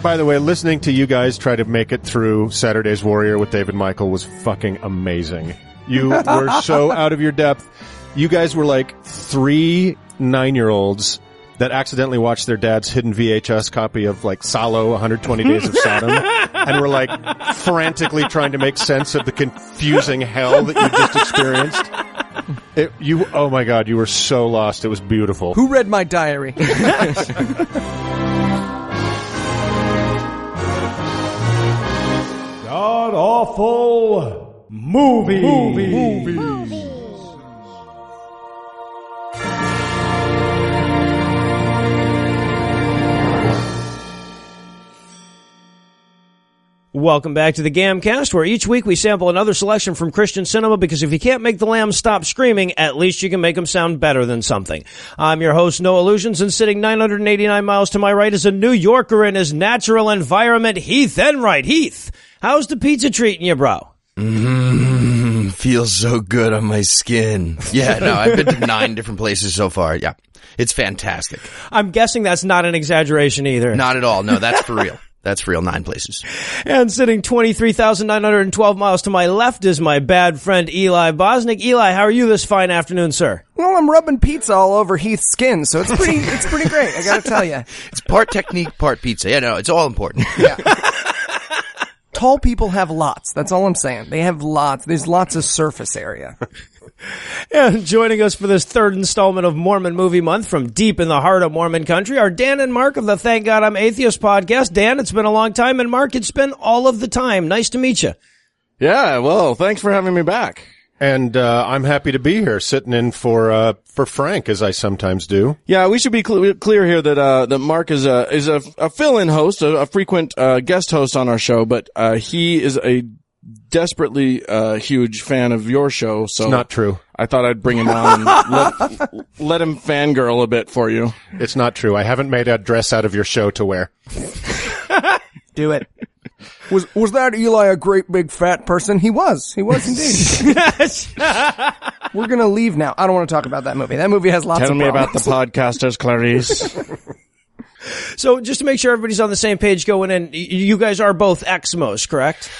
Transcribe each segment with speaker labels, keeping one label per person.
Speaker 1: By the way, listening to you guys try to make it through Saturday's Warrior with David Michael was fucking amazing. You were so out of your depth. You guys were like 3 9-year-olds that accidentally watched their dad's hidden VHS copy of like Salo, 120 Days of Sodom, and were like frantically trying to make sense of the confusing hell that you just experienced. Oh my God, you were so lost. It was beautiful.
Speaker 2: Who read my diary?
Speaker 3: God awful movies.
Speaker 4: Welcome back to the GAM cast, where each week we sample another selection from Christian cinema, because if you can't make the lambs stop screaming, at least you can make them sound better than something. I'm your host, Noah Lugeons, and sitting 989 miles to my right is a New Yorker in his natural environment, Heath Enright. Heath, how's the pizza treating you, bro?
Speaker 5: Feels so good on my skin. Yeah, no, I've been to 9 different places so far. Yeah, it's fantastic.
Speaker 4: I'm guessing that's not an exaggeration either.
Speaker 5: Not at all. No, that's for real. That's for real, 9 places.
Speaker 4: And sitting 23,912 miles to my left is my bad friend Eli Bosnick. Eli, how are you this fine afternoon, sir?
Speaker 2: Well, I'm rubbing pizza all over Heath's skin, so it's pretty great, I gotta tell you.
Speaker 5: It's part technique, part pizza. Yeah, no, it's all important.
Speaker 2: Yeah. Tall people have lots. That's all I'm saying. They have lots. There's lots of surface area.
Speaker 4: And joining us for this third installment of Mormon Movie Month from deep in the heart of Mormon country are Dan and Mark of the Thank God I'm Atheist podcast. Dan, it's been a long time, and Mark, it's been all of the time. Nice to meet you.
Speaker 6: Yeah, well, thanks for having me back.
Speaker 1: And I'm happy to be here, sitting in for Frank, as I sometimes do.
Speaker 6: Yeah, we should be clear here that Mark is a fill-in host, a frequent guest host on our show, but he is a desperately huge fan of your show. So
Speaker 1: it's not true.
Speaker 6: I thought I'd bring him on and let him fangirl a bit for you.
Speaker 1: It's not true. I haven't made a dress out of your show to wear.
Speaker 2: Do it. Was that Eli a great big fat person? He was indeed. We're gonna leave now. I don't want to talk about that movie. That movie has lots of problems.
Speaker 6: Tell me about the podcasters, Clarice.
Speaker 4: So just to make sure everybody's on the same page going in, you guys are both Exmos, correct?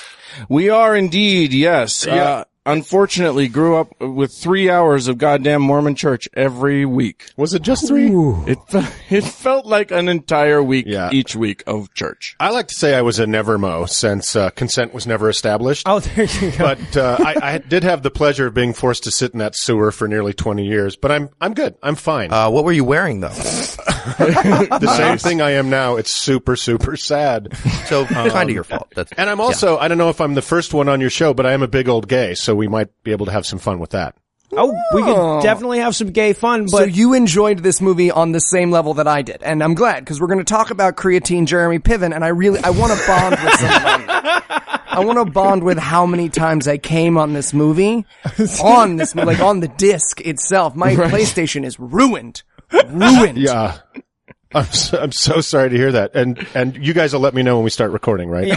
Speaker 6: We are indeed, yes.
Speaker 1: Yeah.
Speaker 6: Unfortunately, grew up with 3 hours of goddamn Mormon church every week.
Speaker 1: Was it just 3?
Speaker 6: It felt like an entire week,
Speaker 1: Yeah.
Speaker 6: each week of church.
Speaker 1: I like to say I was a never-mo, since consent was never established.
Speaker 4: Oh, there you go.
Speaker 1: But I did have the pleasure of being forced to sit in that sewer for nearly 20 years. But I'm good. I'm fine.
Speaker 5: What were you wearing, though?
Speaker 1: The same thing I am now. It's super, super sad.
Speaker 5: So, kind of your fault.
Speaker 1: And I'm also, I don't know if I'm the first one on your show, but I am a big old gay, so we might be able to have some fun with that.
Speaker 4: Oh, we could definitely have some gay fun, but...
Speaker 2: So you enjoyed this movie on the same level that I did, and I'm glad, because we're going to talk about creatine Jeremy Piven, and I want to bond with somebody. I want to bond with how many times I came on this movie, like on the disc itself. My PlayStation is ruined.
Speaker 1: Yeah. I'm so sorry to hear that. And you guys will let me know when we start recording, right?
Speaker 4: Yeah.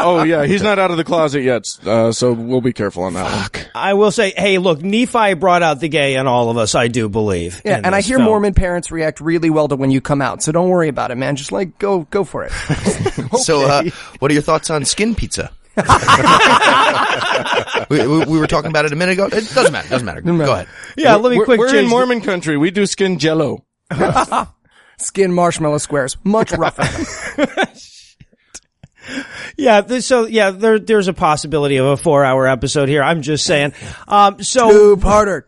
Speaker 6: Oh yeah. He's not out of the closet yet, so we'll be careful on that one.
Speaker 4: I will say, hey, look, Nephi brought out the gay in all of us, I do believe.
Speaker 2: Yeah, and I hear Mormon parents react really well to when you come out, so don't worry about it, man. Just like go for it.
Speaker 5: Okay. So, what are your thoughts on skin pizza? we were talking about it a minute ago. It doesn't matter. Go ahead.
Speaker 4: Yeah, let me
Speaker 6: We're in Mormon country. We do skin jello.
Speaker 2: Skin marshmallow squares. Much rougher.
Speaker 4: Yeah, there's a possibility of a 4-hour episode here. I'm just saying. Two-parter.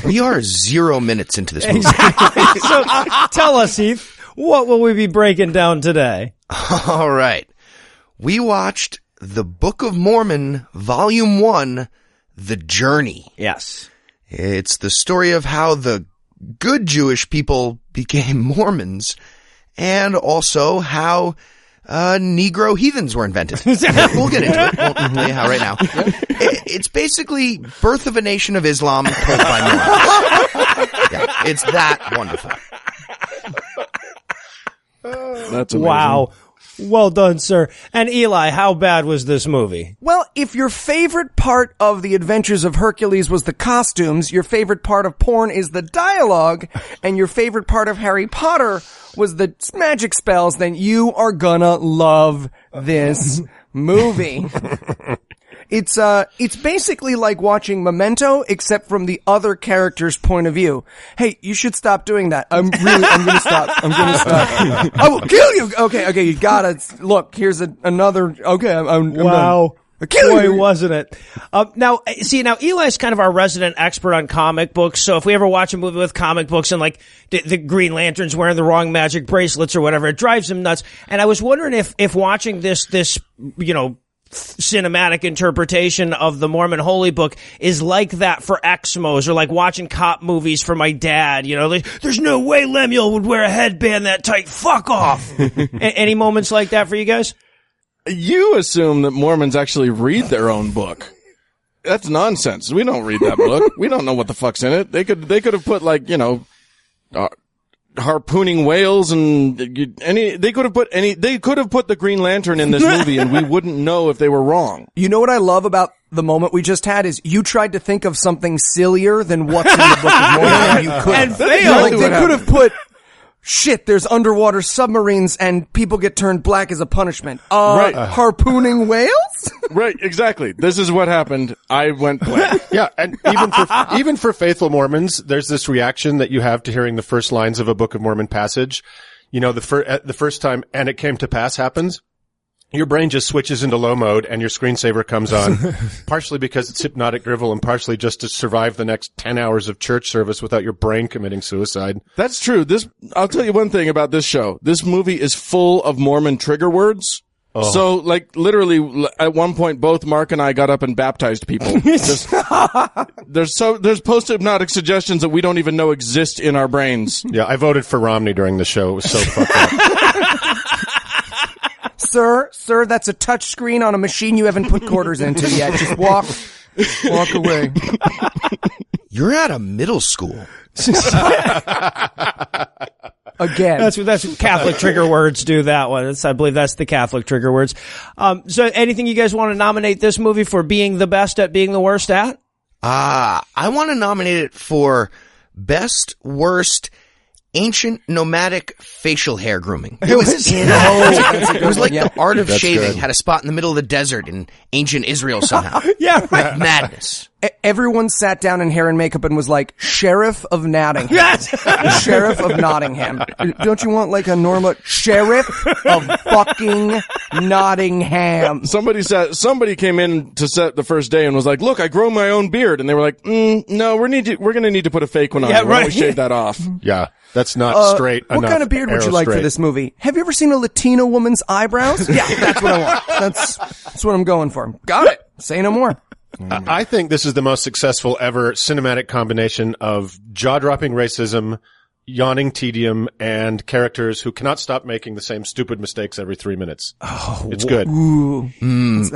Speaker 5: We are 0 minutes into this movie.
Speaker 4: So tell us, Heath, what will we be breaking down today?
Speaker 5: All right. We watched The Book of Mormon, Volume 1, The Journey.
Speaker 4: Yes.
Speaker 5: It's the story of how the good Jewish people became Mormons, and also how Negro heathens were invented. We'll get into it. Won't tell you how right now. It's basically Birth of a Nation of Islam told by Mormons. Yeah, it's that wonderful.
Speaker 6: That's amazing.
Speaker 4: Wow. Well done, sir. And Eli, how bad was this movie?
Speaker 2: Well, if your favorite part of the Adventures of Hercules was the costumes, your favorite part of porn is the dialogue, and your favorite part of Harry Potter was the magic spells, then you are gonna love this movie. It's basically like watching Memento, except from the other character's point of view. Hey, you should stop doing that. I'm gonna stop. I will kill you. Okay, you gotta, look, here's another, okay, I'm
Speaker 4: Wow.
Speaker 2: done. I'll kill
Speaker 4: Boy,
Speaker 2: you.
Speaker 4: wasn't it? Now Eli's kind of our resident expert on comic books, so if we ever watch a movie with comic books and like the Green Lantern's wearing the wrong magic bracelets or whatever, it drives him nuts. And I was wondering if watching this, cinematic interpretation of the Mormon Holy Book is like that for Exmos, or like watching cop movies for my dad. There's no way Lemuel would wear a headband that tight. Fuck off. Any moments like that for you guys?
Speaker 6: You assume that Mormons actually read their own book. That's nonsense. We don't read that book. We don't know what the fuck's in it. They could have put harpooning whales and they could have put the Green Lantern in this movie and we wouldn't know if they were wrong.
Speaker 2: You know what I love about the moment we just had is you tried to think of something sillier than what's in the Book of Mormon and you couldn't.
Speaker 4: And failed.
Speaker 2: Like they could have put, shit, there's underwater submarines and people get turned black as a punishment.
Speaker 6: Right.
Speaker 2: Harpooning whales?
Speaker 6: Right, exactly. This is what happened. I went black.
Speaker 1: Yeah, and even for faithful Mormons, there's this reaction that you have to hearing the first lines of a Book of Mormon passage. The first time, and it came to pass happens. Your brain just switches into low mode and your screensaver comes on, partially because it's hypnotic drivel and partially just to survive the next 10 hours of church service without your brain committing suicide.
Speaker 6: That's true. I'll tell you one thing about this show. This movie is full of Mormon trigger words. Oh. So, literally, at one point, both Mark and I got up and baptized people. There's post-hypnotic suggestions that we don't even know exist in our brains.
Speaker 1: Yeah, I voted for Romney during the show. It was so fucked up.
Speaker 2: Sir, that's a touch screen on a machine you haven't put quarters into yet. Just walk away.
Speaker 5: You're at a middle school.
Speaker 2: Again.
Speaker 4: That's Catholic trigger words do that one. I believe that's the Catholic trigger words. So anything you guys want to nominate this movie for being the best at being the worst at?
Speaker 5: I want to nominate it for best, worst, ancient nomadic facial hair grooming. It was like the art of shaving
Speaker 1: good.
Speaker 5: had a spot in the middle of the desert in ancient Israel somehow.
Speaker 4: Yeah, right.
Speaker 5: Madness.
Speaker 2: Everyone sat down in hair and makeup and was like, Sheriff of Nottingham.
Speaker 4: Yes.
Speaker 2: Sheriff of Nottingham. Don't you want like a normal Sheriff of fucking Nottingham?
Speaker 6: Somebody came in to set the first day and was like, look, I grow my own beard. And they were like, no, we're going to need to put a fake one on.
Speaker 4: Yeah,
Speaker 6: Why don't we
Speaker 4: right.
Speaker 6: shave that off?
Speaker 1: Yeah, that's not straight enough.
Speaker 2: What kind of beard would you like for this movie? Have you ever seen a Latino woman's eyebrows? Yeah, that's what I want. That's what I'm going for. Got it. Say no more.
Speaker 1: I think this is the most successful ever cinematic combination of jaw-dropping racism, yawning tedium, and characters who cannot stop making the same stupid mistakes every 3 minutes. Oh, it's good.
Speaker 2: Ooh.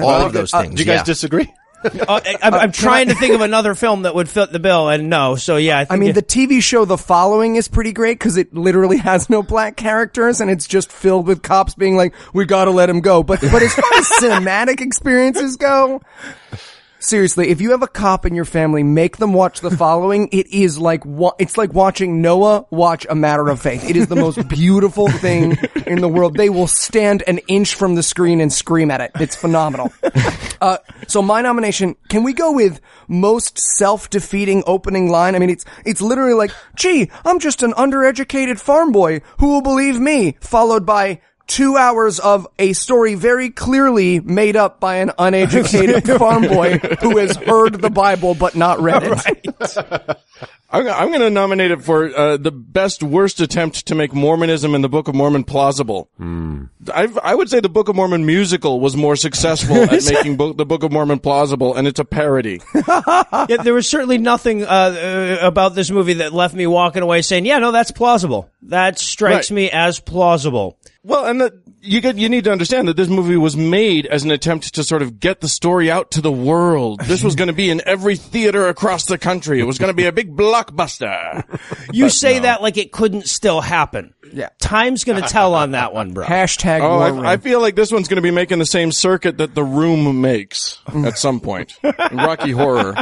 Speaker 5: All of those things.
Speaker 1: Do you guys disagree?
Speaker 4: I'm trying to think of another film that would fit the bill, and no. So yeah,
Speaker 2: I mean, the TV show The Following is pretty great because it literally has no black characters and it's just filled with cops being like, we gotta let him go. But as far as cinematic experiences go, seriously, if you have a cop in your family, make them watch The Following. It's like watching Noah watch A Matter of Faith. It is the most beautiful thing in the world. They will stand an inch from the screen and scream at it. It's phenomenal. So my nomination, can we go with most self-defeating opening line? I mean, it's literally like, gee, I'm just an undereducated farm boy. Who will believe me? Followed by 2 hours of a story very clearly made up by an uneducated farm boy who has heard the Bible but not read it.
Speaker 4: Right.
Speaker 6: I'm going to nominate it for the best worst attempt to make Mormonism and the Book of Mormon plausible. I would say the Book of Mormon musical was more successful at making the Book of Mormon plausible, and it's a parody.
Speaker 4: Yeah, there was certainly nothing about this movie that left me walking away saying, yeah, no, that's plausible. That strikes me as plausible.
Speaker 6: Well, and you need to understand that this movie was made as an attempt to sort of get the story out to the world. This was going to be in every theater across the country. It was going to be a big blockbuster.
Speaker 4: You say that like it couldn't still happen.
Speaker 2: Yeah.
Speaker 4: Time's going to tell on that one, bro.
Speaker 2: Hashtag
Speaker 6: Oh,
Speaker 2: war room.
Speaker 6: I feel like this one's going to be making the same circuit that The Room makes at some point. Rocky Horror.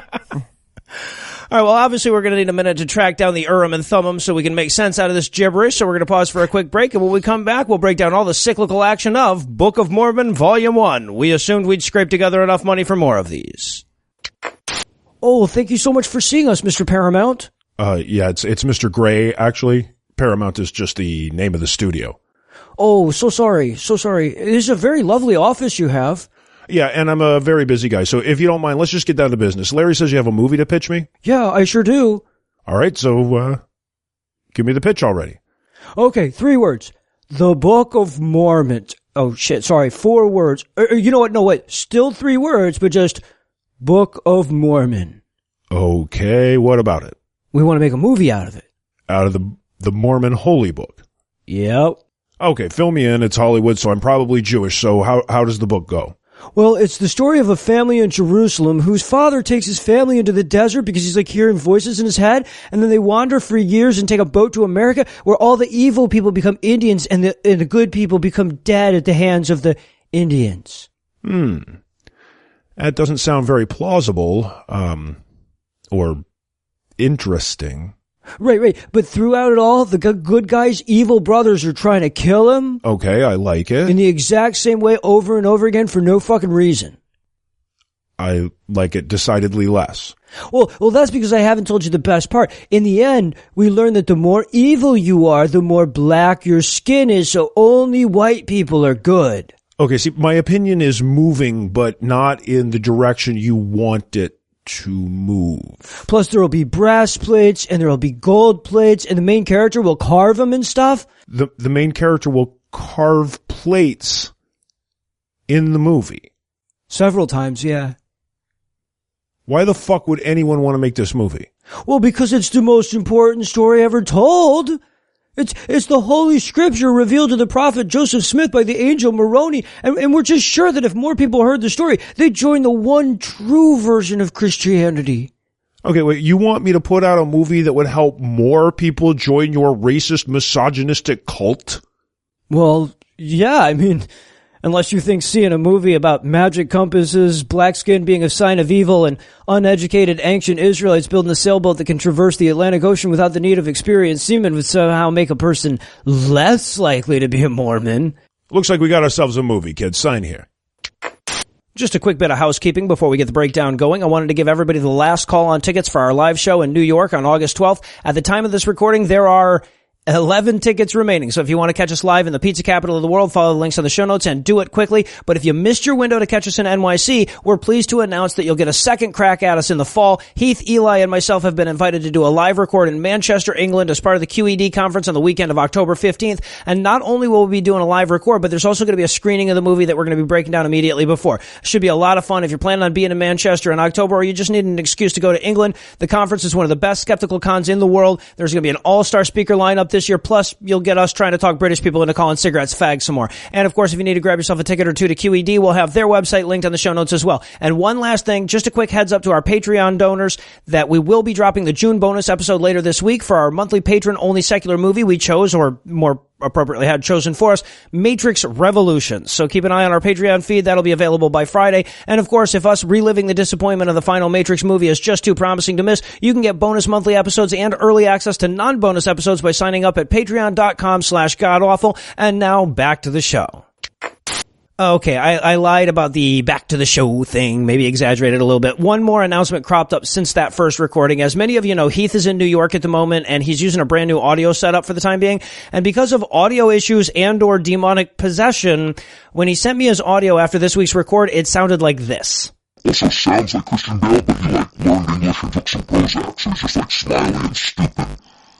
Speaker 4: All right, well, obviously we're going to need a minute to track down the Urim and Thummim so we can make sense out of this gibberish, so we're going to pause for a quick break, and when we come back, we'll break down all the cyclical action of Book of Mormon, Volume 1. We assumed we'd scrape together enough money for more of these. Oh, thank you so much for seeing us, Mr. Paramount.
Speaker 1: Yeah, it's Mr. Gray, actually. Paramount is just the name of the studio.
Speaker 4: Oh, so sorry. It is a very lovely office you have.
Speaker 1: Yeah, and I'm a very busy guy, so if you don't mind, let's just get down to business. Larry says you have a movie to pitch me?
Speaker 4: Yeah, I sure do.
Speaker 1: All right, so give me the pitch already.
Speaker 4: Okay, 3 words. The Book of Mormon. Oh, shit, sorry, 4 words. You know what? No, wait. Still 3 words, but just Book of Mormon.
Speaker 1: Okay, what about it?
Speaker 4: We want to make a movie out of it.
Speaker 1: Out of the Mormon Holy Book?
Speaker 4: Yep.
Speaker 1: Okay, fill me in. It's Hollywood, so I'm probably Jewish, so how does the book go?
Speaker 4: Well, it's the story of a family in Jerusalem whose father takes his family into the desert because he's like hearing voices in his head, and then they wander for years and take a boat to America where all the evil people become Indians and the good people become dead at the hands of the Indians.
Speaker 1: That doesn't sound very plausible, or interesting.
Speaker 4: Right. But throughout it all, the good guys' evil brothers are trying to kill him.
Speaker 1: Okay, I like it.
Speaker 4: In the exact same way over and over again for no fucking reason.
Speaker 1: I like it decidedly less.
Speaker 4: Well, that's because I haven't told you the best part. In the end, we learn that the more evil you are, the more black your skin is, so only white people are good.
Speaker 1: Okay, see, my opinion is moving, but not in the direction you want it to move.
Speaker 4: Plus, there will be brass plates, and there will be gold plates, and the main character will carve them and stuff.
Speaker 1: The main character will carve plates in the movie.
Speaker 4: Several times, yeah.
Speaker 1: Why the fuck would anyone want to make this movie?
Speaker 4: Well, because it's the most important story ever told. It's the Holy Scripture revealed to the prophet Joseph Smith by the angel Moroni, and we're just sure that if more people heard the story, they'd join the one true version of Christianity.
Speaker 1: Okay, wait, you want me to put out a movie that would help more people join your racist, misogynistic cult?
Speaker 4: Well, yeah, I mean, unless you think seeing a movie about magic compasses, black skin being a sign of evil, and uneducated ancient Israelites building a sailboat that can traverse the Atlantic Ocean without the need of experienced seamen would somehow make a person less likely to be a Mormon.
Speaker 1: Looks like we got ourselves a movie, kids. Sign here.
Speaker 4: Just a quick bit of housekeeping before we get the breakdown going. I wanted to give everybody the last call on tickets for our live show in New York on August 12th. At the time of this recording, there are 11 tickets remaining. So if you want to catch us live in the pizza capital of the world, follow the links on the show notes and do it quickly. But if you missed your window to catch us in NYC, we're pleased to announce that you'll get a second crack at us in the fall. Heath, Eli, and myself have been invited to do a live record in Manchester, England as part of the QED conference on the weekend of October 15th. And not only will we be doing a live record, but there's also going to be a screening of the movie that we're going to be breaking down immediately before. Should be a lot of fun if you're planning on being in Manchester in October or you just need an excuse to go to England. The conference is one of the best skeptical cons in the world. There's going to be an all-star speaker lineup this year, plus you'll get us trying to talk British people into calling cigarettes fags some more. And of course, if you need to grab yourself a ticket or two to QED, we'll have their website linked on the show notes as well. And one last thing, just a quick heads up to our Patreon donors that we will be dropping the June bonus episode later this week for our monthly patron-only secular movie we chose, or more appropriately had chosen for us, Matrix Revolutions. So keep an eye on our Patreon feed. That'll be available by Friday. And of course, if us reliving the disappointment of the final Matrix movie is just too promising to miss, you can get bonus monthly episodes and early access to non-bonus episodes by signing up at patreon.com/godawful. And now back to the show. Okay, I lied about the back to the show thing, maybe exaggerated a little bit. One more announcement cropped up since that first recording. As many of you know, Heath is in New York at the moment, and he's using a brand new audio setup for the time being. And because of audio issues and or demonic possession, when he sent me his audio after this week's record, it sounded like this.
Speaker 7: Also sounds like Christian Bale, but he learned English and took some Prozac, so he's just smiley and stupid.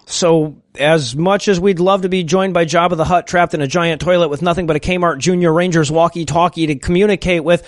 Speaker 4: So, as much as we'd love to be joined by Jabba the Hutt trapped in a giant toilet with nothing but a Kmart Junior Rangers walkie-talkie to communicate with,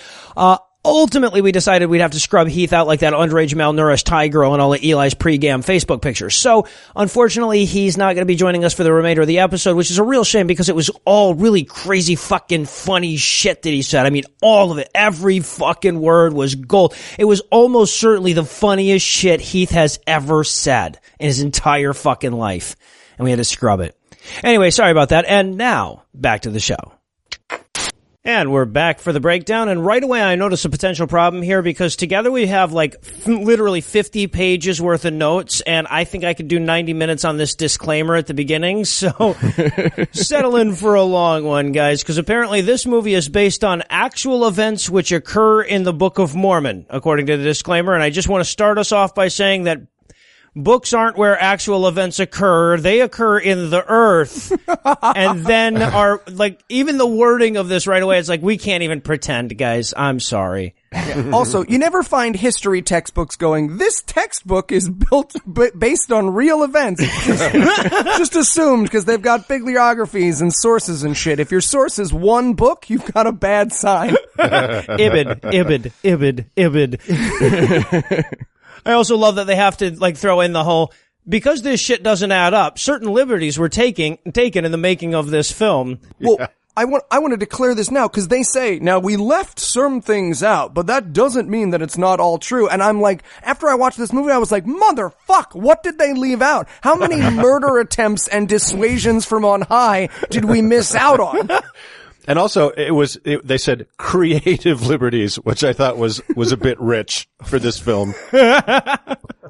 Speaker 4: ultimately we decided we'd have to scrub Heath out like that underage malnourished Thai girl in all of Eli's pre-GAM Facebook pictures. So, unfortunately, he's not going to be joining us for the remainder of the episode, which is a real shame because it was all really crazy fucking funny shit that he said. I mean, all of it. Every fucking word was gold. It was almost certainly the funniest shit Heath has ever said in his entire fucking life. And we had to scrub it. Anyway, sorry about that. And now, back to the show. And we're back for the breakdown, and right away I notice a potential problem here because together we have like literally 50 pages worth of notes, and I think I could do 90 minutes on this disclaimer at the beginning, so settle in for a long one, guys, because apparently this movie is based on actual events which occur in the Book of Mormon, according to the disclaimer, and I just want to start us off by saying that books aren't where actual events occur. They occur in the earth. And then are, like, even the wording of this right away, it's like, we can't even pretend, guys. I'm sorry.
Speaker 2: Yeah. Also, you never find history textbooks going, this textbook is based on real events. Just assumed, because they've got bibliographies and sources and shit. If your source is one book, you've got a bad sign.
Speaker 4: Ibid. I also love that they have to, like, throw in the whole, because this shit doesn't add up, certain liberties were taken in the making of this film.
Speaker 2: Well, yeah. I want to declare this now, because they say, now we left some things out, but that doesn't mean that it's not all true. And I'm like, after I watched this movie, I was like, motherfuck, what did they leave out? How many murder attempts and dissuasions from on high did we miss out on?
Speaker 1: And also, they said creative liberties, which I thought was a bit rich for this film.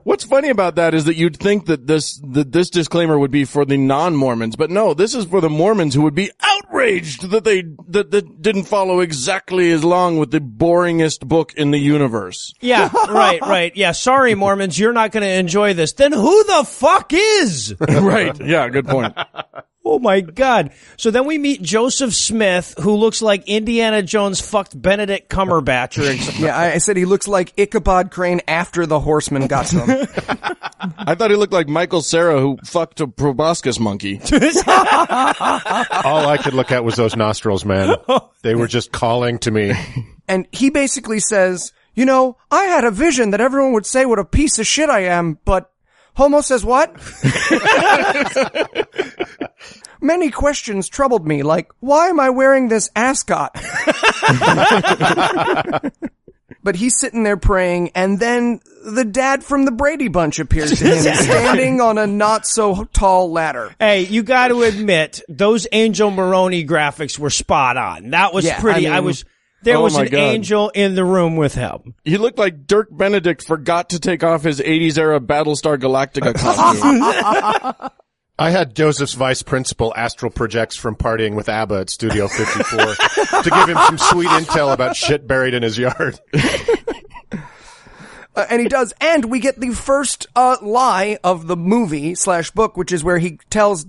Speaker 6: What's funny about that is that you'd think that this disclaimer would be for the non-Mormons, but no, this is for the Mormons who would be outraged that that didn't follow exactly as long with the boringest book in the universe.
Speaker 4: Yeah, right. Yeah, sorry, Mormons, you're not going to enjoy this. Then who the fuck is?
Speaker 6: Right. Yeah, good point.
Speaker 4: Oh my God. So then we meet Joseph Smith, who looks like Indiana Jones fucked Benedict Cumberbatch.
Speaker 2: Yeah, I said he looks like Ichabod Crane after the horseman got to him.
Speaker 6: I thought he looked like Michael Cera who fucked a proboscis monkey.
Speaker 1: All I could look at was those nostrils, man. They were just calling to me.
Speaker 2: And he basically says, you know, I had a vision that everyone would say what a piece of shit I am, but Homo says what? Many questions troubled me, like, why am I wearing this ascot? But he's sitting there praying, and then the dad from the Brady Bunch appears to him, standing on a not-so-tall ladder.
Speaker 4: Hey, you got to admit, those Angel Maroney graphics were spot on. That was pretty. There was an angel in the room with him.
Speaker 6: He looked like Dirk Benedict forgot to take off his 80s-era Battlestar Galactica costume.
Speaker 1: I had Joseph's vice principal astral projects from partying with ABBA at Studio 54 to give him some sweet intel about shit buried in his yard.
Speaker 2: And he does. And we get the first lie of the movie / book, which is where he tells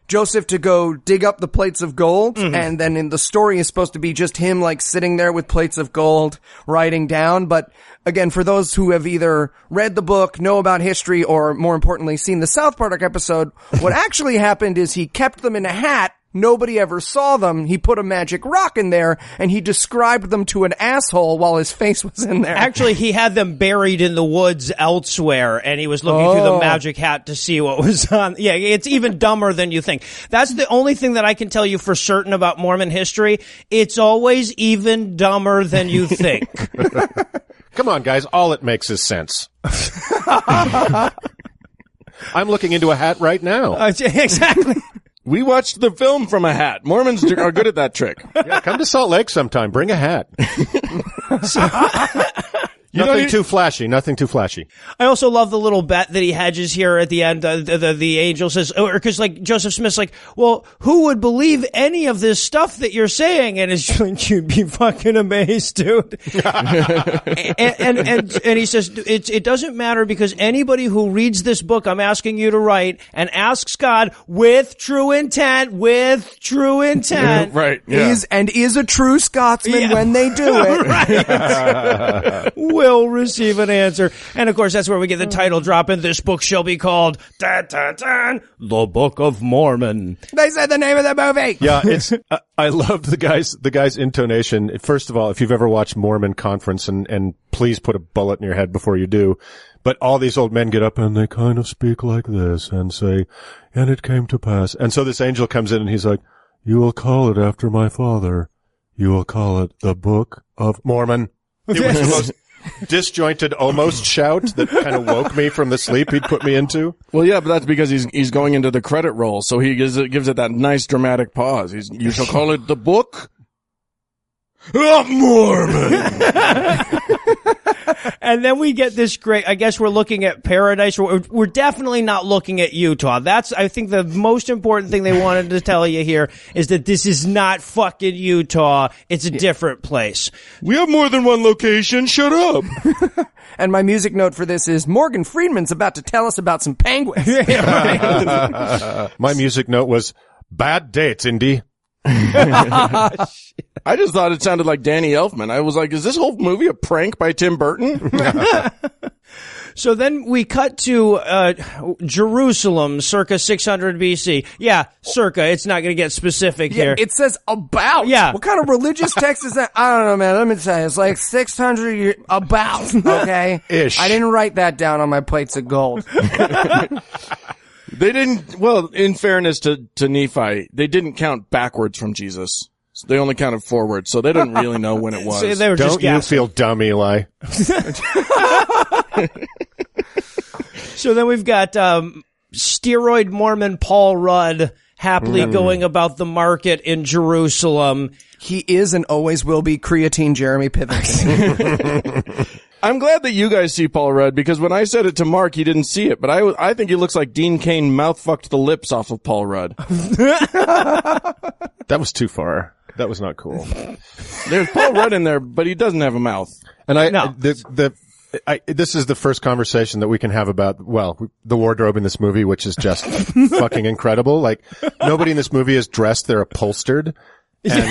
Speaker 2: Joseph to go dig up the plates of gold, and then in the story is supposed to be just him, like, sitting there with plates of gold, writing down. But again, for those who have either read the book, know about history, or more importantly, seen the South Park episode, what actually happened is he kept them in a hat. Nobody ever saw them. He put a magic rock in there, and he described them to an asshole while his face was in there.
Speaker 4: Actually, he had them buried in the woods elsewhere, and he was looking through the magic hat to see what was on. Yeah, it's even dumber than you think. That's the only thing that I can tell you for certain about Mormon history. It's always even dumber than you think.
Speaker 1: Come on, guys. All it makes is sense. I'm looking into a hat right now.
Speaker 4: Exactly.
Speaker 6: We watched the film from a hat. Mormons are good at that trick.
Speaker 1: Yeah, come to Salt Lake sometime. Bring a hat. Nothing too flashy.
Speaker 4: I also love the little bet that he hedges here at the end. The angel says, because like Joseph Smith's like, well, who would believe any of this stuff that you're saying? And it's like, you'd be fucking amazed, dude. and he says, it doesn't matter because anybody who reads this book I'm asking you to write and asks God with true intent,
Speaker 6: right, yeah.
Speaker 2: is a true Scotsman when they do it.
Speaker 4: Right. will receive an answer. And of course, that's where we get the title drop, and this book shall be called The Book of Mormon.
Speaker 2: They said the name of the movie.
Speaker 1: Yeah, it's. I loved the guy's intonation. First of all, if you've ever watched Mormon Conference, and please put a bullet in your head before you do, but all these old men get up and they kind of speak like this and say, "And it came to pass." And so this angel comes in and he's like, "You will call it after my father. You will call it the Book of Mormon." It was the most disjointed almost shout that kind of woke me from the sleep he'd put me into.
Speaker 6: Well, yeah, but that's because he's going into the credit roll, so he gives it that nice dramatic pause. You shall call it the Book of Mormon.
Speaker 4: And then we get this great, I guess we're looking at paradise. We're definitely not looking at Utah. That's, I think, the most important thing they wanted to tell you here is that this is not fucking Utah. It's a different place.
Speaker 6: We have more than one location. Shut up.
Speaker 2: And my music note for this is Morgan Freeman's about to tell us about some penguins.
Speaker 1: My music note was bad dates, Indy.
Speaker 6: I just thought it sounded like Danny Elfman. I was like, is this whole movie a prank by Tim Burton?
Speaker 4: So then we cut to Jerusalem, circa 600 BC. Yeah, circa. It's not going to get specific here.
Speaker 2: It says about.
Speaker 4: Yeah.
Speaker 2: What kind of religious text is that? I don't know, man. Let me tell you. It's like 600 years about. Okay?
Speaker 1: Ish.
Speaker 2: I didn't write that down on my plates of gold.
Speaker 6: They didn't, well, in fairness to Nephi, they didn't count backwards from Jesus. So they only counted forward, so they didn't really know when it was.
Speaker 4: So they were just
Speaker 1: Don't you
Speaker 4: guessing.
Speaker 1: feel dumb, Eli?
Speaker 4: So then we've got steroid Mormon Paul Rudd happily going about the market in Jerusalem.
Speaker 2: He is and always will be creatine Jeremy Piven.
Speaker 6: I'm glad that you guys see Paul Rudd, because when I said it to Mark, he didn't see it, but I think he looks like Dean Cain mouth-fucked the lips off of Paul Rudd.
Speaker 1: That was too far. That was not cool.
Speaker 6: There's Paul Rudd in there, but he doesn't have a mouth.
Speaker 1: And this is the first conversation that we can have about, well, the wardrobe in this movie, which is just fucking incredible. Like, nobody in this movie is dressed, they're upholstered. And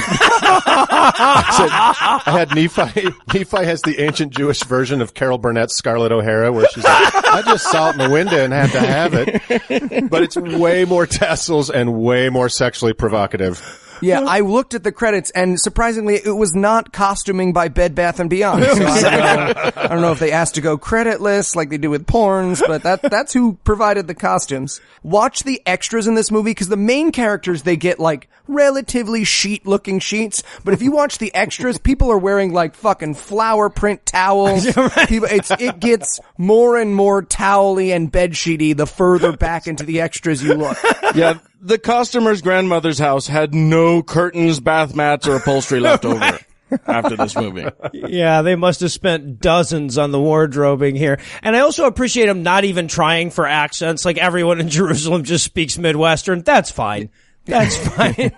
Speaker 1: I had Nephi. Nephi has the ancient Jewish version of Carol Burnett's Scarlett O'Hara, where she's like, I just saw it in the window and had to have it. But it's way more tassels and way more sexually provocative.
Speaker 2: Yeah, I looked at the credits, and surprisingly, it was not costuming by Bed Bath & Beyond. So I don't know if they asked to go creditless like they do with porns, but that's who provided the costumes. Watch the extras in this movie, because the main characters, they get like relatively sheet-looking sheets, but if you watch the extras, people are wearing like fucking flower print towels. It gets more and more towel-y and bedsheety the further back into the extras you look.
Speaker 6: Yeah, the costumer's grandmother's house had no curtains, bath mats, or upholstery left over after this movie.
Speaker 4: Yeah, they must have spent dozens on the wardrobing here. And I also appreciate them not even trying for accents. Like, everyone in Jerusalem just speaks Midwestern. That's fine. That's fine.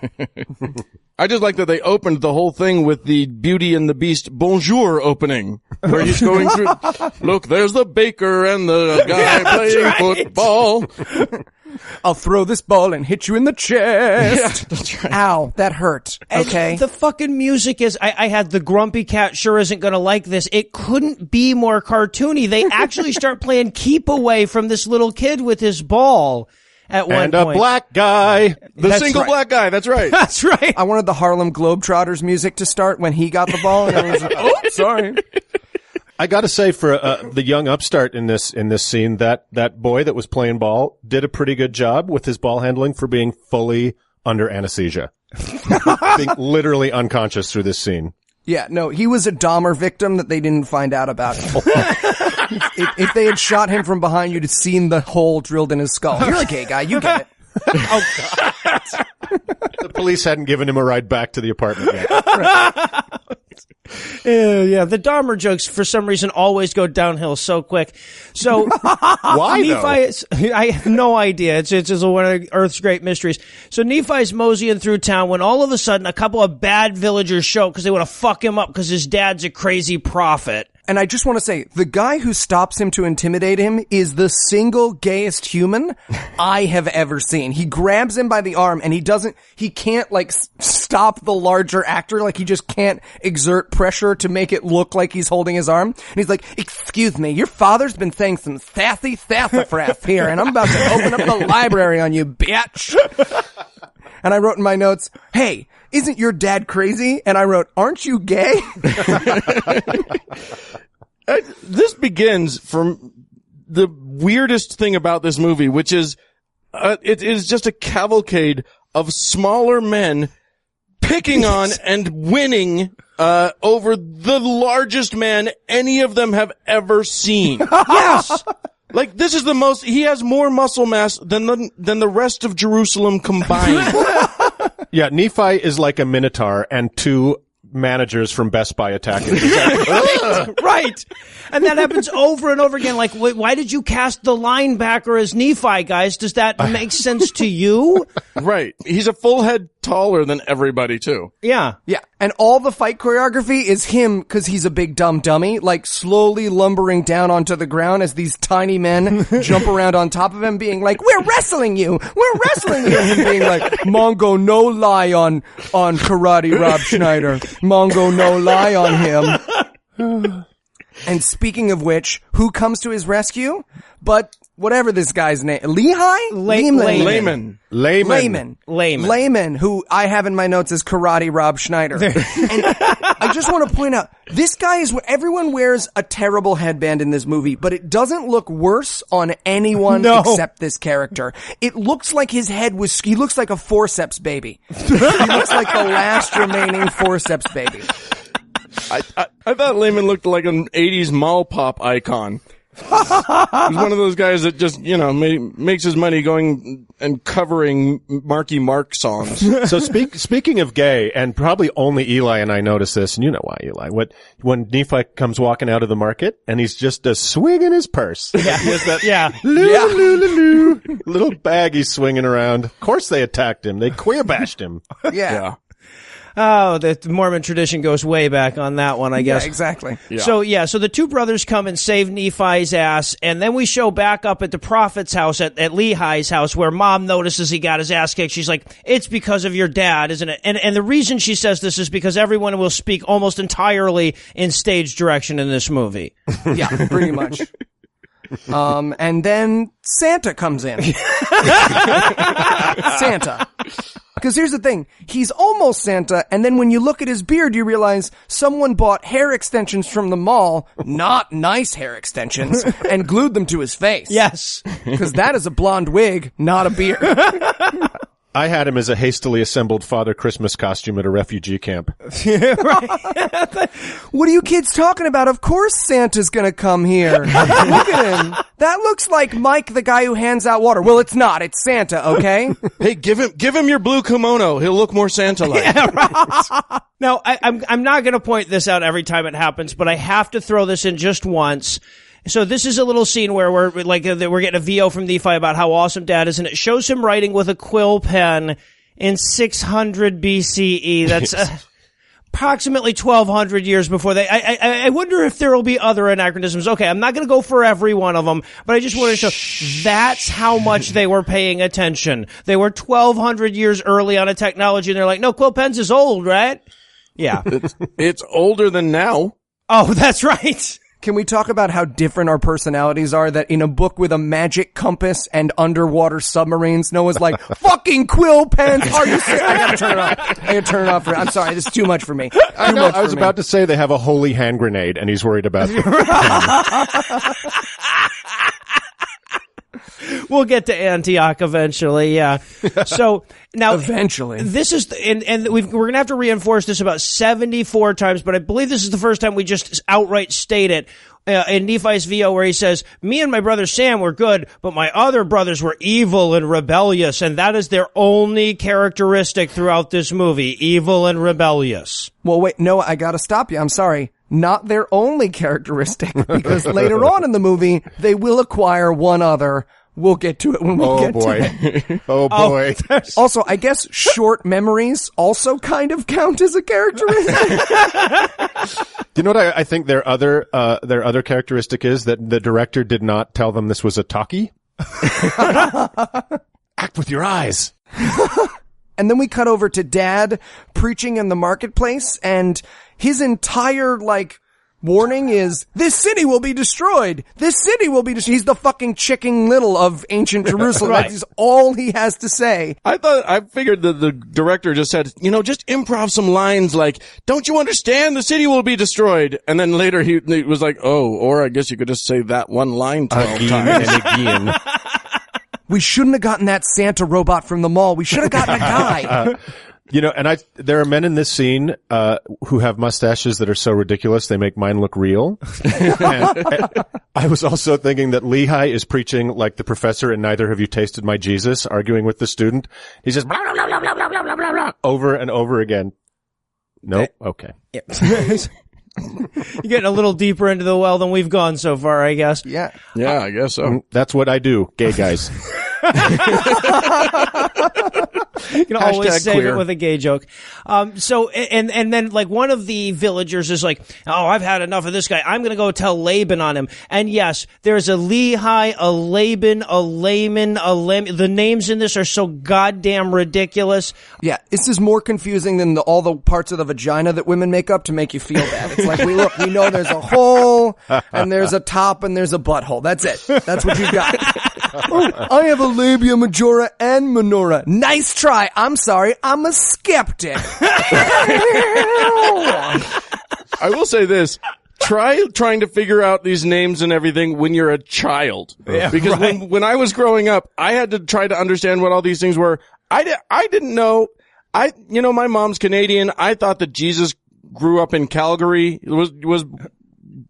Speaker 6: I just like that they opened the whole thing with the Beauty and the Beast bonjour opening, where he's going through, look, there's the baker and the guy playing football.
Speaker 2: I'll throw this ball and hit you in the chest.
Speaker 6: Yeah, that's right.
Speaker 2: Ow, that hurt. Okay.
Speaker 4: And the fucking music is, I had the grumpy cat sure isn't gonna like this. It couldn't be more cartoony. They actually start playing Keep Away from this little kid with his ball at one
Speaker 1: And
Speaker 4: point.
Speaker 1: a black guy.
Speaker 6: The
Speaker 2: That's
Speaker 6: single
Speaker 2: right.
Speaker 6: black guy, that's right.
Speaker 4: That's right.
Speaker 2: I wanted the Harlem Globetrotters music to start when he got the ball, and I was like, oh, sorry.
Speaker 1: I gotta say, for the young upstart in this scene, that boy that was playing ball did a pretty good job with his ball handling for being fully under anesthesia. Being literally unconscious through this scene.
Speaker 2: Yeah, no, he was a Dahmer victim that they didn't find out about. If they had shot him from behind, you'd have seen the hole drilled in his skull. You're a gay guy, you get it.
Speaker 1: Oh, God. The police hadn't given him a ride back to the apartment yet.
Speaker 4: Yeah, the Dahmer jokes for some reason always go downhill so quick. So
Speaker 1: Why though?
Speaker 4: I have no idea. It's just one of Earth's great mysteries. So Nephi's moseying through town when all of a sudden a couple of bad villagers show up because they want to fuck him up because his dad's a crazy prophet.
Speaker 2: And I just want to say, the guy who stops him to intimidate him is the single gayest human I have ever seen. He grabs him by the arm and he can't like stop the larger actor. Like he just can't exert pressure to make it look like he's holding his arm. And he's like, excuse me, your father's been saying some sassy sassafras here and I'm about to open up the library on you, bitch. And I wrote in my notes, hey, isn't your dad crazy? And I wrote, aren't you gay?
Speaker 6: This begins from the weirdest thing about this movie, which is it is just a cavalcade of smaller men picking on and winning over the largest man any of them have ever seen.
Speaker 4: Yes.
Speaker 6: Like this is he has more muscle mass than the rest of Jerusalem combined.
Speaker 1: Yeah, Nephi is like a minotaur and two managers from Best Buy attacking him.
Speaker 4: Right. And that happens over and over again. Like, why did you cast the linebacker as Nephi, guys? Does that make sense to you?
Speaker 6: Right. He's a full head taller than everybody, too.
Speaker 4: Yeah.
Speaker 2: Yeah. And all the fight choreography is him, because he's a big dumb dummy, like slowly lumbering down onto the ground as these tiny men jump around on top of him being like, we're wrestling you! We're wrestling you! And him being like, Mongo no lie on Karate Rob Schneider. Mongo no lie on him. And speaking of which, who comes to his rescue? But whatever this guy's name,
Speaker 6: Layman.
Speaker 2: Layman, who I have in my notes as Karate Rob Schneider. And I just want to point out, this guy is, everyone wears a terrible headband in this movie, but it doesn't look worse on anyone except this character. It looks like his head he looks like a forceps baby. He looks like the last remaining forceps baby.
Speaker 6: I thought Layman looked like an 80s mall pop icon. He's one of those guys that just, makes his money going and covering Marky Mark songs.
Speaker 1: So speaking of gay, and probably only Eli and I notice this, and you know why, Eli. When Nephi comes walking out of the market, and he's just a swing in his purse.
Speaker 4: Yeah.
Speaker 1: Little bag he's swinging around. Of course they attacked him. They queer bashed him.
Speaker 2: Yeah.
Speaker 4: Oh, the Mormon tradition goes way back on that one, I guess.
Speaker 2: Yeah, exactly.
Speaker 4: Yeah. So the two brothers come and save Nephi's ass, and then we show back up at the prophet's house, at Lehi's house, where mom notices he got his ass kicked. She's like, it's because of your dad, isn't it? And the reason she says this is because everyone will speak almost entirely in stage direction in this movie.
Speaker 2: Yeah, pretty much. And then Santa comes in. Santa. Because here's the thing, he's almost Santa, and then when you look at his beard, you realize someone bought hair extensions from the mall, not nice hair extensions, and glued them to his face.
Speaker 4: Yes.
Speaker 2: Because that is a blonde wig, not a beard.
Speaker 1: I had him as a hastily assembled Father Christmas costume at a refugee camp.
Speaker 2: What are you kids talking about? Of course Santa's gonna come here. Look at him. That looks like Mike, the guy who hands out water. Well, it's not. It's Santa, okay?
Speaker 6: Hey, give him your blue kimono. He'll look more Santa-like.
Speaker 4: Yeah, right. Now, I'm not going to point this out every time it happens, but I have to throw this in just once. So this is a little scene where we're getting a VO from Nephi about how awesome Dad is, and it shows him writing with a quill pen in 600 BCE. That's approximately 1,200 years before they. I wonder if there will be other anachronisms. Okay, I'm not going to go for every one of them, but I just want to show that's how much they were paying attention. They were 1,200 years early on a technology, and they're like, no, quill pens is old, right? Yeah,
Speaker 6: it's older than now.
Speaker 4: Oh, that's right.
Speaker 2: Can we talk about how different our personalities are? That in a book with a magic compass and underwater submarines, Noah's like, fucking quill pens. Are you serious? I gotta turn it off. I'm sorry. This is too much for me.
Speaker 1: I was about to say they have a holy hand grenade, and he's worried about
Speaker 4: We'll get to Antioch eventually, yeah. So now,
Speaker 2: eventually,
Speaker 4: this is we're going to have to reinforce this about 74 times, but I believe this is the first time we just outright state it in Nephi's VO, where he says, "Me and my brother Sam were good, but my other brothers were evil and rebellious," and that is their only characteristic throughout this movie: evil and rebellious.
Speaker 2: Well, wait, no, I got to stop you. I'm sorry. Not their only characteristic, because later on in the movie, they will acquire one other, We'll get to it when we get to it.
Speaker 1: Oh boy.
Speaker 2: Also, I guess short memories also kind of count as a characteristic.
Speaker 1: You know what I think their other characteristic is? That the director did not tell them this was a talkie. Act with your eyes.
Speaker 2: And then we cut over to Dad preaching in the marketplace, and his entire, warning is, this city will be destroyed. This city will be destroyed. He's the fucking Chicken Little of ancient Jerusalem.
Speaker 4: Right.
Speaker 2: That's all he has to say.
Speaker 6: I figured that the director just said, just improv some lines like, don't you understand? The city will be destroyed. And then later he was like, oh, or I guess you could just say that one line 12 times.
Speaker 1: And again.
Speaker 2: We shouldn't have gotten that Santa robot from the mall. We should have gotten a guy.
Speaker 1: There are men in this scene, who have mustaches that are so ridiculous, they make mine look real. and I was also thinking that Lehi is preaching like the professor in Neither Have You Tasted My Jesus, arguing with the student. He says, blah, blah, blah, blah, blah, blah, blah, blah, blah, over and over again. Nope. Okay.
Speaker 4: Yep. You're getting a little deeper into the well than we've gone so far, I guess.
Speaker 2: Yeah.
Speaker 6: Yeah, I guess so.
Speaker 1: That's what I do, gay guys.
Speaker 4: You can always save
Speaker 6: queer.
Speaker 4: it with a gay joke. And then one of the villagers is like, oh, I've had enough of this guy. I'm going to go tell Laban on him. And yes, there's a Lehi, a Laban, a Laman, a Lam. The names in this are so goddamn ridiculous.
Speaker 2: Yeah, this is more confusing than all the parts of the vagina that women make up to make you feel bad. It's like, we know there's a hole, and there's a top, and there's a butthole. That's it. That's what you got. I have a labia majora and minora. Nice try. I'm sorry. I'm a skeptic.
Speaker 6: I will say this. Trying to figure out these names and everything when you're a child.
Speaker 4: Yeah,
Speaker 6: because
Speaker 4: right.
Speaker 6: when I was growing up, I had to try to understand what all these things were. I didn't know. My mom's Canadian. I thought that Jesus grew up in Calgary, was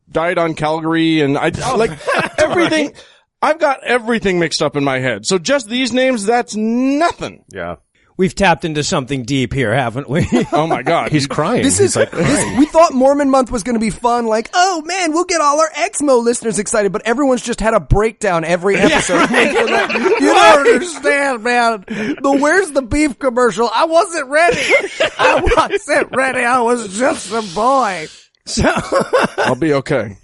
Speaker 6: died on Calgary, and everything. Right. I've got everything mixed up in my head. So just these names, that's nothing.
Speaker 1: Yeah.
Speaker 4: We've tapped into something deep here, haven't we?
Speaker 6: Oh my God.
Speaker 1: He's crying.
Speaker 2: We thought Mormon month was going to be fun. Oh man, we'll get all our Exmo listeners excited, but everyone's just had a breakdown every episode. You don't understand, man. Where's the beef commercial? I wasn't ready. I was just a boy.
Speaker 4: So
Speaker 6: I'll be okay.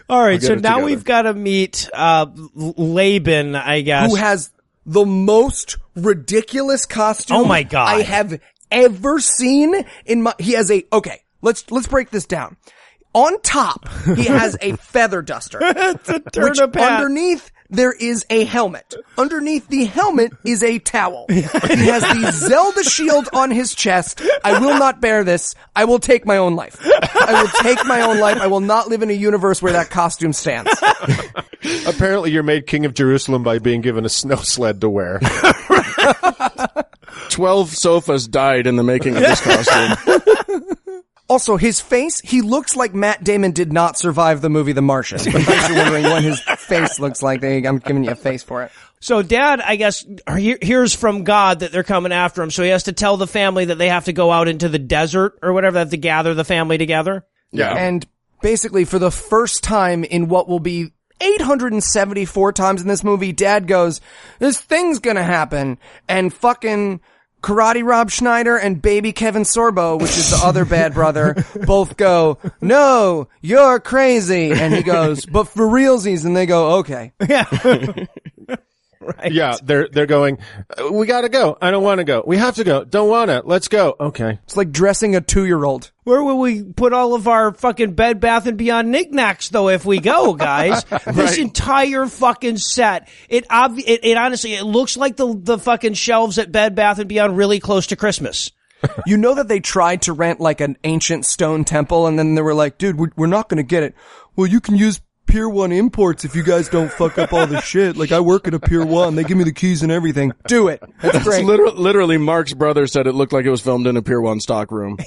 Speaker 4: All right, so now
Speaker 6: together.
Speaker 4: we've got to meet Laban, I guess.
Speaker 2: Who has the most ridiculous costume
Speaker 4: Oh my God.
Speaker 2: I have ever seen in my okay, let's break this down. On top, he has a feather duster.
Speaker 4: It's a
Speaker 2: which
Speaker 4: turnip hat.
Speaker 2: underneath there is a helmet. Underneath the helmet is a towel. He has the Zelda shield on his chest. I will not bear this. I will take my own life. I will not live in a universe where that costume stands.
Speaker 1: Apparently you're made king of Jerusalem by being given a snow sled to wear.
Speaker 6: 12 sofas died in the making of this costume.
Speaker 2: Also, his face, he looks like Matt Damon did not survive the movie The Martian. In case you're wondering what his face looks like, I'm giving you a face for it.
Speaker 4: So Dad, I guess, hears from God that they're coming after him, so he has to tell the family that they have to go out into the desert or whatever, they have to gather the family together.
Speaker 6: Yeah.
Speaker 2: And basically, for the first time in what will be 874 times in this movie, Dad goes, this thing's gonna happen, and fucking Karate Rob Schneider and baby Kevin Sorbo, which is the other bad brother, both go, no, you're crazy. And he goes, but for realsies. And they go, okay.
Speaker 4: Yeah. Right.
Speaker 1: Yeah, they're going, we gotta go. I don't want to go. We have to go. Don't want to. Let's go. Okay.
Speaker 2: It's like dressing a 2-year-old.
Speaker 4: Where will we put all of our fucking Bed Bath & Beyond knickknacks, though, if we go, guys? This entire fucking set, it honestly, it looks like the fucking shelves at Bed Bath & Beyond really close to Christmas.
Speaker 2: You know that they tried to rent like an ancient stone temple, and then they were like, dude, we're not going to get it. Well, you can use Pier 1 imports if you guys don't fuck up all the shit. Like, I work at a Pier 1. They give me the keys and everything. Do it. That's great.
Speaker 6: Literally, Mark's brother said it looked like it was filmed in a Pier 1 stock room.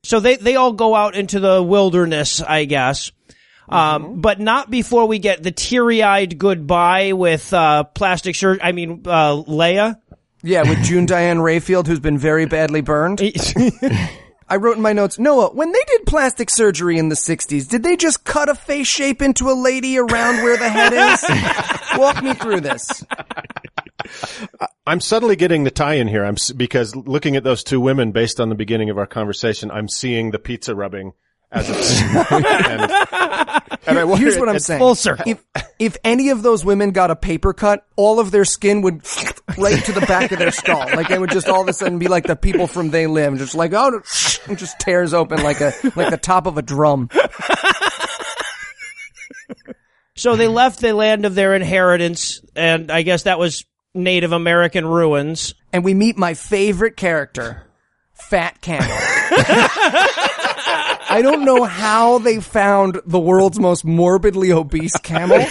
Speaker 4: So they all go out into the wilderness, I guess. But not before we get the teary-eyed goodbye with plastic surgery. I mean, Leia.
Speaker 2: Yeah, with June Diane Rayfield, who's been very badly burned. I wrote in my notes, Noah, when they did plastic surgery in the 60s, did they just cut a face shape into a lady around where the head is? Walk me through this.
Speaker 1: I'm suddenly getting the tie-in here. Because looking at those two women, based on the beginning of our conversation, I'm seeing the pizza rubbing as it's and I wonder,
Speaker 2: here's what I'm saying.
Speaker 4: Full circle.
Speaker 2: If any of those women got a paper cut, all of their skin would right to the back of their skull. Like it would just all of a sudden be like the people from They Live, just like it just tears open like the top of a drum.
Speaker 4: So they left the land of their inheritance, and I guess that was Native American ruins.
Speaker 2: And we meet my favorite character, Fat Camel. I don't know how they found the world's most morbidly obese camel,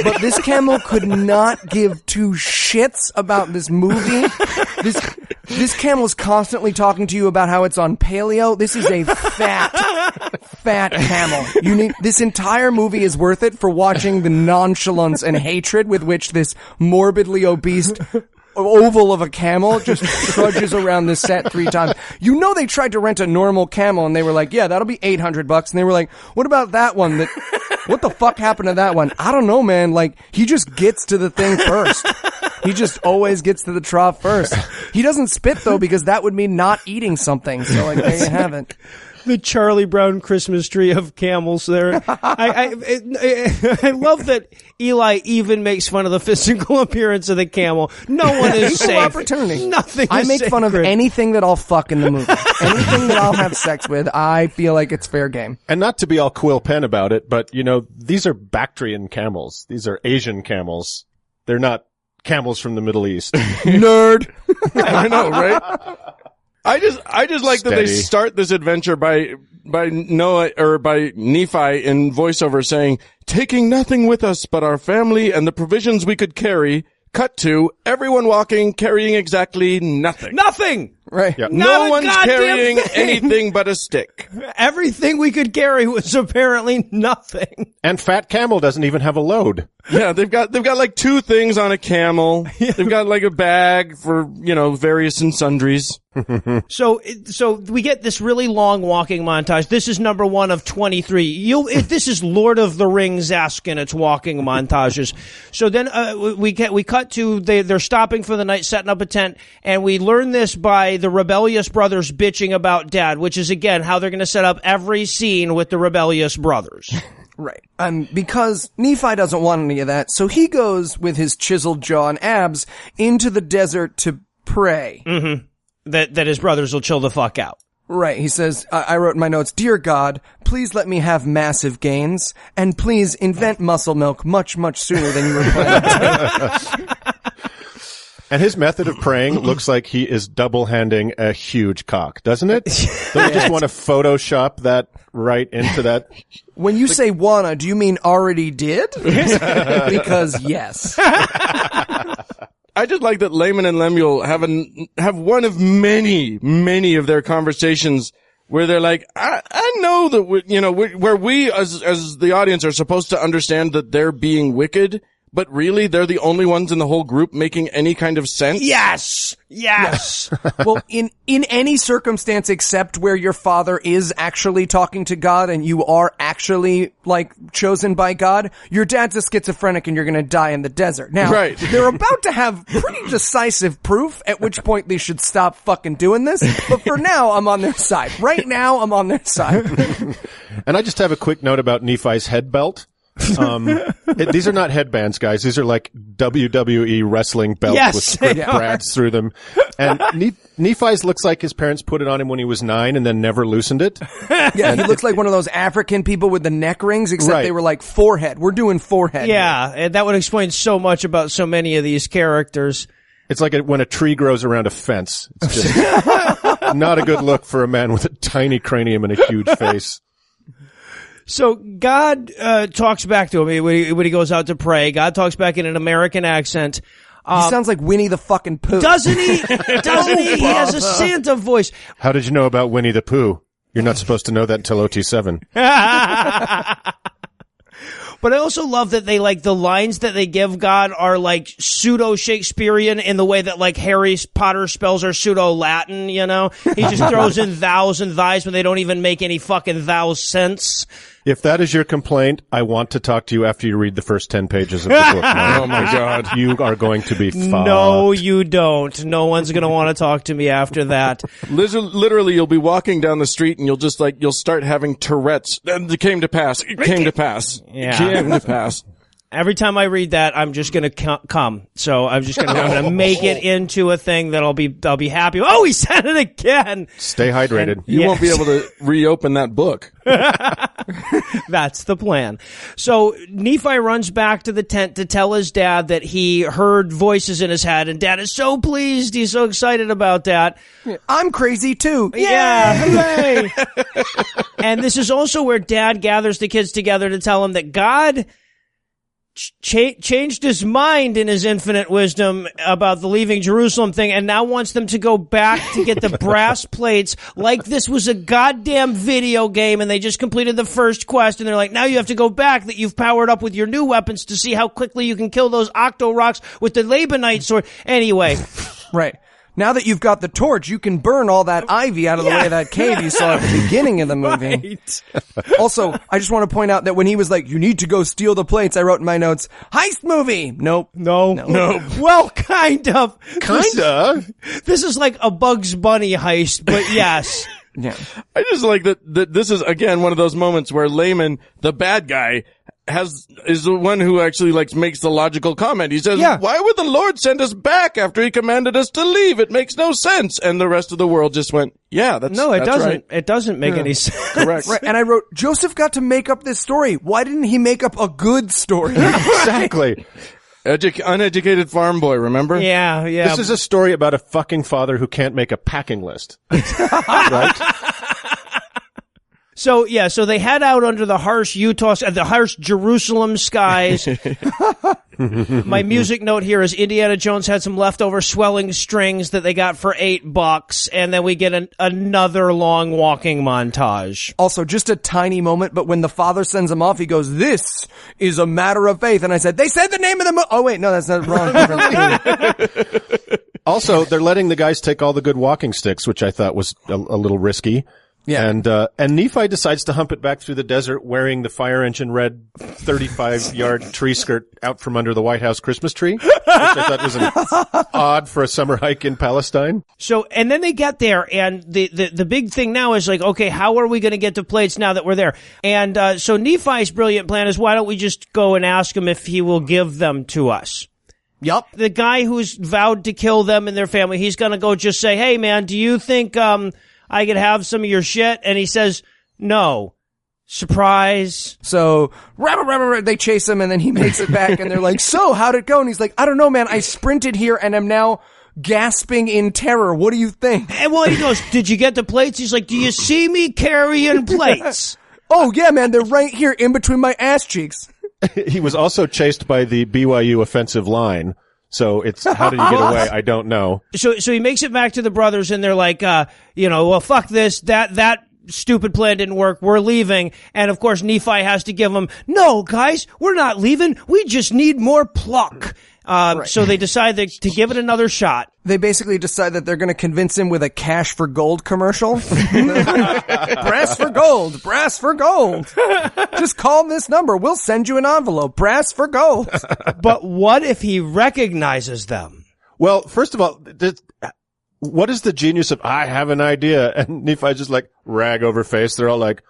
Speaker 2: but this camel could not give two shits about this movie. This camel's constantly talking to you about how it's on paleo. This is a fat camel. This entire movie is worth it for watching the nonchalance and hatred with which this morbidly obese oval of a camel just trudges around this set 3 times. You know they tried to rent a normal camel and they were like, yeah, that'll be $800. And they were like, what about that one? What the fuck happened to that one? I don't know, man. Like, he just gets to the thing first. He just always gets to the trough first. He doesn't spit though, because that would mean not eating something. So like, there you have it.
Speaker 4: The Charlie Brown Christmas tree of camels there. I love that Eli even makes fun of the physical appearance of the camel. No one is safe.
Speaker 2: Opportunity.
Speaker 4: Nothing
Speaker 2: I
Speaker 4: is
Speaker 2: make fun of
Speaker 4: sacred.
Speaker 2: anything that I'll fuck in the movie. Anything that I'll have sex with, I feel like it's fair game.
Speaker 1: And not to be all Quill Pen about it, but these are Bactrian camels. These are Asian camels. They're not camels from the Middle East.
Speaker 2: Nerd.
Speaker 6: I know, right? I just like that they start this adventure by Noah or by Nephi in voiceover saying, taking nothing with us but our family and the provisions we could carry. Cut to everyone walking, carrying exactly nothing.
Speaker 4: Nothing!
Speaker 2: Right.
Speaker 1: Yep.
Speaker 6: No one's carrying
Speaker 4: thing.
Speaker 6: anything but a stick.
Speaker 4: Everything we could carry was apparently nothing.
Speaker 1: And Fat Camel doesn't even have a load.
Speaker 6: Yeah, they've got like 2 things on a camel. They've got like a bag for, various and sundries.
Speaker 4: So we get this really long walking montage. This is number 1 of 23. This is Lord of the Rings-esque in its walking montages. So then, we cut to, they're stopping for the night, setting up a tent, and we learn this by the rebellious brothers bitching about dad, which is again how they're going to set up every scene with the rebellious brothers.
Speaker 2: Right. Because Nephi doesn't want any of that, so he goes with his chiseled jaw and abs into the desert to pray.
Speaker 4: Mm-hmm. That his brothers will chill the fuck out.
Speaker 2: Right. He says, I wrote in my notes, Dear God, please let me have massive gains, and please invent muscle milk much, much sooner than you were planning.
Speaker 1: And his method of praying looks like he is double-handing a huge cock, doesn't it? Don't you just want to Photoshop that right into that?
Speaker 2: When you say wanna, do you mean already did? Because yes.
Speaker 6: I just like that Laman and Lemuel have one of many of their conversations where they're like, I know that where we as the audience are supposed to understand that they're being wicked, but really they're the only ones in the whole group making any kind of sense.
Speaker 4: Yes.
Speaker 2: Well, in any circumstance except where your father is actually talking to God and you are actually, chosen by God, your dad's a schizophrenic and you're gonna die in the desert. Now,
Speaker 6: right.
Speaker 2: They're about to have pretty decisive proof, at which point they should stop fucking doing this, but for now, I'm on their side. Right now, I'm on their side.
Speaker 1: And I just have a quick note about Nephi's head belt. These are not headbands, guys. These are like WWE wrestling belts with strip brads through them. And Nephi's looks like his parents put it on him when he was 9 and then never loosened it.
Speaker 2: Yeah, he looks like one of those African people with the neck rings, except they were like forehead. We're doing forehead.
Speaker 4: Yeah, and that would explain so much about so many of these characters.
Speaker 1: It's like when a tree grows around a fence. It's just not a good look for a man with a tiny cranium and a huge face.
Speaker 4: So God talks back to him when he goes out to pray. God talks back in an American accent.
Speaker 2: He sounds like Winnie the fucking Pooh.
Speaker 4: Doesn't he? He has a Santa voice.
Speaker 1: How did you know about Winnie the Pooh? You're not supposed to know that until OT7.
Speaker 4: But I also love that they like the lines that they give God are like pseudo Shakespearean in the way that like Harry Potter spells are pseudo Latin, you know? He just throws in thous and thys when they don't even make any fucking thou sense.
Speaker 1: If that is your complaint, I want to talk to you after you read the first 10 pages of the book.
Speaker 6: Oh my God.
Speaker 1: You are going to be fucked.
Speaker 4: No, you don't. No one's going to want to talk to me after that.
Speaker 6: Literally, you'll be walking down the street and you'll start having Tourette's. And it came to pass. It came to pass.
Speaker 4: Yeah.
Speaker 6: Came to pass.
Speaker 4: Every time I read that, I'm just going to come. So I'm going to make it into a thing that I'll be happy. Oh, he said it again.
Speaker 1: Stay hydrated.
Speaker 6: You won't be able to reopen that book.
Speaker 4: That's the plan. So Nephi runs back to the tent to tell his dad that he heard voices in his head, and Dad is so pleased. He's so excited about that.
Speaker 2: I'm crazy too.
Speaker 4: Yeah, hooray. And this is also where Dad gathers the kids together to tell him that God changed his mind in his infinite wisdom about the leaving Jerusalem thing, and now wants them to go back to get the brass plates like this was a goddamn video game and they just completed the first quest, and they're like, now you have to go back that you've powered up with your new weapons to see how quickly you can kill those octo rocks with the Labanite sword. Anyway.
Speaker 2: Right. Now that you've got the torch, you can burn all that ivy out of the way of that cave you saw at the beginning of the movie.
Speaker 4: Right.
Speaker 2: Also, I just want to point out that when he was like, you need to go steal the plates, I wrote in my notes, heist movie. Nope.
Speaker 4: No. Well, kind of.
Speaker 1: Kinda.
Speaker 4: This is like a Bugs Bunny heist, but yes.
Speaker 2: Yeah.
Speaker 6: I just like that this is, again, one of those moments where Laman, the bad guy, is the one who actually makes the logical comment. He says, why would the Lord send us back after he commanded us to leave? It makes no sense. And the rest of the world just went, that's
Speaker 4: doesn't.
Speaker 6: right.
Speaker 4: It doesn't make any sense.
Speaker 6: Correct.
Speaker 2: Right. And I wrote, Joseph got to make up this story. Why didn't he make up a good story?
Speaker 1: Exactly.
Speaker 6: Uneducated farm boy, remember?
Speaker 4: Yeah.
Speaker 1: This is a story about a fucking father who can't make a packing list. Right?
Speaker 4: So they head out under the harsh the harsh Jerusalem skies. My music note here is Indiana Jones had some leftover swelling strings that they got for $8, and then we get another long walking montage.
Speaker 2: Also, just a tiny moment, but when the father sends him off, he goes, this is a matter of faith. And I said, they said the name of the oh wait, no, that's not wrong.
Speaker 1: Also, they're letting the guys take all the good walking sticks, which I thought was a little risky.
Speaker 2: Yeah.
Speaker 1: And Nephi decides to hump it back through the desert wearing the fire engine red 35-yard tree skirt out from under the White House Christmas tree, which I thought was odd for a summer hike in Palestine.
Speaker 4: So, and then they get there, and the big thing now is like, okay, how are we going to get the plates now that we're there? And so Nephi's brilliant plan is, why don't we just go and ask him if he will give them to us?
Speaker 2: Yup.
Speaker 4: The guy who's vowed to kill them and their family, he's going to go just say, hey man, do you think I could have some of your shit? And he says, no. Surprise.
Speaker 2: So, they chase him and then he makes it back and they're like, so, how'd it go? And he's like, I don't know, man. I sprinted here and I'm now gasping in terror. What do you think?
Speaker 4: And well, he goes, did you get the plates? He's like, do you see me carrying plates?
Speaker 2: Oh, yeah, man. They're right here in between my ass cheeks.
Speaker 1: He was also chased by the BYU offensive line. So it's, how did he get away? I don't know.
Speaker 4: So he makes it back to the brothers and they're like, well, fuck this. That stupid plan didn't work. We're leaving. And of course, Nephi has to give them, no, guys, we're not leaving. We just need more pluck. Right. So they decide to give it another shot.
Speaker 2: They basically decide that they're going to convince him with a cash for gold commercial. Brass for gold. Brass for gold. Just call this number. We'll send you an envelope. Brass for gold.
Speaker 4: But what if he recognizes them?
Speaker 1: Well, first of all, what is the genius of, I have an idea? And Nephi's just like, rag over face. They're all like,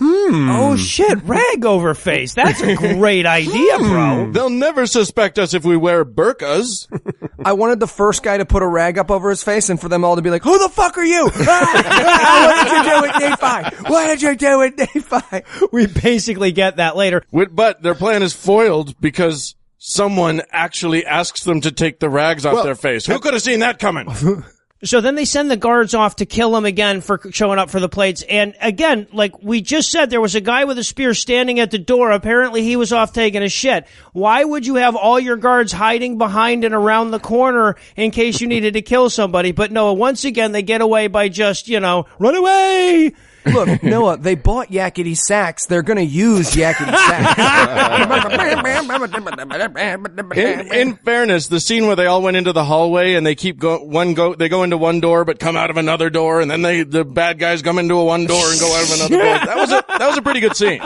Speaker 4: Oh shit, rag over face. That's a great idea, bro.
Speaker 6: They'll never suspect us if we wear burqas.
Speaker 2: I wanted the first guy to put a rag up over his face and for them all to be like, who the fuck are you? What did you do with Nephi? What did you do with Nephi?
Speaker 4: We basically get that later.
Speaker 6: But their plan is foiled because someone actually asks them to take the rags off their face. Who could have seen that coming?
Speaker 4: So then they send the guards off to kill him again for showing up for the plates. And again, like we just said, there was a guy with a spear standing at the door. Apparently he was off taking a shit. Why would you have all your guards hiding behind and around the corner in case you needed to kill somebody? But no, once again, they get away by just, run away.
Speaker 2: Look, Noah, they bought yakety sax. They're going to use yakety sax.
Speaker 6: In fairness, the scene where they all went into the hallway and they keep they go into one door but come out of another door, and then the bad guys come into one door and go out of another door. That was a pretty good scene.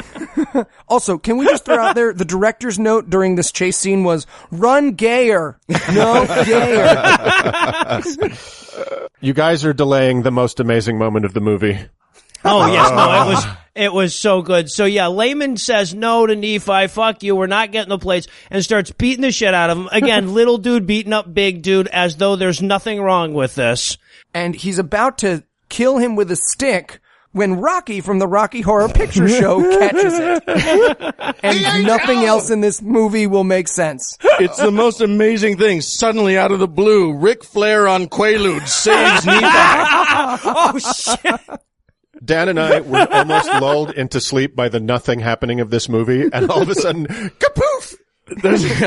Speaker 2: Also, can we just throw out there, the director's note during this chase scene was, run gayer. No gayer.
Speaker 1: You guys are delaying the most amazing moment of the movie.
Speaker 4: Oh, yes. No, it was so good. So, yeah, Laban says no to Nephi. Fuck you. We're not getting the plates, and starts beating the shit out of him. Again, little dude beating up big dude as though there's nothing wrong with this.
Speaker 2: And he's about to kill him with a stick when Rocky from the Rocky Horror Picture Show catches it. And nothing else in this movie will make sense.
Speaker 6: It's the most amazing thing. Suddenly, out of the blue, Ric Flair on Quaaludes saves Nephi.
Speaker 4: Oh, shit.
Speaker 1: Dan and I were almost lulled into sleep by the nothing happening of this movie, and all of a sudden, kapoof!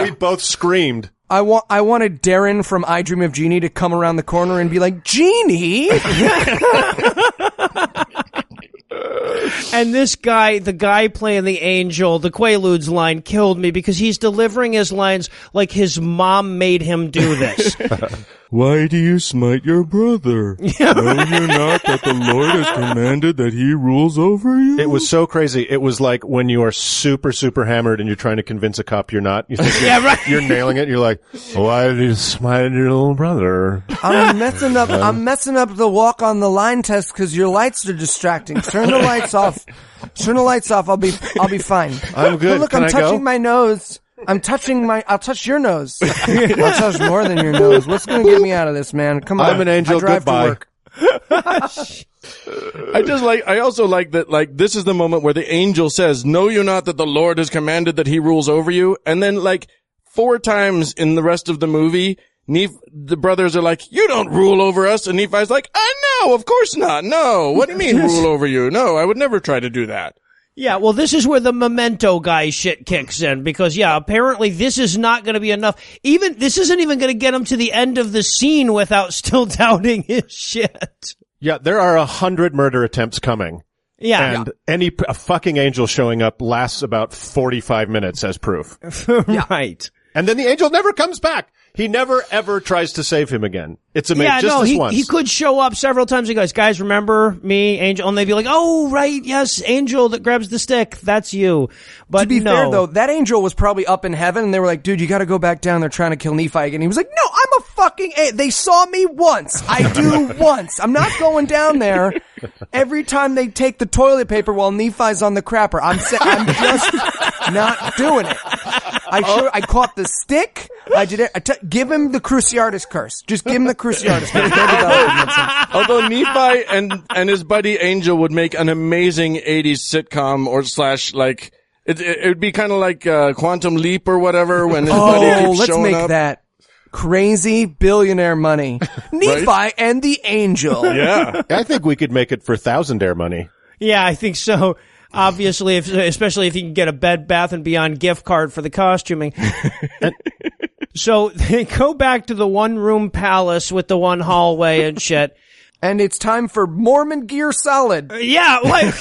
Speaker 1: We both screamed.
Speaker 2: I wanted Darren from I Dream of Jeannie to come around the corner and be like, Jeannie!
Speaker 4: And this guy, the guy playing the angel, the Quaaludes line killed me because he's delivering his lines like his mom made him do this.
Speaker 6: Why do you smite your brother?
Speaker 4: Yeah,
Speaker 6: Know you not that the Lord has commanded that he rules over you?
Speaker 1: It was so crazy. It was like when you are super, super hammered and you're trying to convince a cop you're not. You think you're nailing it. You're like, why did you smite your little brother?
Speaker 2: I'm messing up the walk on the line test because your lights are distracting. Turn the lights off. Turn the lights off. I'll be fine.
Speaker 1: I'm good.
Speaker 2: Oh, look,
Speaker 1: Can
Speaker 2: I'm
Speaker 1: I
Speaker 2: touching
Speaker 1: go?
Speaker 2: my nose. I'll touch your nose. I'll touch more than your nose. What's going to get me out of this, man? Come on.
Speaker 1: I'm an angel.
Speaker 2: I drive
Speaker 1: Goodbye.
Speaker 2: to work.
Speaker 6: I also like that, like, this is the moment where the angel says, know you not that the Lord has commanded that he rules over you? And then, like, 4 times in the rest of the movie, the brothers are like, you don't rule over us. And Nephi's like, no, of course not. No. What do you mean rule over you? No, I would never try to do that.
Speaker 4: Yeah, well, this is where the Memento guy shit kicks in because, yeah, apparently this is not going to be enough. This isn't even going to get him to the end of the scene without still doubting his shit.
Speaker 1: Yeah, there are 100 murder attempts coming.
Speaker 4: Yeah.
Speaker 1: And a fucking angel showing up lasts about 45 minutes as proof.
Speaker 4: Right.
Speaker 1: And then the angel never comes back. He never, ever tries to save him again. It's amazing.
Speaker 4: Yeah,
Speaker 1: just this
Speaker 4: no,
Speaker 1: once.
Speaker 4: he could show up several times. He goes, guys, remember me, Angel? And they'd be like, oh, right, yes, Angel that grabs the stick. That's you. But
Speaker 2: to be
Speaker 4: no.
Speaker 2: fair, though, that angel was probably up in heaven, and they were like, dude, you gotta go back down. They're trying to kill Nephi again. He was like, no, I'm a fucking they saw me once. I do once. I'm not going down there every time they take the toilet paper while Nephi's on the crapper. I'm just not doing it. I caught the stick. I did it. Give him the Cruciatus curse. Just give him the Cruciatus curse.
Speaker 6: Although Nephi and his buddy Angel would make an amazing 80s sitcom or / like, it would be kind of like Quantum Leap or whatever when his buddy keeps
Speaker 2: let's
Speaker 6: showing
Speaker 2: make
Speaker 6: up.
Speaker 2: that crazy billionaire money. Nephi and the Angel.
Speaker 6: Yeah.
Speaker 1: I think we could make it for thousandaire money.
Speaker 4: Yeah, I think so. Obviously, especially if you can get a Bed Bath & Beyond gift card for the costuming. So they go back to the one-room palace with the one hallway and shit.
Speaker 2: And it's time for Mormon Gear Solid.
Speaker 4: Yeah, like...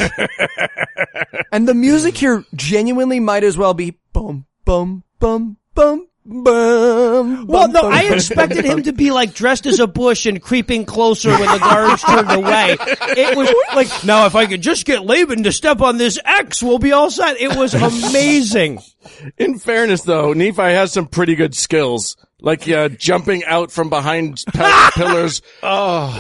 Speaker 2: And the music here genuinely might as well be bum, bum, bum, bum, bum.
Speaker 4: Well, no,
Speaker 2: bum,
Speaker 4: I
Speaker 2: bum,
Speaker 4: expected
Speaker 2: bum,
Speaker 4: him to be like dressed as a bush and creeping closer when the guards turned away. It was like, now if I could just get Laban to step on this X, we'll be all set. It was amazing.
Speaker 6: In fairness, though, Nephi has some pretty good skills. Like, jumping out from behind pillars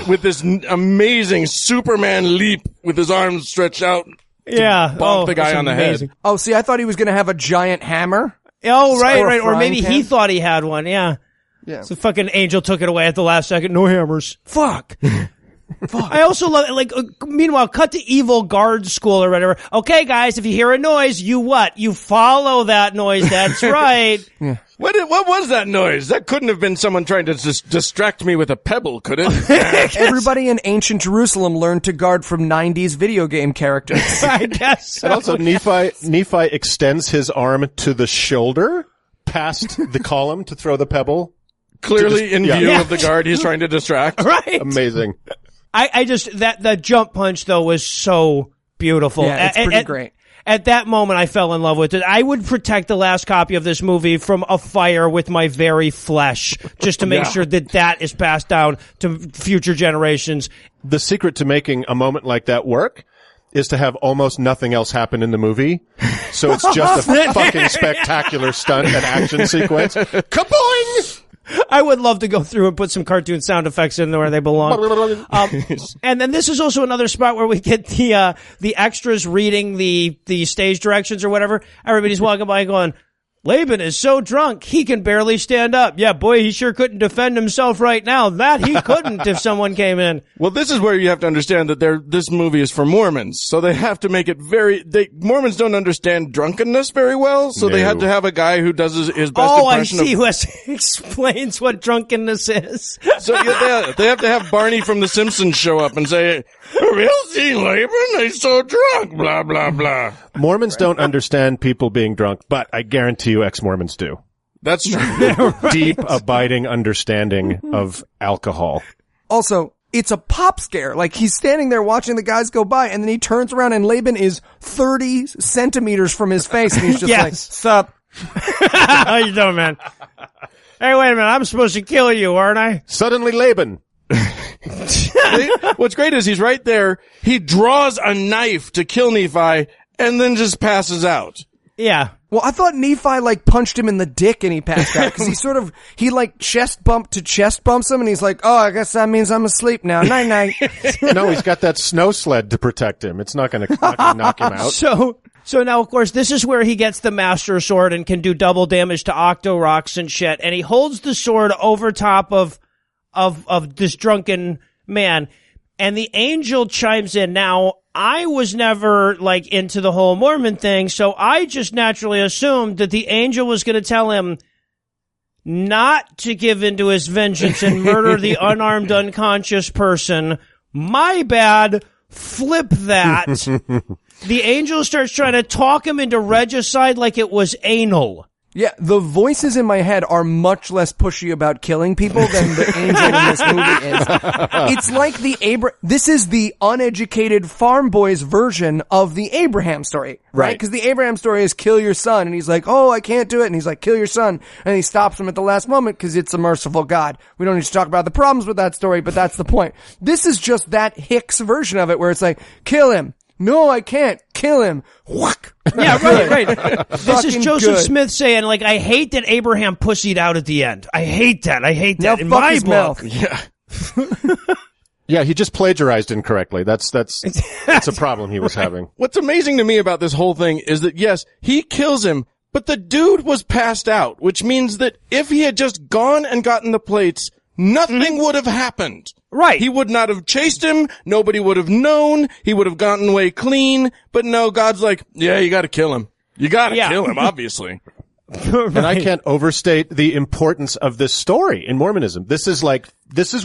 Speaker 6: with this amazing Superman leap with his arms stretched out.
Speaker 4: Yeah.
Speaker 6: Bonk the guy on the head.
Speaker 2: Oh, see, I thought he was going to have a giant hammer.
Speaker 4: Oh, right,
Speaker 2: Or a
Speaker 4: right. Or maybe
Speaker 2: frying
Speaker 4: he
Speaker 2: pan.
Speaker 4: thought he had one. Yeah.
Speaker 2: Yeah.
Speaker 4: So fucking Angel took it away at the last second. No hammers. Fuck. I also love it. Like, meanwhile, cut to evil guard school or whatever. Okay, guys, if you hear a noise, you what? You follow that noise. That's right.
Speaker 2: Yeah.
Speaker 6: What was that noise? That couldn't have been someone trying to distract me with a pebble, could it?
Speaker 2: Everybody in ancient Jerusalem learned to guard from 90s video game characters.
Speaker 4: I guess so.
Speaker 1: And also, Nephi extends his arm to the shoulder past the column to throw the pebble.
Speaker 6: Clearly in
Speaker 1: yeah.
Speaker 6: view
Speaker 4: Yeah.
Speaker 6: of the guard he's trying to distract.
Speaker 4: Right.
Speaker 1: Amazing.
Speaker 4: I just, that jump punch though was so beautiful.
Speaker 2: Yeah, it's pretty great.
Speaker 4: At that moment, I fell in love with it. I would protect the last copy of this movie from a fire with my very flesh, just to make sure that is passed down to future generations.
Speaker 1: The secret to making a moment like that work is to have almost nothing else happen in the movie. So it's just a fucking spectacular stunt and action sequence. Kaboing!
Speaker 4: I would love to go through and put some cartoon sound effects in there where they belong. And then this is also another spot where we get the extras reading the stage directions or whatever. Everybody's walking by going, Laban is so drunk, he can barely stand up. Yeah, boy, he sure couldn't defend himself right now. That he couldn't if someone came in.
Speaker 6: Well, this is where you have to understand that this movie is for Mormons, so they have to make it Mormons don't understand drunkenness very well, so they had to have a guy who does his best impression.
Speaker 4: Oh, I see. Who explains what drunkenness is.
Speaker 6: So they have to have Barney from The Simpsons show up and say, "We'll see, Laban, he's so drunk, blah, blah, blah."
Speaker 1: Mormons don't understand people being drunk, but I guarantee you ex-Mormons do.
Speaker 6: That's true.
Speaker 1: Deep, abiding understanding of alcohol.
Speaker 2: Also, it's a pop scare. Like, he's standing there watching the guys go by, and then he turns around and Laban is 30 centimeters from his face, and he's just like, sup?
Speaker 4: How you doing, man? Hey, wait a minute. I'm supposed to kill you, aren't I?
Speaker 1: Suddenly Laban.
Speaker 6: What's great is he's right there. He draws a knife to kill Nephi and then just passes out.
Speaker 4: Yeah.
Speaker 2: Well, I thought Nephi, like, punched him in the dick and he passed out, because he chest bump to chest bumps him, and he's like, oh, I guess that means I'm asleep now. Night night.
Speaker 1: No, he's got that snow sled to protect him. It's not gonna knock him out.
Speaker 4: So now, of course, this is where he gets the Master Sword and can do double damage to Octo Rocks and shit, and he holds the sword over top of this drunken man, and the angel chimes in. Now, I was never, like, into the whole Mormon thing, so I just naturally assumed that the angel was going to tell him not to give into his vengeance and murder the unarmed, unconscious person. My bad. Flip that. The angel starts trying to talk him into regicide like it was anal.
Speaker 2: Yeah, the voices in my head are much less pushy about killing people than the angel in this movie is. It's like this is the uneducated farm boy's version of the Abraham story, right? Because the Abraham story is kill your son, and he's like, oh, I can't do it, and he's like, kill your son, and he stops him at the last moment because it's a merciful God. We don't need to talk about the problems with that story, but that's the point. This is just that Hicks version of it where it's like, kill him. No, I can't. Kill him. Whack.
Speaker 4: Yeah, right. This is Joseph Smith saying, like, I hate that Abraham pussied out at the end. I hate that.
Speaker 2: Now
Speaker 4: in
Speaker 2: fuck
Speaker 4: my
Speaker 2: his
Speaker 4: book.
Speaker 2: mouth.
Speaker 6: Yeah.
Speaker 1: Yeah, he just plagiarized incorrectly. That's a problem he was having.
Speaker 6: What's amazing to me about this whole thing is that, yes, he kills him, but the dude was passed out, which means that if he had just gone and gotten the plates, nothing would have happened.
Speaker 4: Right.
Speaker 6: He would not have chased him. Nobody would have known. He would have gotten away clean. But no, God's like, yeah, you gotta kill him. You gotta kill him, obviously.
Speaker 1: And I can't overstate the importance of this story in Mormonism. This is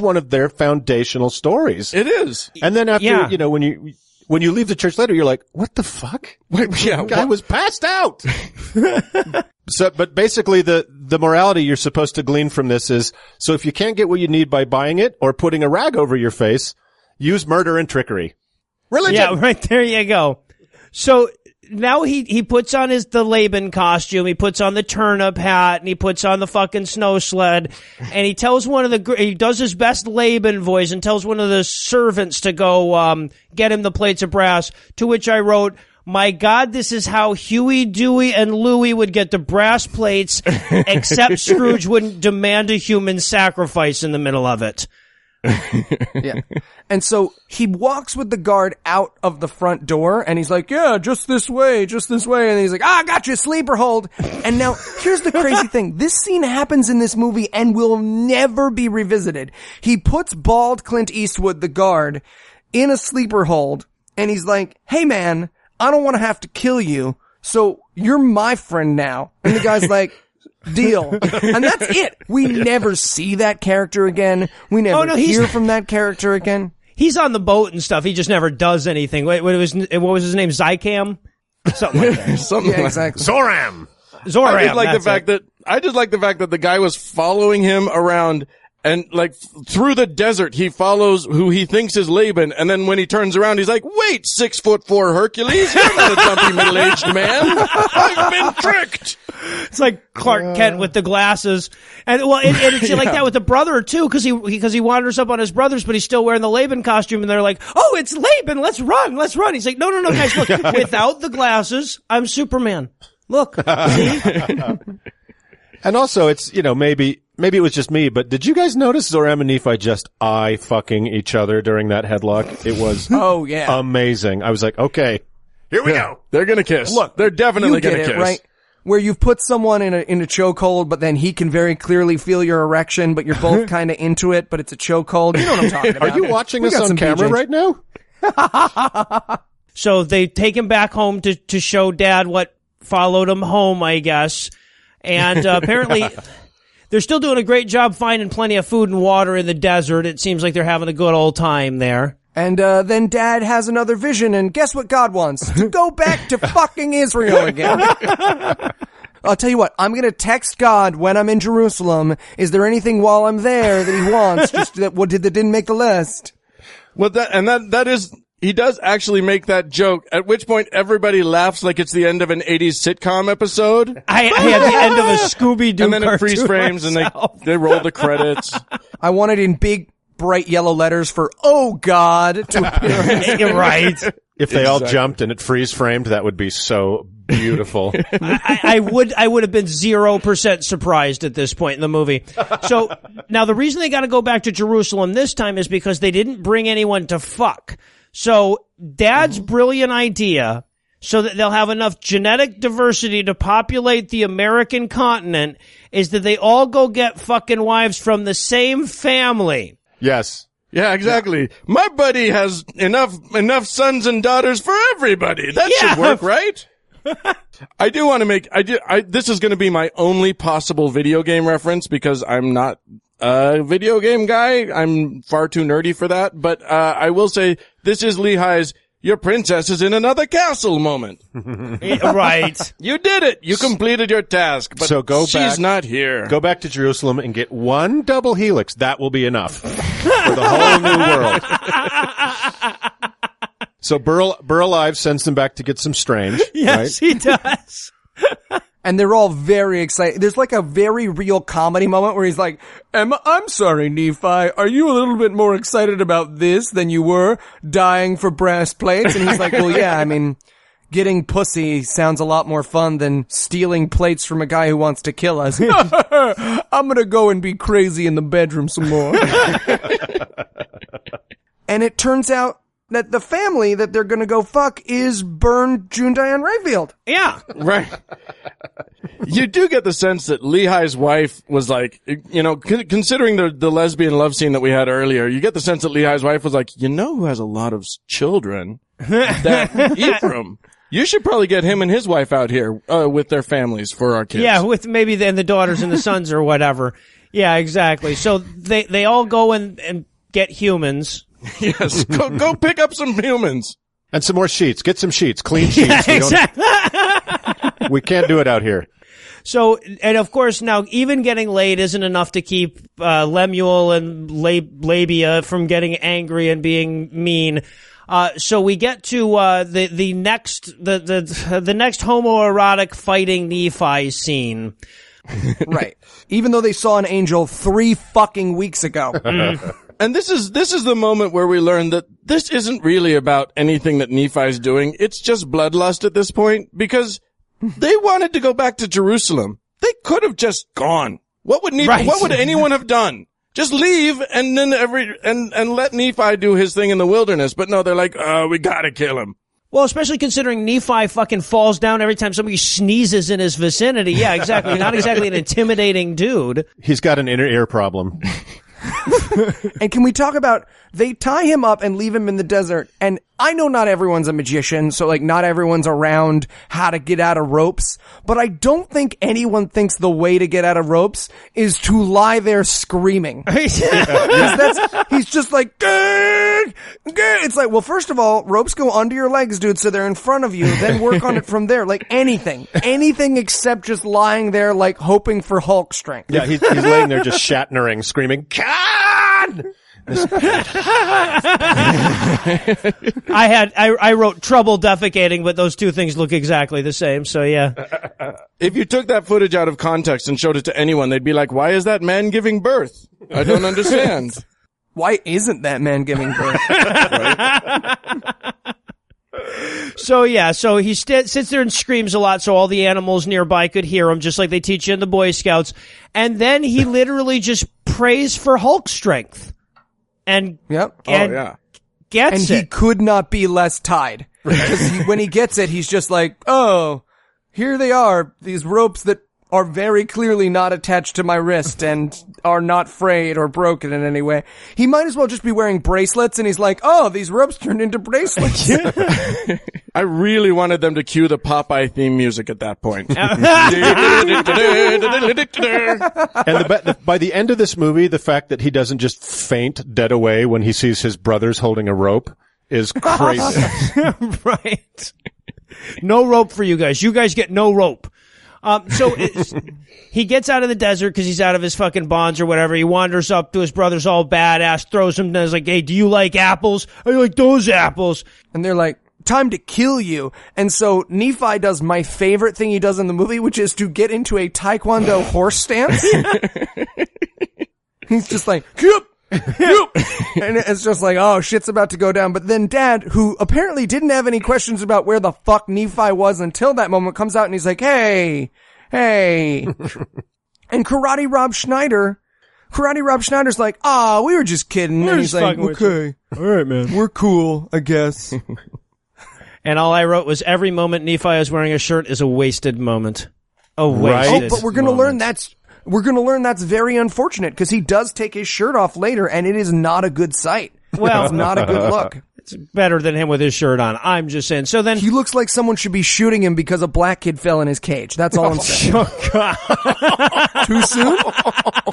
Speaker 1: one of their foundational stories.
Speaker 6: It is.
Speaker 1: And then after, when you leave the church later, you're like, what the fuck? The guy was passed out. But basically the morality you're supposed to glean from this is, so if you can't get what you need by buying it or putting a rag over your face, use murder and trickery. Religion.
Speaker 4: Yeah, right. There you go. So now he puts on the Laban costume, he puts on the turnip hat, and he puts on the fucking snow sled, and he tells he does his best Laban voice and tells one of the servants to go, get him the plates of brass, to which I wrote, my God, this is how Huey, Dewey, and Louie would get the brass plates, except Scrooge wouldn't demand a human sacrifice in the middle of it.
Speaker 2: Yeah. And so he walks with the guard out of the front door, and he's like, yeah, just this way. And he's like, I got you, sleeper hold. And now, here's the crazy thing. This scene happens in this movie and will never be revisited. He puts bald Clint Eastwood, the guard, in a sleeper hold, and he's like, hey man, I don't want to have to kill you, so you're my friend now. And the guy's like, deal. And that's it. We never see that character again. We never hear from that character again.
Speaker 4: He's on the boat and stuff. He just never does anything. What was his name? Zycam? Something like that.
Speaker 2: Exactly.
Speaker 1: Zoram.
Speaker 6: I just like the fact that the guy was following him around And like through the desert, he follows who he thinks is Laban. And then when he turns around, he's like, wait, 6'4" Hercules, you're not a dumpy middle-aged man. I've been tricked.
Speaker 4: It's like Clark Kent with the glasses. And well, and it's like that with the brother too, because he wanders up on his brothers, but he's still wearing the Laban costume, and they're like, oh, it's Laban, let's run. He's like, no, guys, look, without the glasses, I'm Superman. Look, see?
Speaker 1: And also, it's, maybe it was just me, but did you guys notice Zoram and Nephi just fucking each other during that headlock? It was amazing. I was like, okay, here we go.
Speaker 6: They're gonna kiss.
Speaker 2: Look,
Speaker 6: they're definitely gonna kiss.
Speaker 2: Right? Where you've put someone in a chokehold, but then he can very clearly feel your erection, but you're both kind of into it, but it's a chokehold. You know what I'm talking about.
Speaker 1: Are you watching us on camera right now?
Speaker 4: So they take him back home to show Dad what followed him home, I guess. And apparently, they're still doing a great job finding plenty of food and water in the desert. It seems like they're having a good old time there.
Speaker 2: And then Dad has another vision, and guess what God wants? To go back to fucking Israel again. I'll tell you what, I'm gonna text God when I'm in Jerusalem. Is there anything while I'm there that he wants, just that didn't make the list?
Speaker 6: Well, that is... He does actually make that joke, at which point everybody laughs like it's the end of an 80s sitcom episode.
Speaker 4: I had the end of a Scooby-Doo
Speaker 6: and then it freeze frames
Speaker 4: myself.
Speaker 6: And they roll the credits.
Speaker 2: I want it in big, bright yellow letters for, oh God, to appear.
Speaker 4: Right.
Speaker 1: If they all jumped and it freeze framed, that would be so beautiful.
Speaker 4: I would have been 0% surprised at this point in the movie. So now the reason they got to go back to Jerusalem this time is because they didn't bring anyone to fuck. So Dad's brilliant idea, so that they'll have enough genetic diversity to populate the American continent, is that they all go get fucking wives from the same family.
Speaker 1: Yes.
Speaker 6: Yeah, exactly. Yeah. My buddy has enough sons and daughters for everybody. That should work, right? I do want to make, this is going to be my only possible video game reference because I'm not a video game guy. I'm far too nerdy for that. But, I will say this is Lehi's, your princess is in another castle moment.
Speaker 4: Right.
Speaker 6: You did it. You completed your task. But
Speaker 1: so
Speaker 6: she's not here.
Speaker 1: Go back to Jerusalem and get one double helix. That will be enough for the whole new world. So Burl Ives sends them back to get some strange.
Speaker 4: Yes,
Speaker 1: right?
Speaker 4: he does.
Speaker 2: And they're all very excited. There's like a very real comedy moment where he's like, I'm sorry, Nephi, are you a little bit more excited about this than you were dying for brass plates? And he's like, well, yeah, I mean, getting pussy sounds a lot more fun than stealing plates from a guy who wants to kill us. I'm gonna go and be crazy in the bedroom some more. And it turns out that the family that they're gonna go fuck is Bern June Diane Raphael.
Speaker 4: Yeah.
Speaker 6: Right. You do get the sense that Lehi's wife was like, considering the lesbian love scene that we had earlier, you get the sense that Lehi's wife was like, who has a lot of children? That Ephraim. You should probably get him and his wife out here, with their families for our kids.
Speaker 4: Yeah, with maybe the daughters and the sons or whatever. Yeah, exactly. So they all go and get humans.
Speaker 6: Yes, go pick up some humans.
Speaker 1: And some more sheets. Get some sheets. Clean sheets.
Speaker 4: Yeah, exactly.
Speaker 1: We can't do it out here.
Speaker 4: So, and of course now even getting laid isn't enough to keep Lemuel and Labia from getting angry and being mean. So we get to the next homoerotic fighting Nephi scene.
Speaker 2: Right. Even though they saw an angel 3 fucking weeks ago.
Speaker 6: And this is the moment where we learn that this isn't really about anything that Nephi's doing. It's just bloodlust at this point because they wanted to go back to Jerusalem. They could have just gone. What would anyone have done? Just leave and then and let Nephi do his thing in the wilderness. But no, they're like, we gotta kill him.
Speaker 4: Well, especially considering Nephi fucking falls down every time somebody sneezes in his vicinity. Yeah, exactly. Not exactly an intimidating dude.
Speaker 1: He's got an inner ear problem.
Speaker 2: And can we talk about, they tie him up and leave him in the desert, and I know not everyone's a magician, so like not everyone's around how to get out of ropes, but I don't think anyone thinks the way to get out of ropes is to lie there screaming. He's just like, "Gah! Gah!" It's like, well, first of all, ropes go under your legs, dude, so they're in front of you, then work on it from there. Like anything except just lying there like hoping for Hulk strength.
Speaker 1: Yeah, he's laying there just Shatnering, screaming, God!
Speaker 4: I wrote trouble defecating, but those two things look exactly the same. So yeah.
Speaker 6: If you took that footage out of context and showed it to anyone, they'd be like, why is that man giving birth? I don't understand.
Speaker 2: Why isn't that man giving birth?
Speaker 4: So yeah, so he sits there and screams a lot so all the animals nearby could hear him, just like they teach you in the Boy Scouts. And then he literally just prays for Hulk strength. And,
Speaker 2: Yep.
Speaker 4: and gets
Speaker 2: and
Speaker 4: it.
Speaker 2: he could not be less tied. Because when he gets it, he's just like, oh, here they are, these ropes that are very clearly not attached to my wrist and are not frayed or broken in any way. He might as well just be wearing bracelets, and he's like, oh, these ropes turned into bracelets.
Speaker 6: I really wanted them to cue the Popeye theme music at that point.
Speaker 1: And by the end of this movie, the fact that he doesn't just faint dead away when he sees his brothers holding a rope is crazy.
Speaker 4: Right. No rope for you guys. You guys get no rope. He gets out of the desert because he's out of his fucking bonds or whatever. He wanders up to his brother's all badass, throws him down. He's like, hey, do you like apples? I like those apples.
Speaker 2: And they're like, time to kill you. And so Nephi does my favorite thing he does in the movie, which is to get into a Taekwondo horse stance. He's just like, Yup! And it's just like, oh, shit's about to go down. But then Dad, who apparently didn't have any questions about where the fuck Nephi was until that moment, comes out and he's like, hey. And Karate Rob Schneider's like, we were just kidding. And he's like, okay.
Speaker 1: All right, man.
Speaker 2: We're cool, I guess.
Speaker 4: And all I wrote was, every moment Nephi is wearing a shirt is a wasted moment. A wasted
Speaker 2: Oh, but we're gonna learn that's very unfortunate, because he does take his shirt off later, and it is not a good sight.
Speaker 4: Well,
Speaker 2: it's not a good look.
Speaker 4: It's better than him with his shirt on. I'm just saying. So then
Speaker 2: He looks like someone should be shooting him because a black kid fell in his cage. That's all I'm saying. Too soon?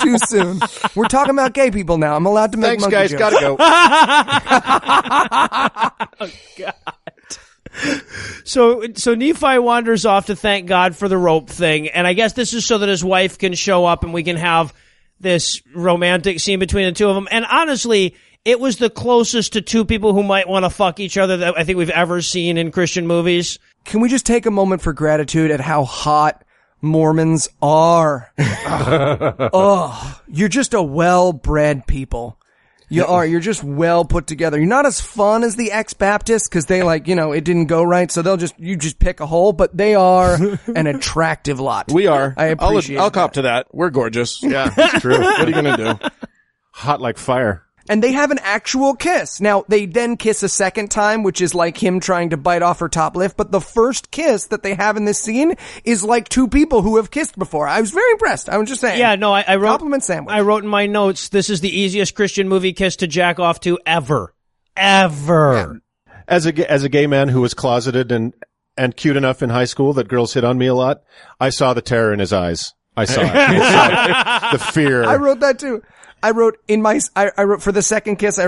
Speaker 2: Too soon. We're talking about gay people now. I'm allowed to make
Speaker 1: Thanks,
Speaker 2: monkey
Speaker 1: guys.
Speaker 2: jokes.
Speaker 1: Gotta go.
Speaker 4: Oh, God. So Nephi wanders off to thank God for the rope thing, and I guess this is so that his wife can show up and we can have this romantic scene between the two of them. And honestly, it was the closest to two people who might want to fuck each other that I think we've ever seen in Christian movies.
Speaker 2: Can we just take a moment for gratitude at how hot Mormons are? Oh, you're just a well-bred people. You are. You're just well put together. You're not as fun as the ex-Baptists because they it didn't go right, so you just pick a hole, but they are an attractive lot.
Speaker 6: We are.
Speaker 2: I appreciate
Speaker 6: I'll cop to that. We're gorgeous.
Speaker 1: Yeah, it's true.
Speaker 6: What are you gonna do?
Speaker 1: Hot like fire.
Speaker 2: And they have an actual kiss. Now, they then kiss a second time, which is like him trying to bite off her top lip, but the first kiss that they have in this scene is like two people who have kissed before. I was very impressed. I was just saying.
Speaker 4: Yeah, no, I wrote...
Speaker 2: Compliment sandwich.
Speaker 4: I wrote in my notes, this is the easiest Christian movie kiss to jack off to ever. Ever.
Speaker 1: As a gay man who was closeted and cute enough in high school that girls hit on me a lot, I saw the terror in his eyes. I saw it. I saw the fear.
Speaker 2: I wrote that too. I wrote for the second kiss,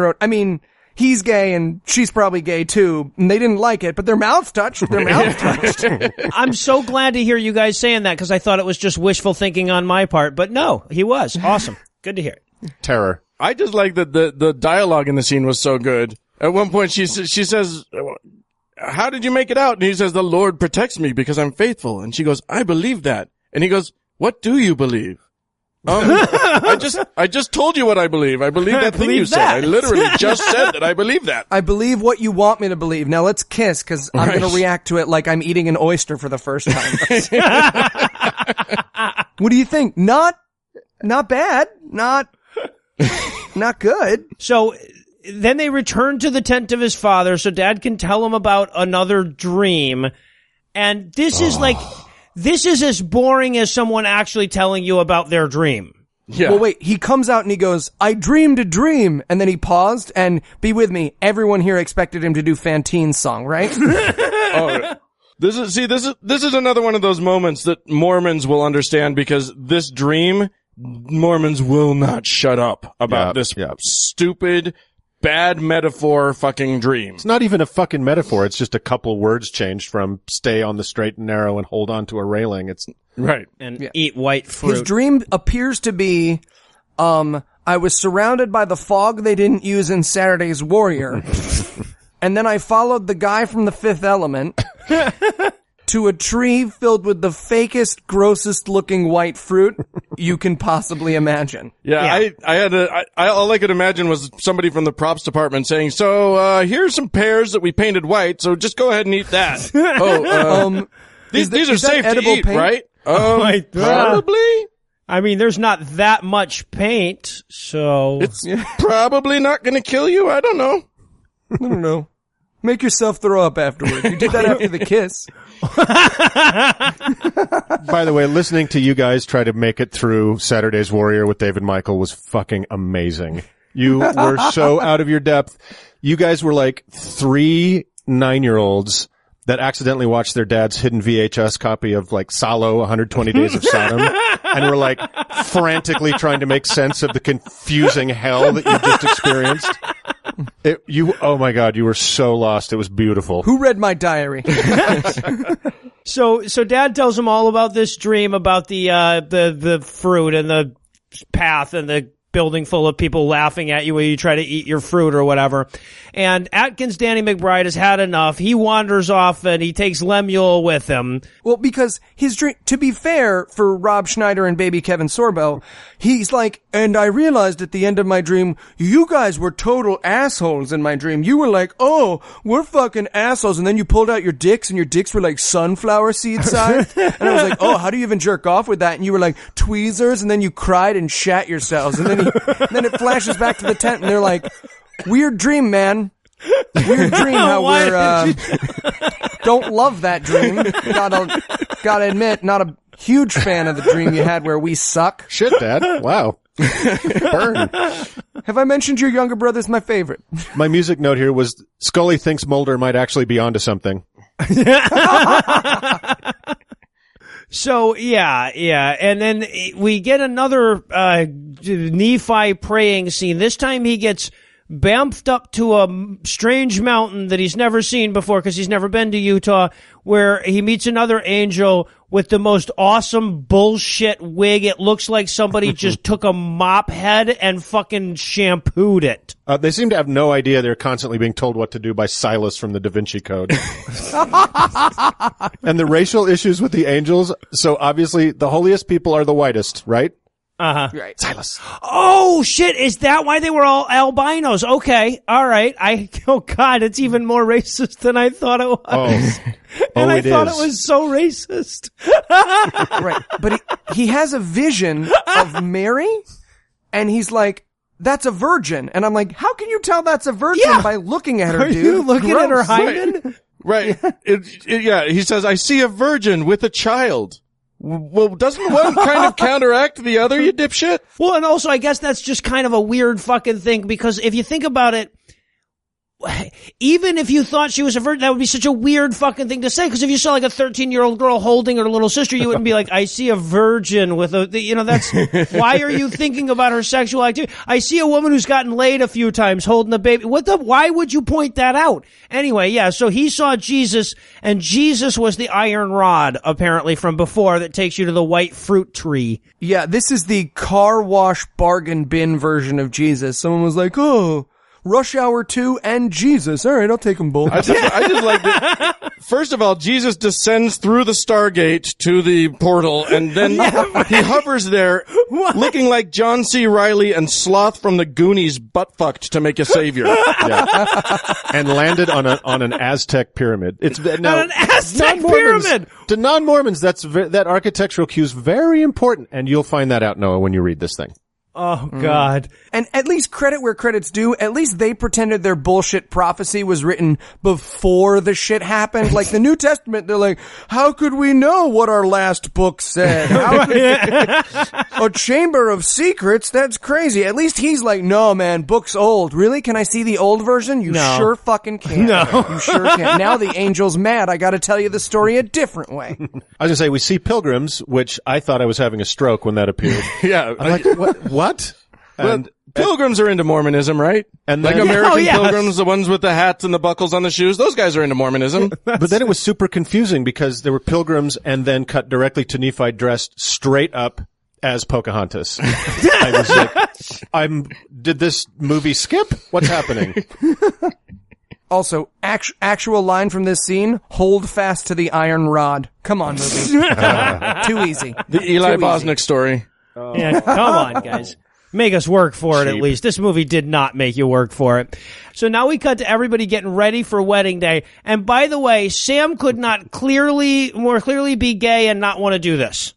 Speaker 2: he's gay and she's probably gay too. And they didn't like it, but their mouths touched.
Speaker 4: I'm so glad to hear you guys saying that, because I thought it was just wishful thinking on my part, but no, he was. Awesome. Good to hear it.
Speaker 1: Terror.
Speaker 6: I just like that the dialogue in the scene was so good. At one point she says, how did you make it out? And he says, the Lord protects me because I'm faithful. And she goes, I believe that. And he goes, what do you believe? I just told you what I believe. I believe that thing you said. I literally just said that I believe that.
Speaker 2: I believe what you want me to believe. Now let's kiss, because I'm going to react to it like I'm eating an oyster for the first time. What do you think? Not bad. Not good.
Speaker 4: So then they return to the tent of his father so Dad can tell him about another dream. And this is this is as boring as someone actually telling you about their dream.
Speaker 6: Yeah.
Speaker 2: Well, wait, he comes out and he goes, I dreamed a dream. And then he paused, and be with me, everyone here expected him to do Fantine's song, right?
Speaker 6: Oh, this is another one of those moments that Mormons will understand, because this dream, Mormons will not shut up about this stupid, bad metaphor fucking dream.
Speaker 1: It's not even a fucking metaphor. It's just a couple words changed from stay on the straight and narrow and hold on to a railing. It's
Speaker 6: right.
Speaker 4: And eat white fruit.
Speaker 2: His dream appears to be, I was surrounded by the fog they didn't use in Saturday's Warrior. And then I followed the guy from The Fifth Element to a tree filled with the fakest, grossest looking white fruit you can possibly imagine.
Speaker 6: Yeah. All I could imagine was somebody from the props department saying, so, here's some pears that we painted white, so just go ahead and eat that. These are safe to eat, paint? Right? Probably.
Speaker 4: I mean, there's not that much paint, so
Speaker 6: it's probably not going to kill you. I don't know.
Speaker 2: I don't know. Make yourself throw up afterwards. You did that after the kiss.
Speaker 1: By the way, listening to you guys try to make it through Saturday's Warrior with David Michael was fucking amazing. You were so out of your depth. You guys were like 3 9-year-olds that accidentally watched their dad's hidden VHS copy of like Salo, 120 Days of Sodom, and were like frantically trying to make sense of the confusing hell that you just experienced. Oh my God, you were so lost. It was beautiful.
Speaker 2: Who read my diary?
Speaker 4: So Dad tells him all about this dream about the fruit and the path and the building full of people laughing at you when you try to eat your fruit or whatever. And Atkins Danny McBride has had enough. He wanders off and he takes Lemuel with him.
Speaker 2: Well, because his dream, to be fair for Rob Schneider and baby Kevin Sorbo, he's like, and I realized at the end of my dream, you guys were total assholes in my dream. You were like, oh, we're fucking assholes. And then you pulled out your dicks and your dicks were like sunflower seed size. And I was like, oh, how do you even jerk off with that? And you were like, tweezers. And then you cried and shat yourselves. And then it flashes back to the tent and they're like, weird dream, man. Weird dream how we're, don't love that dream. Gotta admit, not a huge fan of the dream you had where we suck.
Speaker 1: Shit, Dad. Wow. Burn.
Speaker 2: Have I mentioned your younger brother's my favorite?
Speaker 1: My music note here was Scully thinks Mulder might actually be onto something.
Speaker 4: So, yeah. And then we get another, Nephi praying scene. This time he gets bamfed up to a strange mountain that he's never seen before because he's never been to Utah, where he meets another angel with the most awesome bullshit wig. It looks like somebody just took a mop head and fucking shampooed it.
Speaker 1: They seem to have no idea they're constantly being told what to do by Silas from the Da Vinci Code. And the racial issues with the angels. So obviously the holiest people are the whitest, right?
Speaker 4: Uh-huh.
Speaker 2: Right.
Speaker 1: Silas.
Speaker 4: Oh, shit. Is that why they were all albinos? Okay. All right. Oh, God, it's even more racist than I thought it was. And I thought it was so racist.
Speaker 2: Right. But he has a vision of Mary, and he's like, that's a virgin. And I'm like, how can you tell that's a virgin by looking at her,
Speaker 4: Are
Speaker 2: dude?
Speaker 4: you looking at her
Speaker 2: Gross.
Speaker 4: hymen?
Speaker 6: Right. Yeah. He says, I see a virgin with a child. Well, doesn't one kind of counteract the other, you dipshit?
Speaker 4: Well, and also, I guess that's just kind of a weird fucking thing, because if you think about it, even if you thought she was a virgin, that would be such a weird fucking thing to say, because if you saw like a 13-year-old girl holding her little sister, you wouldn't be like, I see a virgin with that's, why are you thinking about her sexual activity? I see a woman who's gotten laid a few times holding a baby. Why would you point that out? Anyway, yeah, so he saw Jesus, and Jesus was the iron rod, apparently, from before that takes you to the white fruit tree.
Speaker 2: Yeah, this is the car wash bargain bin version of Jesus. Someone was like, oh, Rush Hour 2 and Jesus. All right, I'll take them both.
Speaker 6: I just like that. First of all, Jesus descends through the Stargate to the portal, and then he hovers there, looking like John C. Reilly and Sloth from the Goonies butt-fucked to make a savior.
Speaker 1: Yeah. And landed on an Aztec pyramid. It's now,
Speaker 4: an Aztec pyramid!
Speaker 1: To non-Mormons, that architectural cue is very important, and you'll find that out, Noah, when you read this thing.
Speaker 4: Oh, God.
Speaker 2: And at least credit where credit's due, at least they pretended their bullshit prophecy was written before the shit happened. Like the New Testament, they're like, how could we know what our last book said? How could a chamber of secrets? That's crazy. At least he's like, no, man, book's old. Really? Can I see the old version? You sure fucking can.
Speaker 4: No.
Speaker 2: You sure can. Now the angel's mad. I gotta tell you the story a different way.
Speaker 1: I was gonna say, we see pilgrims, which I thought I was having a stroke when that appeared.
Speaker 6: Yeah.
Speaker 1: I'm like, what?
Speaker 6: But pilgrims are into Mormonism, right?
Speaker 1: And
Speaker 6: like
Speaker 1: then,
Speaker 6: American pilgrims, the ones with the hats and the buckles on the shoes, those guys are into Mormonism.
Speaker 1: But then it was super confusing because there were pilgrims and then cut directly to Nephi dressed straight up as Pocahontas. I was like, did this movie skip? What's happening?
Speaker 2: Also, actual line from this scene, hold fast to the iron rod. Come on, movie. Too easy.
Speaker 6: The Eli Bosnick story.
Speaker 4: Yeah, come on, guys. Make us work for it, at least. This movie did not make you work for it. So now we cut to everybody getting ready for wedding day. And by the way, Sam could not more clearly be gay and not want to do this.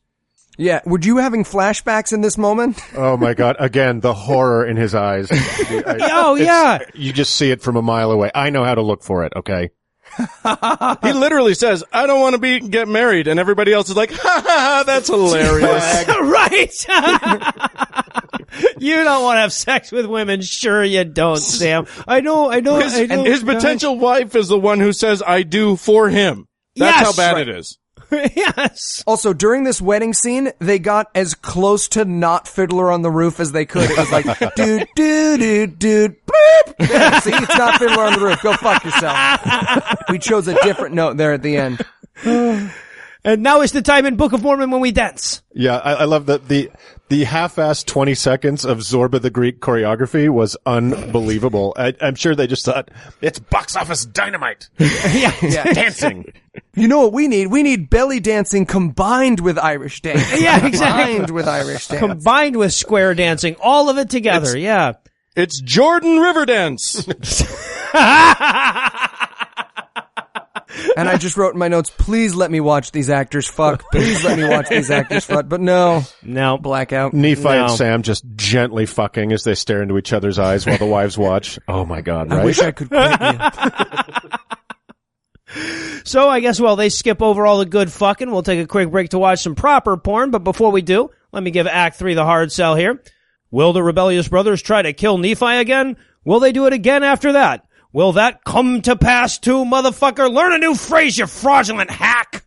Speaker 2: Yeah, were you having flashbacks in this moment?
Speaker 1: Oh my God. Again, the horror in his eyes.
Speaker 4: Yeah.
Speaker 1: You just see it from a mile away. I know how to look for it, okay?
Speaker 6: He literally says, I don't want to get married. And everybody else is like, ha ha ha, that's hilarious.
Speaker 4: Right. You don't want to have sex with women. Sure you don't, Sam. I know.
Speaker 6: And his potential wife is the one who says, I do for him. That's how bad it is.
Speaker 4: Yes.
Speaker 2: Also, during this wedding scene, they got as close to not Fiddler on the Roof as they could. It was like, dude, boop. Yeah, see, it's not Fiddler on the Roof. Go fuck yourself. We chose a different note there at the end.
Speaker 4: And now is the time in Book of Mormon when we dance.
Speaker 1: Yeah, I love that the half-assed 20 seconds of Zorba the Greek choreography was unbelievable. I'm sure they just thought, it's box office dynamite.
Speaker 4: Yeah.
Speaker 1: Dancing.
Speaker 2: You know what we need? We need belly dancing combined with Irish dance.
Speaker 4: Yeah, exactly.
Speaker 2: Combined with Irish dance.
Speaker 4: Combined with square dancing. All of it together, yeah.
Speaker 6: It's Jordan Riverdance.
Speaker 2: And I just wrote in my notes, please let me watch these actors fuck. Please let me watch these actors fuck. But no. Blackout.
Speaker 1: Nephi and Sam just gently fucking as they stare into each other's eyes while the wives watch. Oh my God, right?
Speaker 2: I wish I could quit you.
Speaker 4: So I guess while they skip over all the good fucking, we'll take a quick break to watch some proper porn. But before we do, let me give Act 3 the hard sell here. Will the rebellious brothers try to kill Nephi again? Will they do it again after that? Will that come to pass too, motherfucker? Learn a new phrase, you fraudulent hack!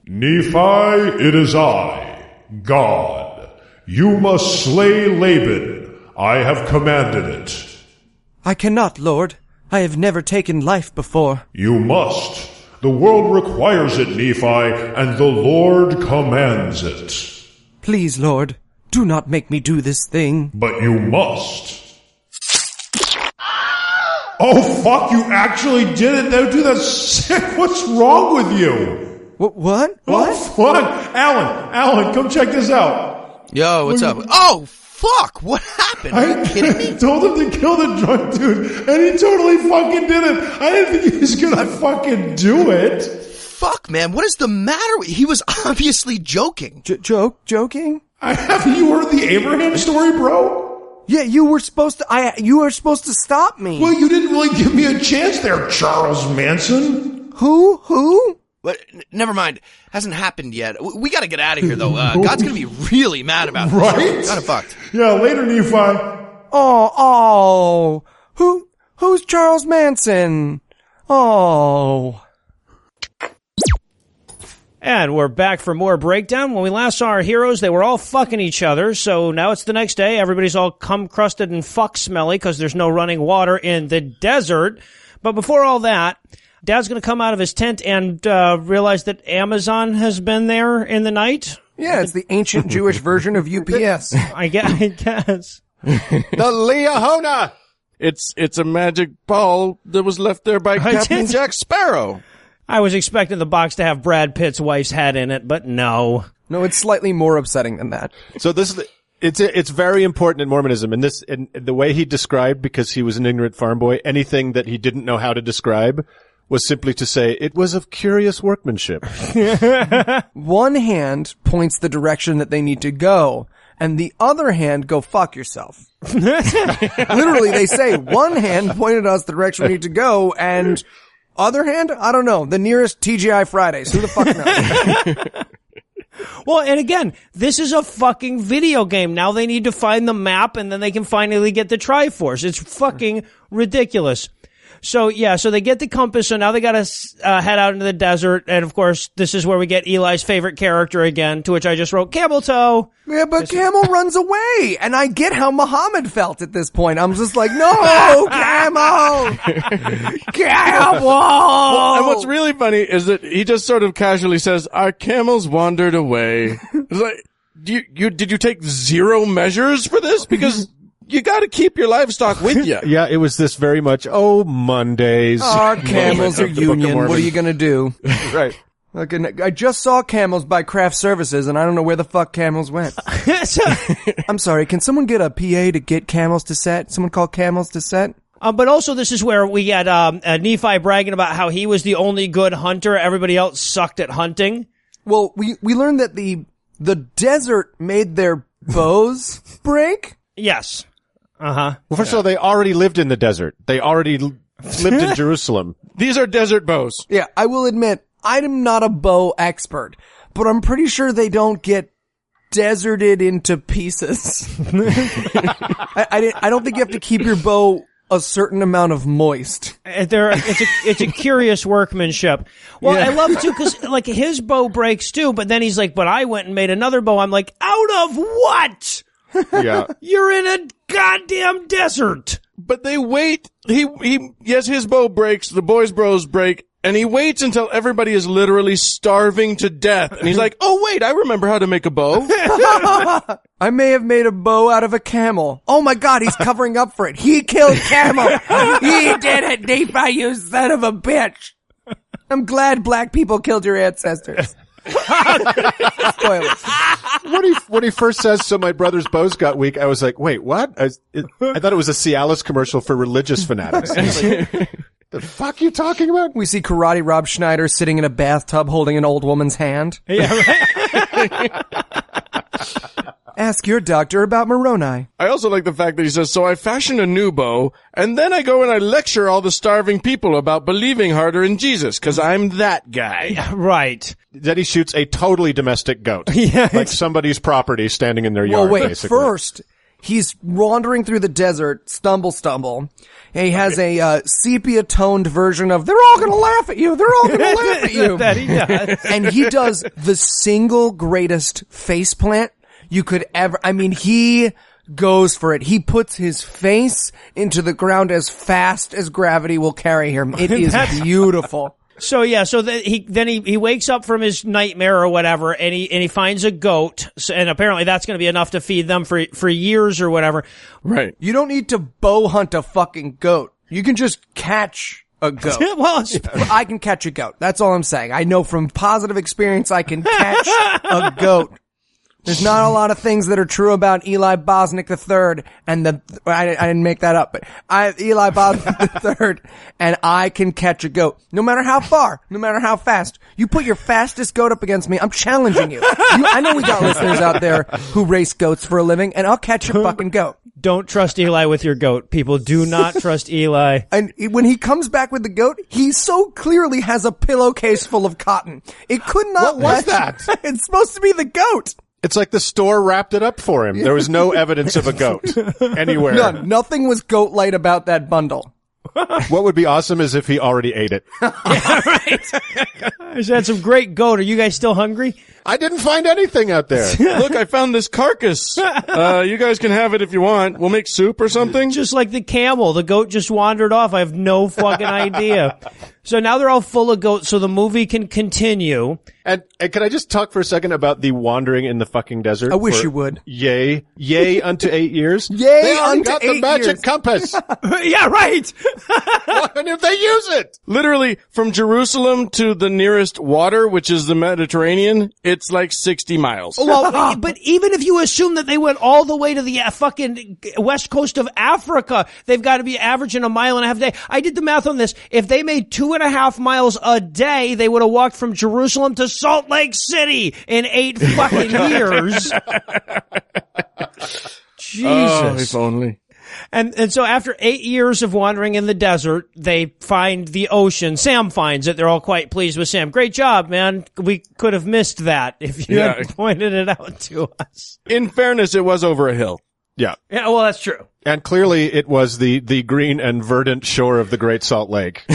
Speaker 3: Nephi, it is I, God. You must slay Laban. I have commanded it.
Speaker 2: I cannot, Lord. I have never taken life before.
Speaker 3: You must. The world requires it, Nephi, and the Lord commands it.
Speaker 2: Please, Lord, do not make me do this thing.
Speaker 3: But you must. Oh, fuck, you actually did it. That dude, that's sick. What's wrong with you?
Speaker 2: What?
Speaker 3: Oh, fuck. Alan, come check this out.
Speaker 5: Yo, what's up? Oh, fuck. What happened? Are you kidding me?
Speaker 3: I told him to kill the drunk dude, and he totally fucking did it. I didn't think he was gonna fucking do it.
Speaker 5: Fuck, man. What is the matter with you? He was obviously joking.
Speaker 2: Joking?
Speaker 3: Have you heard the Abraham story, bro?
Speaker 2: Yeah, you were supposed to stop me.
Speaker 3: Well, you didn't really give me a chance there, Charles Manson.
Speaker 2: Who?
Speaker 5: But never mind. Hasn't happened yet. We gotta get out of here, though. God's gonna be really mad about this.
Speaker 3: Right?
Speaker 5: Kinda fucked.
Speaker 3: Yeah, later, Nephi.
Speaker 2: Oh. Who's Charles Manson? Oh.
Speaker 4: And we're back for more breakdown. When we last saw our heroes, they were all fucking each other. So now it's the next day. Everybody's all cum-crusted and fuck-smelly because there's no running water in the desert. But before all that, Dad's going to come out of his tent and realize that Amazon has been there in the night.
Speaker 2: Yeah, it's the ancient Jewish version of UPS.
Speaker 4: I guess.
Speaker 1: The Leahona!
Speaker 6: It's a magic ball that was left there by Captain Jack Sparrow.
Speaker 4: I was expecting the box to have Brad Pitt's wife's head in it, but no.
Speaker 2: No, it's slightly more upsetting than that.
Speaker 1: So this is it's very important in Mormonism, and the way he described, because he was an ignorant farm boy, anything that he didn't know how to describe was simply to say it was of curious workmanship.
Speaker 2: One hand points the direction that they need to go, and the other hand, go fuck yourself. Literally, they say one hand pointed us the direction we need to go, and other hand, I don't know, the nearest TGI Fridays. Who the fuck knows?
Speaker 4: Well, and again, this is a fucking video game. Now they need to find the map, and then they can finally get the Triforce. It's fucking ridiculous. So, yeah, so they get the compass, so now they gotta head out into the desert, and of course, this is where we get Eli's favorite character again, to which I just wrote, Camel Toe.
Speaker 2: Yeah, but Camel runs away, and I get how Muhammad felt at this point. I'm just like, no, Camel! Camel!
Speaker 6: Well, and what's really funny is that he just sort of casually says, our camels wandered away. It's like, did you take 0 measures for this? Because you gotta keep your livestock with you.
Speaker 1: Yeah, it was this very much, Mondays.
Speaker 2: Our camels are union. What are you gonna do?
Speaker 1: Right.
Speaker 2: Look, I just saw camels by craft services, and I don't know where the fuck camels went. I'm sorry, can someone get a PA to get camels to set? Someone call camels to set?
Speaker 4: But also, this is where we get Nephi bragging about how he was the only good hunter. Everybody else sucked at hunting.
Speaker 2: Well, we learned that the desert made their bows break.
Speaker 4: Yes. Uh-huh.
Speaker 1: Well, first of all, they already lived in the desert. They already lived in Jerusalem.
Speaker 6: These are desert bows.
Speaker 2: Yeah, I will admit, I'm not a bow expert, but I'm pretty sure they don't get deserted into pieces. I don't think you have to keep your bow a certain amount of moist.
Speaker 4: It's a curious workmanship. Well, yeah. I love too, cause like his bow breaks too, but then he's like, but I went and made another bow. I'm like, out of what?
Speaker 1: Yeah.
Speaker 4: You're in a goddamn desert.
Speaker 6: But they wait. Yes, his bow breaks, the boys' bows break, and he waits until everybody is literally starving to death. And he's like, oh wait, I remember how to make a bow.
Speaker 2: I may have made a bow out of a camel. Oh my god, he's covering up for it. He killed Camel. He did it, Nephi, you son of a bitch. I'm glad black people killed your ancestors. Spoilers.
Speaker 1: When he first says, so my brother's bows got weak, I was like, wait, what? I thought it was a Cialis commercial for religious fanatics. Like, the fuck you talking about?
Speaker 2: We see Karate Rob Schneider sitting in a bathtub holding an old woman's hand.
Speaker 4: Yeah, right?
Speaker 2: Ask your doctor about Moroni.
Speaker 6: I also like the fact that he says, so I fashion a new bow, and then I go and I lecture all the starving people about believing harder in Jesus, because I'm that guy.
Speaker 4: Right.
Speaker 1: Then he shoots a totally domestic goat.
Speaker 4: Yeah.
Speaker 1: Like somebody's property standing in their yard,
Speaker 2: Well, wait,
Speaker 1: basically.
Speaker 2: first, he's wandering through the desert, stumble. And he has a sepia-toned version of, they're all gonna laugh at you, they're all gonna laugh at you.
Speaker 4: That he does.
Speaker 2: And he does the single greatest faceplant you could ever, he goes for it. He puts his face into the ground as fast as gravity will carry him. It is beautiful.
Speaker 4: So yeah, so he wakes up from his nightmare or whatever, and he finds a goat, and apparently that's going to be enough to feed them for years or whatever.
Speaker 6: Right.
Speaker 2: You don't need to bow hunt a fucking goat. You can just catch a goat.
Speaker 4: Well,
Speaker 2: I can catch a goat. That's all I'm saying. I know from positive experience I can catch a goat. There's not a lot of things that are true about Eli Bosnick III, and I didn't make that up, but Eli Bosnick III, and I can catch a goat. No matter how far, no matter how fast. You put your fastest goat up against me, I'm challenging you. I know we got listeners out there who race goats for a living, and I'll catch your fucking goat.
Speaker 4: Don't trust Eli with your goat. People do not trust Eli.
Speaker 2: And when he comes back with the goat, he so clearly has a pillowcase full of cotton. It could not.
Speaker 1: What was that?
Speaker 2: It's supposed to be the goat.
Speaker 1: It's like the store wrapped it up for him. There was no evidence of a goat anywhere.
Speaker 2: None. Nothing was goat-like about that bundle.
Speaker 1: What would be awesome is if he already ate it.
Speaker 4: Yeah, right. I had some great goat. Are you guys still hungry?
Speaker 1: I didn't find anything out there.
Speaker 6: Look, I found this carcass. You guys can have it if you want. We'll make soup or something.
Speaker 4: Just like the camel. The goat just wandered off. I have no fucking idea. So now they're all full of goats, so the movie can continue.
Speaker 1: And can I just talk for a second about the wandering in the fucking desert?
Speaker 2: I wish you would.
Speaker 1: Yay unto 8 years.
Speaker 2: Yay
Speaker 1: they
Speaker 2: unto
Speaker 1: got
Speaker 2: 8
Speaker 1: the magic
Speaker 2: years.
Speaker 1: compass.
Speaker 4: Yeah, right.
Speaker 1: And if they use it?
Speaker 6: Literally, from Jerusalem to the nearest water, which is the Mediterranean, it's like 60 miles.
Speaker 4: Well, but even if you assume that they went all the way to the fucking west coast of Africa, they've got to be averaging 1.5 miles a day. I did the math on this. If they made 2.5 miles a day, they would have walked from Jerusalem to Salt Lake City in 8 fucking years. Jesus.
Speaker 6: Oh, if only.
Speaker 4: And so after 8 years of wandering in the desert, they find the ocean. Sam finds it. They're all quite pleased with Sam. Great job, man. We could have missed that if you had pointed it out to us.
Speaker 6: In fairness, it was over a hill.
Speaker 1: Yeah.
Speaker 4: Yeah, well, that's true.
Speaker 1: And clearly it was the green and verdant shore of the Great Salt Lake.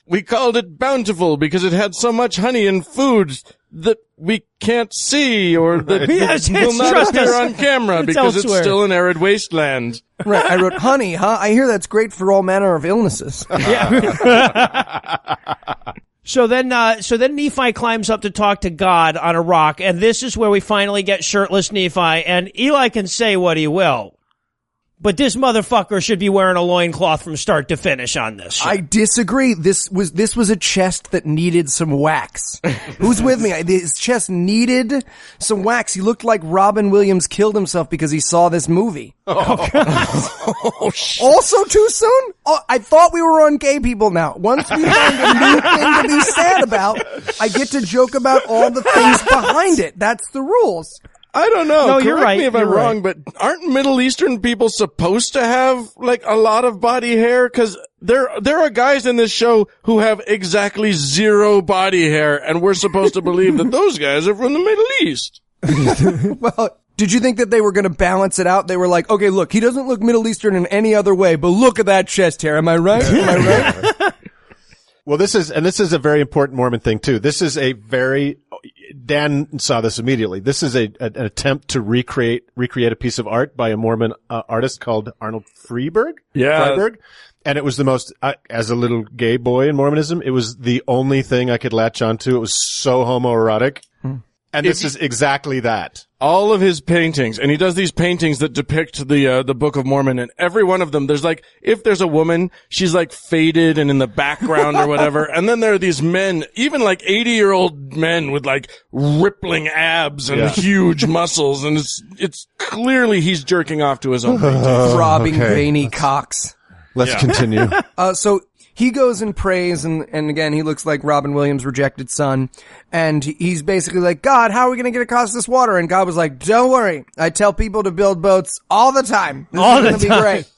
Speaker 6: We called it bountiful because it had so much honey and food that we can't see or that will not appear on camera because it's still an arid wasteland.
Speaker 2: Right. I wrote, honey, huh? I hear that's great for all manner of illnesses.
Speaker 4: Yeah. So then Nephi climbs up to talk to God on a rock, and this is where we finally get shirtless Nephi, and Eli can say what he will. But this motherfucker should be wearing a loincloth from start to finish on this shit.
Speaker 2: I disagree. This was a chest that needed some wax. Who's with me? His chest needed some wax. He looked like Robin Williams killed himself because he saw this movie.
Speaker 6: Oh, shit.
Speaker 2: Also too soon? Oh, I thought we were on gay people now. Once we find a new thing to be sad about, I get to joke about all the things behind it. That's the rules.
Speaker 6: I don't know.
Speaker 4: No,
Speaker 6: Correct
Speaker 4: you're right.
Speaker 6: me if I'm wrong, but aren't Middle Eastern people supposed to have like a lot of body hair? Because there are guys in this show who have exactly zero body hair, and we're supposed to believe that those guys are from the Middle East.
Speaker 2: Well, did you think that they were going to balance it out? They were like, okay, look, he doesn't look Middle Eastern in any other way, but look at that chest hair. Am I right? Am I right?
Speaker 1: Well, this is a very important Mormon thing too. This is Dan saw this immediately. This is an attempt to recreate a piece of art by a Mormon artist called Arnold Freiberg. And it was the most, as a little gay boy in Mormonism, it was the only thing I could latch onto. It was so homoerotic. And this is exactly that.
Speaker 6: All of his paintings, and he does these paintings that depict the Book of Mormon, and every one of them, there's like, if there's a woman, she's like faded and in the background or whatever, and then there are these men, even like 80-year-old men with like rippling abs and huge muscles, and it's clearly he's jerking off to his own paintings.
Speaker 2: Throbbing, veiny cocks.
Speaker 1: Let's continue.
Speaker 2: So he goes and prays, and again, he looks like Robin Williams' rejected son. And he's basically like, God, how are we going to get across this water? And God was like, don't worry. I tell people to build boats all the time. This is going to be great.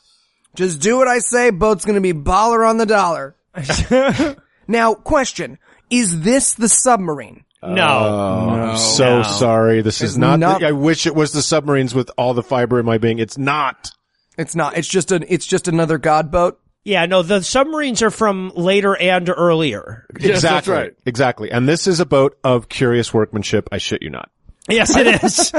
Speaker 2: Just do what I say. Boat's going to be baller on the dollar. Now, question. Is this the submarine?
Speaker 4: No.
Speaker 1: I'm so sorry. This is not. I wish it was the submarines with all the fiber in my being. It's not.
Speaker 2: It's not. It's just another God boat.
Speaker 4: Yeah, no, the submarines are from later and earlier.
Speaker 6: Yes, that's right.
Speaker 1: Exactly. And this is a boat of curious workmanship. I shit you not.
Speaker 4: Yes, it is.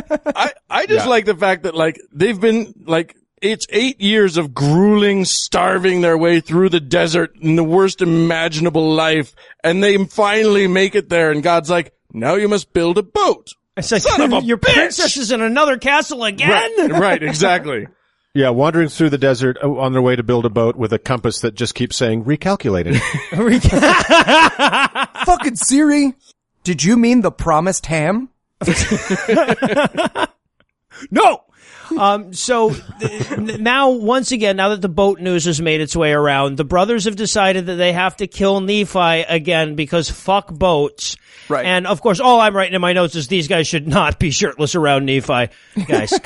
Speaker 6: I just like the fact that like they've been like, it's 8 years of grueling, starving their way through the desert in the worst imaginable life, and they finally make it there, and God's like, now you must build a boat.
Speaker 4: It's like,
Speaker 6: Son of a
Speaker 4: your
Speaker 6: bitch!
Speaker 4: princess is in another castle again?
Speaker 6: Right, exactly.
Speaker 1: Yeah, wandering through the desert on their way to build a boat with a compass that just keeps saying recalculated.
Speaker 2: Fucking Siri. Did you mean the promised ham?
Speaker 4: No! Now, once again, now that the boat news has made its way around, the brothers have decided that they have to kill Nephi again because fuck boats.
Speaker 2: Right.
Speaker 4: And of course, all I'm writing in my notes is these guys should not be shirtless around Nephi. Guys,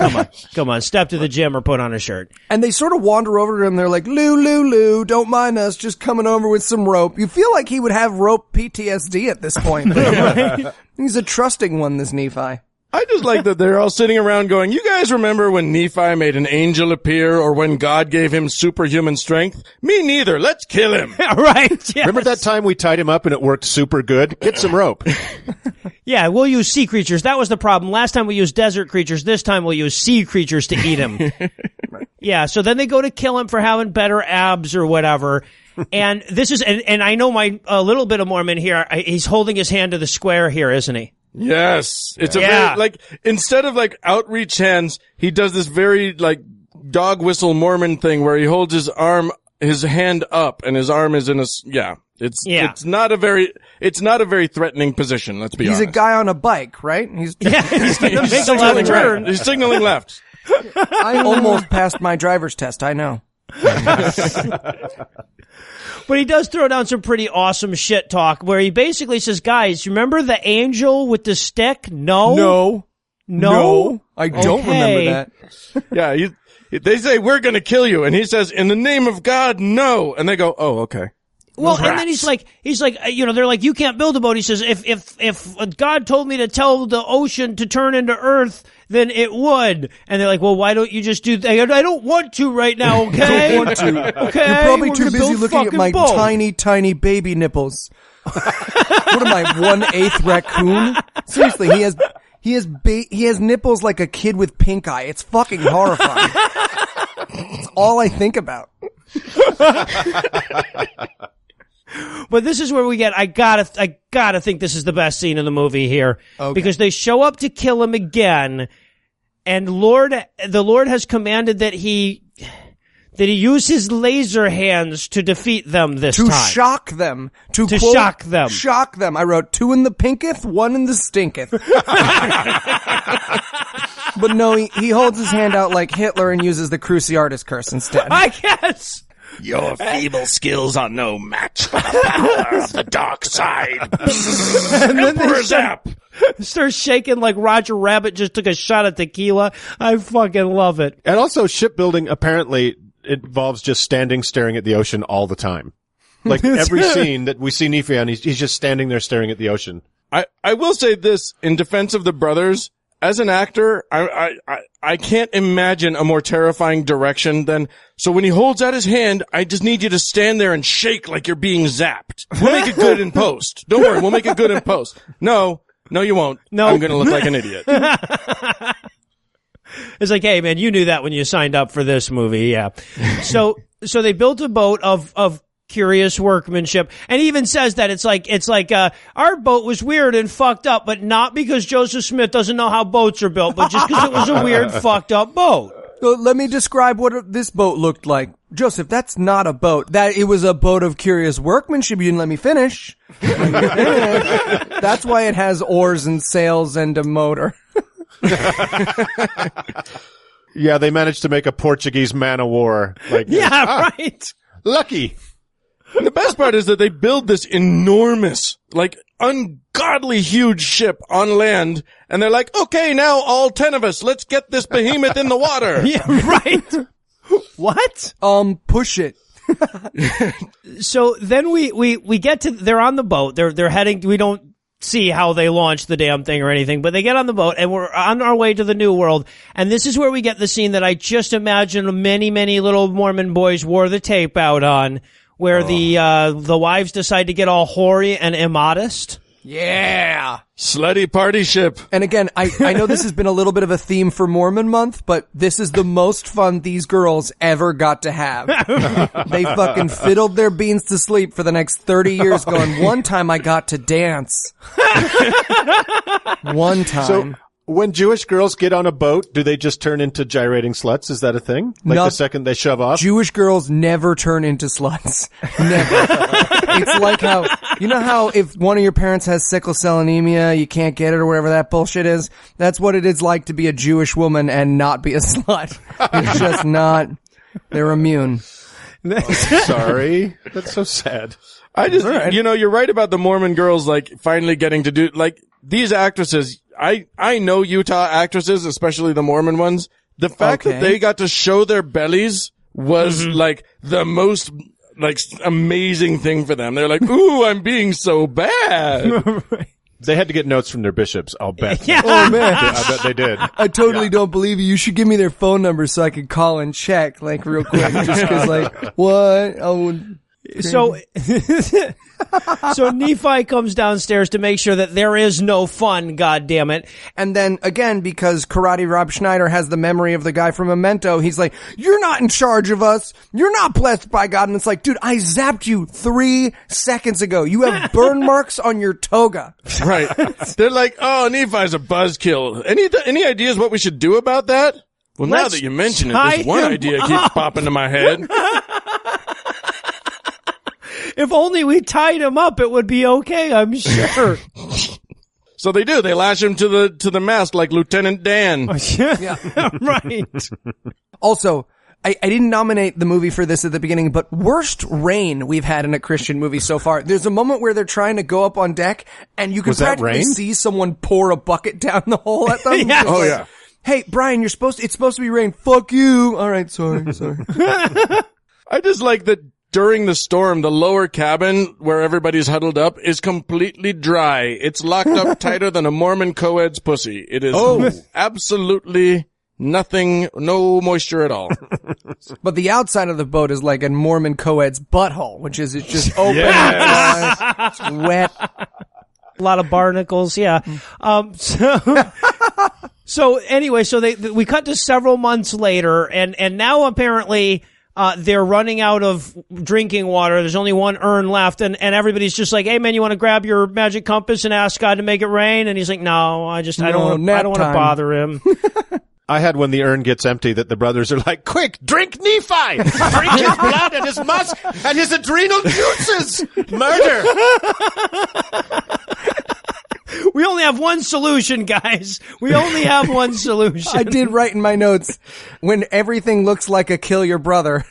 Speaker 4: come on, step to the gym or put on a shirt.
Speaker 2: And they sort of wander over to him. They're like, Lou, don't mind us, just coming over with some rope. You feel like he would have rope PTSD at this point. Right? He's a trusting one, this Nephi.
Speaker 6: I just like that they're all sitting around going, you guys remember when Nephi made an angel appear or when God gave him superhuman strength? Me neither. Let's kill him.
Speaker 4: Right. Yes.
Speaker 1: Remember that time we tied him up and it worked super good? Get some rope.
Speaker 4: Yeah, we'll use sea creatures. That was the problem. Last time we used desert creatures. This time we'll use sea creatures to eat him. Yeah, so then they go to kill him for having better abs or whatever. And this is, and I know a little bit of Mormon here. He's holding his hand to the square here, isn't he?
Speaker 6: Yes. It's a very, like, instead of like outreach hands, he does this very like dog whistle Mormon thing where he holds his hand up and his arm is in it's not a very threatening position, let's be honest.
Speaker 2: He's a guy on a bike, right? He's
Speaker 4: gonna make a left turn.
Speaker 6: He's signaling left.
Speaker 2: I almost passed my driver's test, I know.
Speaker 4: But he does throw down some pretty awesome shit talk where he basically says, guys, remember the angel with the stick? No.
Speaker 2: I don't remember that.
Speaker 6: Yeah, they say, we're gonna kill you. And he says, in the name of God, no. And they go, oh, okay.
Speaker 4: Well, and then he's like, they're like, you can't build a boat. He says, if God told me to tell the ocean to turn into earth, then it would. And they're like, well, why don't you just do that? I don't want to right now, okay?
Speaker 2: Don't want to.
Speaker 4: Okay.
Speaker 2: You're probably
Speaker 4: we're
Speaker 2: too
Speaker 4: gonna
Speaker 2: busy
Speaker 4: build
Speaker 2: looking at
Speaker 4: fucking
Speaker 2: my
Speaker 4: boat.
Speaker 2: tiny baby nipples. What am I, 1/8 raccoon? Seriously, he has nipples like a kid with pink eye. It's fucking horrifying. It's all I think about.
Speaker 4: But this is where we get, I gotta think this is the best scene in the movie here. Okay. Because they show up to kill him again, and the Lord has commanded that he use his laser hands to defeat them this time.
Speaker 2: To shock them. To quote,
Speaker 4: shock them.
Speaker 2: Shock them. I wrote 2 in the pinketh, 1 in the stinketh. But no, he holds his hand out like Hitler and uses the Cruciatus curse instead.
Speaker 4: I guess.
Speaker 5: Your feeble skills are no match for the power of the dark side.
Speaker 4: And then they start shaking like Roger Rabbit just took a shot at tequila. I fucking love it.
Speaker 1: And also, shipbuilding apparently involves just standing staring at the ocean all the time. Like every scene that we see Nephi on, he's just standing there staring at the ocean.
Speaker 6: I will say this in defense of the brothers. As an actor, I can't imagine a more terrifying direction than, so when he holds out his hand, I just need you to stand there and shake like you're being zapped. We'll make it good in post. Don't worry, we'll make it good in post. No, you won't. No. I'm gonna look like an idiot.
Speaker 4: It's like, hey man, you knew that when you signed up for this movie, yeah. So they built a boat of curious workmanship, and he even says that it's like our boat was weird and fucked up, but not because Joseph Smith doesn't know how boats are built, but just because it was a weird fucked up boat.
Speaker 2: So let me describe what this boat looked like. Joseph, that's not a boat. It was a boat of curious workmanship. You didn't let me finish. That's why it has oars and sails and a motor.
Speaker 1: Yeah, they managed to make a Portuguese man of war.
Speaker 4: Right.
Speaker 1: Lucky.
Speaker 6: And the best part is that they build this enormous, like, ungodly huge ship on land, and they're like, okay, now all 10 of us, let's get this behemoth in the water.
Speaker 4: Yeah, right. What?
Speaker 2: Push it.
Speaker 4: So then we get to, they're on the boat, they're heading, we don't see how they launch the damn thing or anything, but they get on the boat and we're on our way to the New World, and this is where we get the scene that I just imagine many little Mormon boys wore the tape out on, where the wives decide to get all hoary and immodest.
Speaker 2: Yeah.
Speaker 6: Slutty party ship.
Speaker 2: And again, I know this has been a little bit of a theme for Mormon Month, but this is the most fun these girls ever got to have. They fucking fiddled their beans to sleep for the next 30 years going, one time I got to dance. One time.
Speaker 1: So, when Jewish girls get on a boat, do they just turn into gyrating sluts? Is that a thing? Like the second they shove off?
Speaker 2: Jewish girls never turn into sluts. Never. It's like how if one of your parents has sickle cell anemia, you can't get it or whatever that bullshit is. That's what it is like to be a Jewish woman and not be a slut. It's just not. They're immune.
Speaker 1: Sorry. That's so sad.
Speaker 6: You're right about the Mormon girls, like, finally getting to do, like, these actresses, I know Utah actresses, especially the Mormon ones. The fact that they got to show their bellies was like the most like amazing thing for them. They're like, ooh, I'm being so bad.
Speaker 1: They had to get notes from their bishops, I'll bet.
Speaker 4: Yeah.
Speaker 2: Oh man.
Speaker 1: I bet they did.
Speaker 2: I totally don't believe you. You should give me their phone number so I could call and check, like, real quick. Just cause, like, what?
Speaker 4: So Nephi comes downstairs to make sure that there is no fun, goddammit.
Speaker 2: And then, again, because Karate Rob Schneider has the memory of the guy from Memento, he's like, you're not in charge of us. You're not blessed by God. And it's like, dude, I zapped you 3 seconds ago. You have burn marks on your toga.
Speaker 6: Right. They're like, oh, Nephi's a buzzkill. Any ideas what we should do about that? Well, now that you mention it, this one idea keeps popping into my head.
Speaker 4: If only we tied him up, it would be okay, I'm sure.
Speaker 6: So they do. They lash him to the mast like Lieutenant Dan.
Speaker 4: Yeah, right.
Speaker 2: Also, I didn't nominate the movie for this at the beginning, but worst rain we've had in a Christian movie so far. There's a moment where they're trying to go up on deck, and you can practically see someone pour a bucket down the hole at them.
Speaker 4: Yes.
Speaker 6: Oh, yeah.
Speaker 2: Hey, Brian, it's supposed to be rain. Fuck you. All right, sorry.
Speaker 6: I just like that during the storm, the lower cabin where everybody's huddled up is completely dry. It's locked up tighter than a Mormon co-ed's pussy. It is absolutely nothing, no moisture at all.
Speaker 2: But the outside of the boat is like a Mormon co-ed's butthole, which is it's just open. It's wet.
Speaker 4: A lot of barnacles, yeah. So anyway, we cut to several months later, and now apparently they're running out of drinking water. There's only one urn left, and everybody's just like, "Hey man, you want to grab your magic compass and ask God to make it rain?" And he's like, "No, I don't want to bother him."
Speaker 1: I had when the urn gets empty that the brothers are like, quick, drink Nephi! Drink his blood and his musk and his adrenal juices! Murder!
Speaker 4: We only have one solution, guys. We only have one solution.
Speaker 2: I did write in my notes, when everything looks like a kill your brother.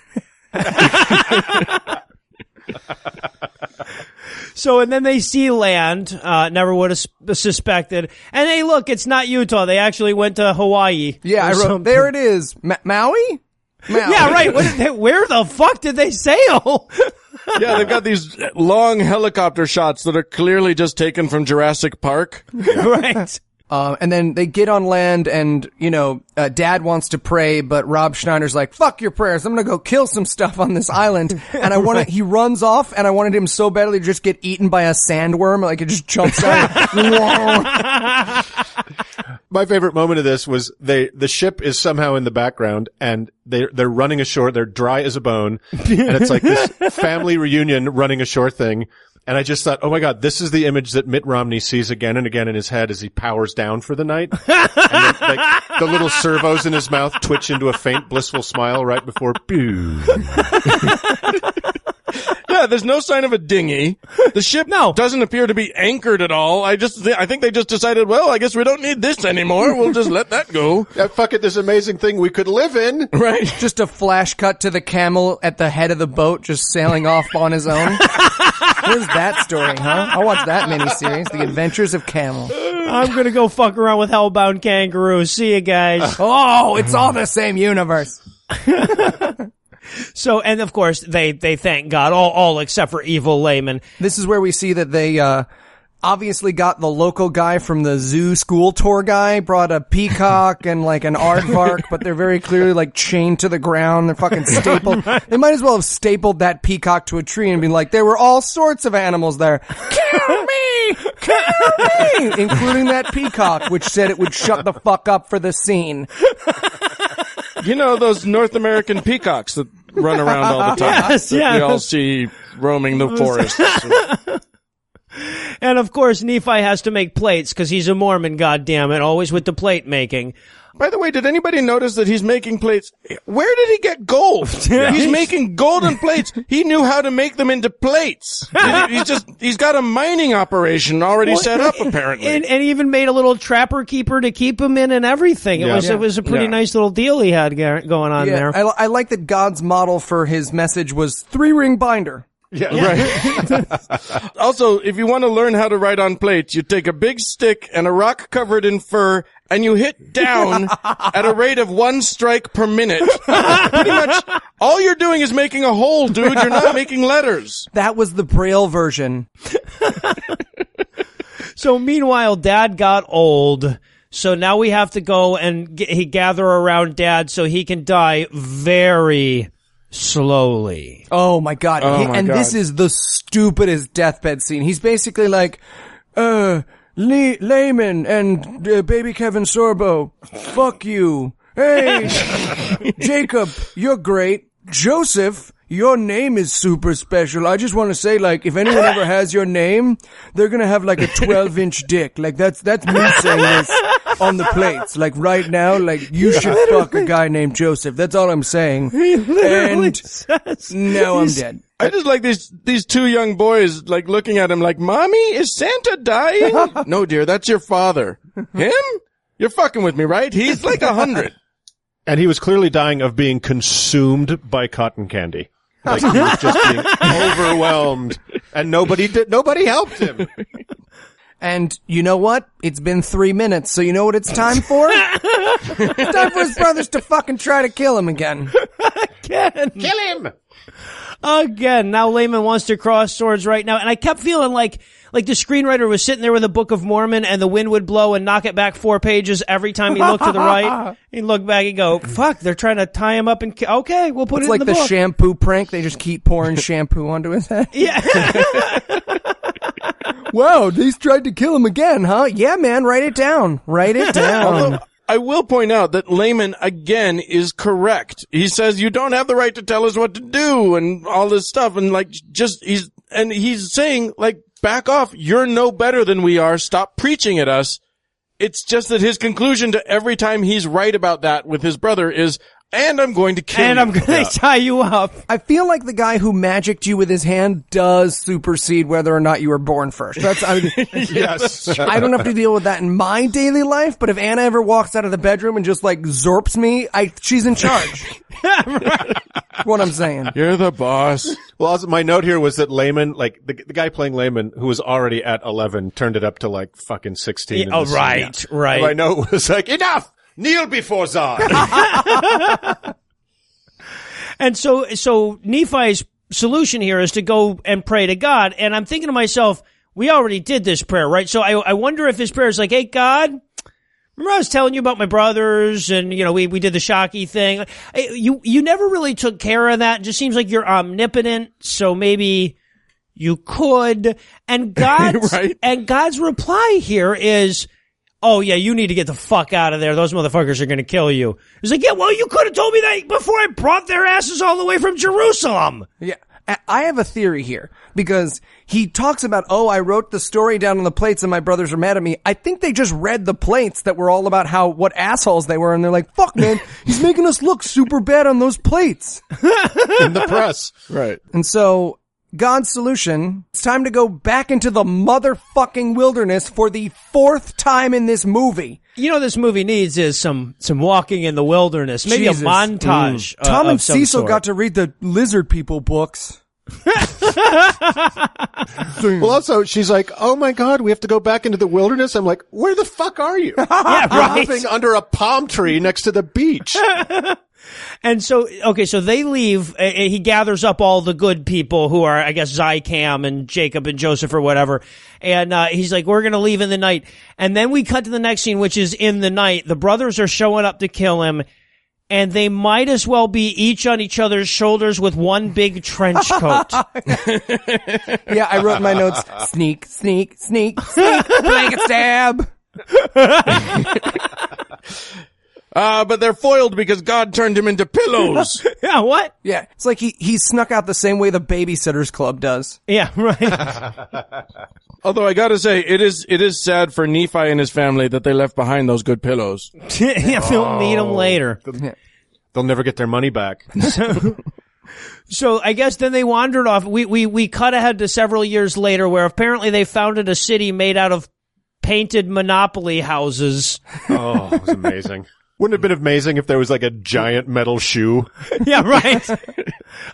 Speaker 4: So, and then they see land, never would have suspected. And hey, look, it's not Utah. They actually went to Hawaii.
Speaker 2: Yeah, I wrote, there it is. Maui?
Speaker 4: Yeah, right. Where the fuck did they sail?
Speaker 6: Yeah, they've got these long helicopter shots that are clearly just taken from Jurassic Park.
Speaker 4: Right.
Speaker 2: And then they get on land and, Dad wants to pray, but Rob Schneider's like, fuck your prayers. I'm going to go kill some stuff on this island. And he runs off and I wanted him so badly to just get eaten by a sandworm. Like it just jumps out.
Speaker 1: My favorite moment of this was the ship is somehow in the background and they're running ashore. They're dry as a bone. And it's like this family reunion running ashore thing. And I just thought, oh my God, this is the image that Mitt Romney sees again and again in his head as he powers down for the night. And then, the little servos in his mouth twitch into a faint, blissful smile right before, pew.
Speaker 6: Yeah, there's no sign of a dinghy. The ship doesn't appear to be anchored at all. I think they just decided, well, I guess we don't need this anymore. We'll just let that go.
Speaker 1: Yeah, fuck it, this amazing thing we could live in.
Speaker 6: Right.
Speaker 2: Just a flash cut to the camel at the head of the boat just sailing off on his own. Where's that story, huh? I'll watch that miniseries, The Adventures of Camel.
Speaker 4: I'm gonna go fuck around with hellbound kangaroos. See you guys.
Speaker 2: Oh, it's all the same universe.
Speaker 4: So, and of course, they thank God, all except for evil laymen.
Speaker 2: This is where we see that they, obviously got the local guy from the zoo school tour guy, brought a peacock and like an aardvark, but they're very clearly like chained to the ground. They're fucking stapled. They might as well have stapled that peacock to a tree and been like, there were all sorts of animals there. Kill me! Kill me! Including that peacock, which said it would shut the fuck up for the scene.
Speaker 6: You know those North American peacocks that run around all the time?
Speaker 4: Yes,
Speaker 6: that we all see roaming the forests.
Speaker 4: And of course, Nephi has to make plates because he's a Mormon, goddammit, always with the plate making.
Speaker 6: By the way, did anybody notice that he's making plates? Where did he get gold?
Speaker 4: Yeah.
Speaker 6: He's making golden plates. He knew how to make them into plates. He's got a mining operation already set up, apparently.
Speaker 4: And he even made a little trapper keeper to keep him in and everything. It was a pretty nice little deal he had going on there.
Speaker 2: I like that God's model for his message was 3-ring binder.
Speaker 1: Yeah.
Speaker 6: Right. Also, if you want to learn how to write on plates, you take a big stick and a rock covered in fur and you hit down at a rate of 1 strike per minute. Pretty much all you're doing is making a hole, dude. You're not making letters.
Speaker 2: That was the Braille version.
Speaker 4: So meanwhile, Dad got old. So now we have to go and gather around Dad so he can die very slowly.
Speaker 2: Oh my God. This is the stupidest deathbed scene. He's basically like, Layman and baby Kevin Sorbo, fuck you. Hey, Jacob, you're great. Joseph, your name is super special. I just want to say, like, if anyone ever has your name, they're gonna have like a 12-inch dick. Like, that's me saying this. on the plates. Like right now, like you should fuck a guy named Joseph. That's all I'm saying. And now I'm dead.
Speaker 6: I just like these two young boys like looking at him like, Mommy, is Santa dying? No, dear, that's your father. Him? You're fucking with me, right? He's like 100.
Speaker 1: And he was clearly dying of being consumed by cotton candy. Like he was just being overwhelmed, and nobody helped him.
Speaker 2: And you know what? It's been 3 minutes, so you know what it's time for? It's time for his brothers to fucking try to kill him again.
Speaker 4: Again.
Speaker 1: Kill him!
Speaker 4: Again. Now Laban wants to cross swords right now. And I kept feeling like the screenwriter was sitting there with the Book of Mormon and the wind would blow and knock it back 4 pages every time he looked to the right. He'd look back and go, fuck, they're trying to tie him up and okay, we'll put it in the book.
Speaker 2: It's like the shampoo prank. They just keep pouring shampoo onto his head.
Speaker 4: Yeah.
Speaker 2: Wow, they tried to kill him again, huh? Yeah, man, write it down. Write it down.
Speaker 6: Although, I will point out that Laban, again, is correct. He says, you don't have the right to tell us what to do and all this stuff. And like, he's saying, like, back off. You're no better than we are. Stop preaching at us. It's just that his conclusion to every time he's right about that with his brother is, and I'm going to kill you.
Speaker 4: And I'm going to tie you up.
Speaker 2: I feel like the guy who magicked you with his hand does supersede whether or not you were born first.
Speaker 1: Yes.
Speaker 2: I don't have to deal with that in my daily life, but if Anna ever walks out of the bedroom and just like zorps me, she's in charge. Right. What I'm saying.
Speaker 6: You're the boss.
Speaker 1: Well, also, my note here was that Laban, like the guy playing Laban, who was already at 11, turned it up to like fucking 16.
Speaker 4: Oh, right.
Speaker 1: And my note was like, enough! Kneel before Zod.
Speaker 4: And so Nephi's solution here is to go and pray to God. And I'm thinking to myself, we already did this prayer, right? So I wonder if his prayer is like, hey, God, remember I was telling you about my brothers and, you know, we did the Shocky thing. You never really took care of that. It just seems like you're omnipotent. So maybe you could. And God's,
Speaker 6: right?
Speaker 4: And God's reply here is, oh, yeah, you need to get the fuck out of there. Those motherfuckers are going to kill you. He's like, yeah, well, you could have told me that before I brought their asses all the way from Jerusalem.
Speaker 2: Yeah. I have a theory here because he talks about, oh, I wrote the story down on the plates and my brothers are mad at me. I think they just read the plates that were all about what assholes they were. And they're like, fuck, man, he's making us look super bad on those plates.
Speaker 1: In the press.
Speaker 6: Right.
Speaker 2: And so God's solution, it's time to go back into the motherfucking wilderness for the 4th time in this movie.
Speaker 4: You know, this movie needs is some walking in the wilderness, maybe
Speaker 2: Jesus.
Speaker 4: A montage.
Speaker 2: Tom and Cecil
Speaker 4: sort.
Speaker 2: got to read the lizard people books.
Speaker 1: Well, also, she's like, oh my God, we have to go back into the wilderness. I'm like, where the fuck are you?
Speaker 4: Yeah,
Speaker 1: I'm
Speaker 4: right.
Speaker 1: living under a palm tree next to the beach.
Speaker 4: And so, okay, so they leave. He gathers up all the good people who are, I guess, Zycam and Jacob and Joseph or whatever. And he's like, we're going to leave in the night. And then we cut to the next scene, which is in the night. The brothers are showing up to kill him. And they might as well be each on each other's shoulders with one big trench coat.
Speaker 2: Yeah, I wrote in my notes, sneak, sneak, sneak, sneak, blanket stab.
Speaker 6: But they're foiled because God turned him into pillows.
Speaker 4: Yeah, what?
Speaker 2: Yeah, it's like he snuck out the same way the Babysitters Club does.
Speaker 4: Yeah, right.
Speaker 6: Although I gotta say, it is sad for Nephi and his family that they left behind those good pillows.
Speaker 4: Yeah, they'll need them later.
Speaker 1: They'll never get their money back.
Speaker 4: So I guess then they wandered off. We cut ahead to several years later where apparently they founded a city made out of painted Monopoly houses.
Speaker 1: Oh, it was amazing. Wouldn't it have been amazing if there was like a giant metal shoe?
Speaker 4: Yeah, right.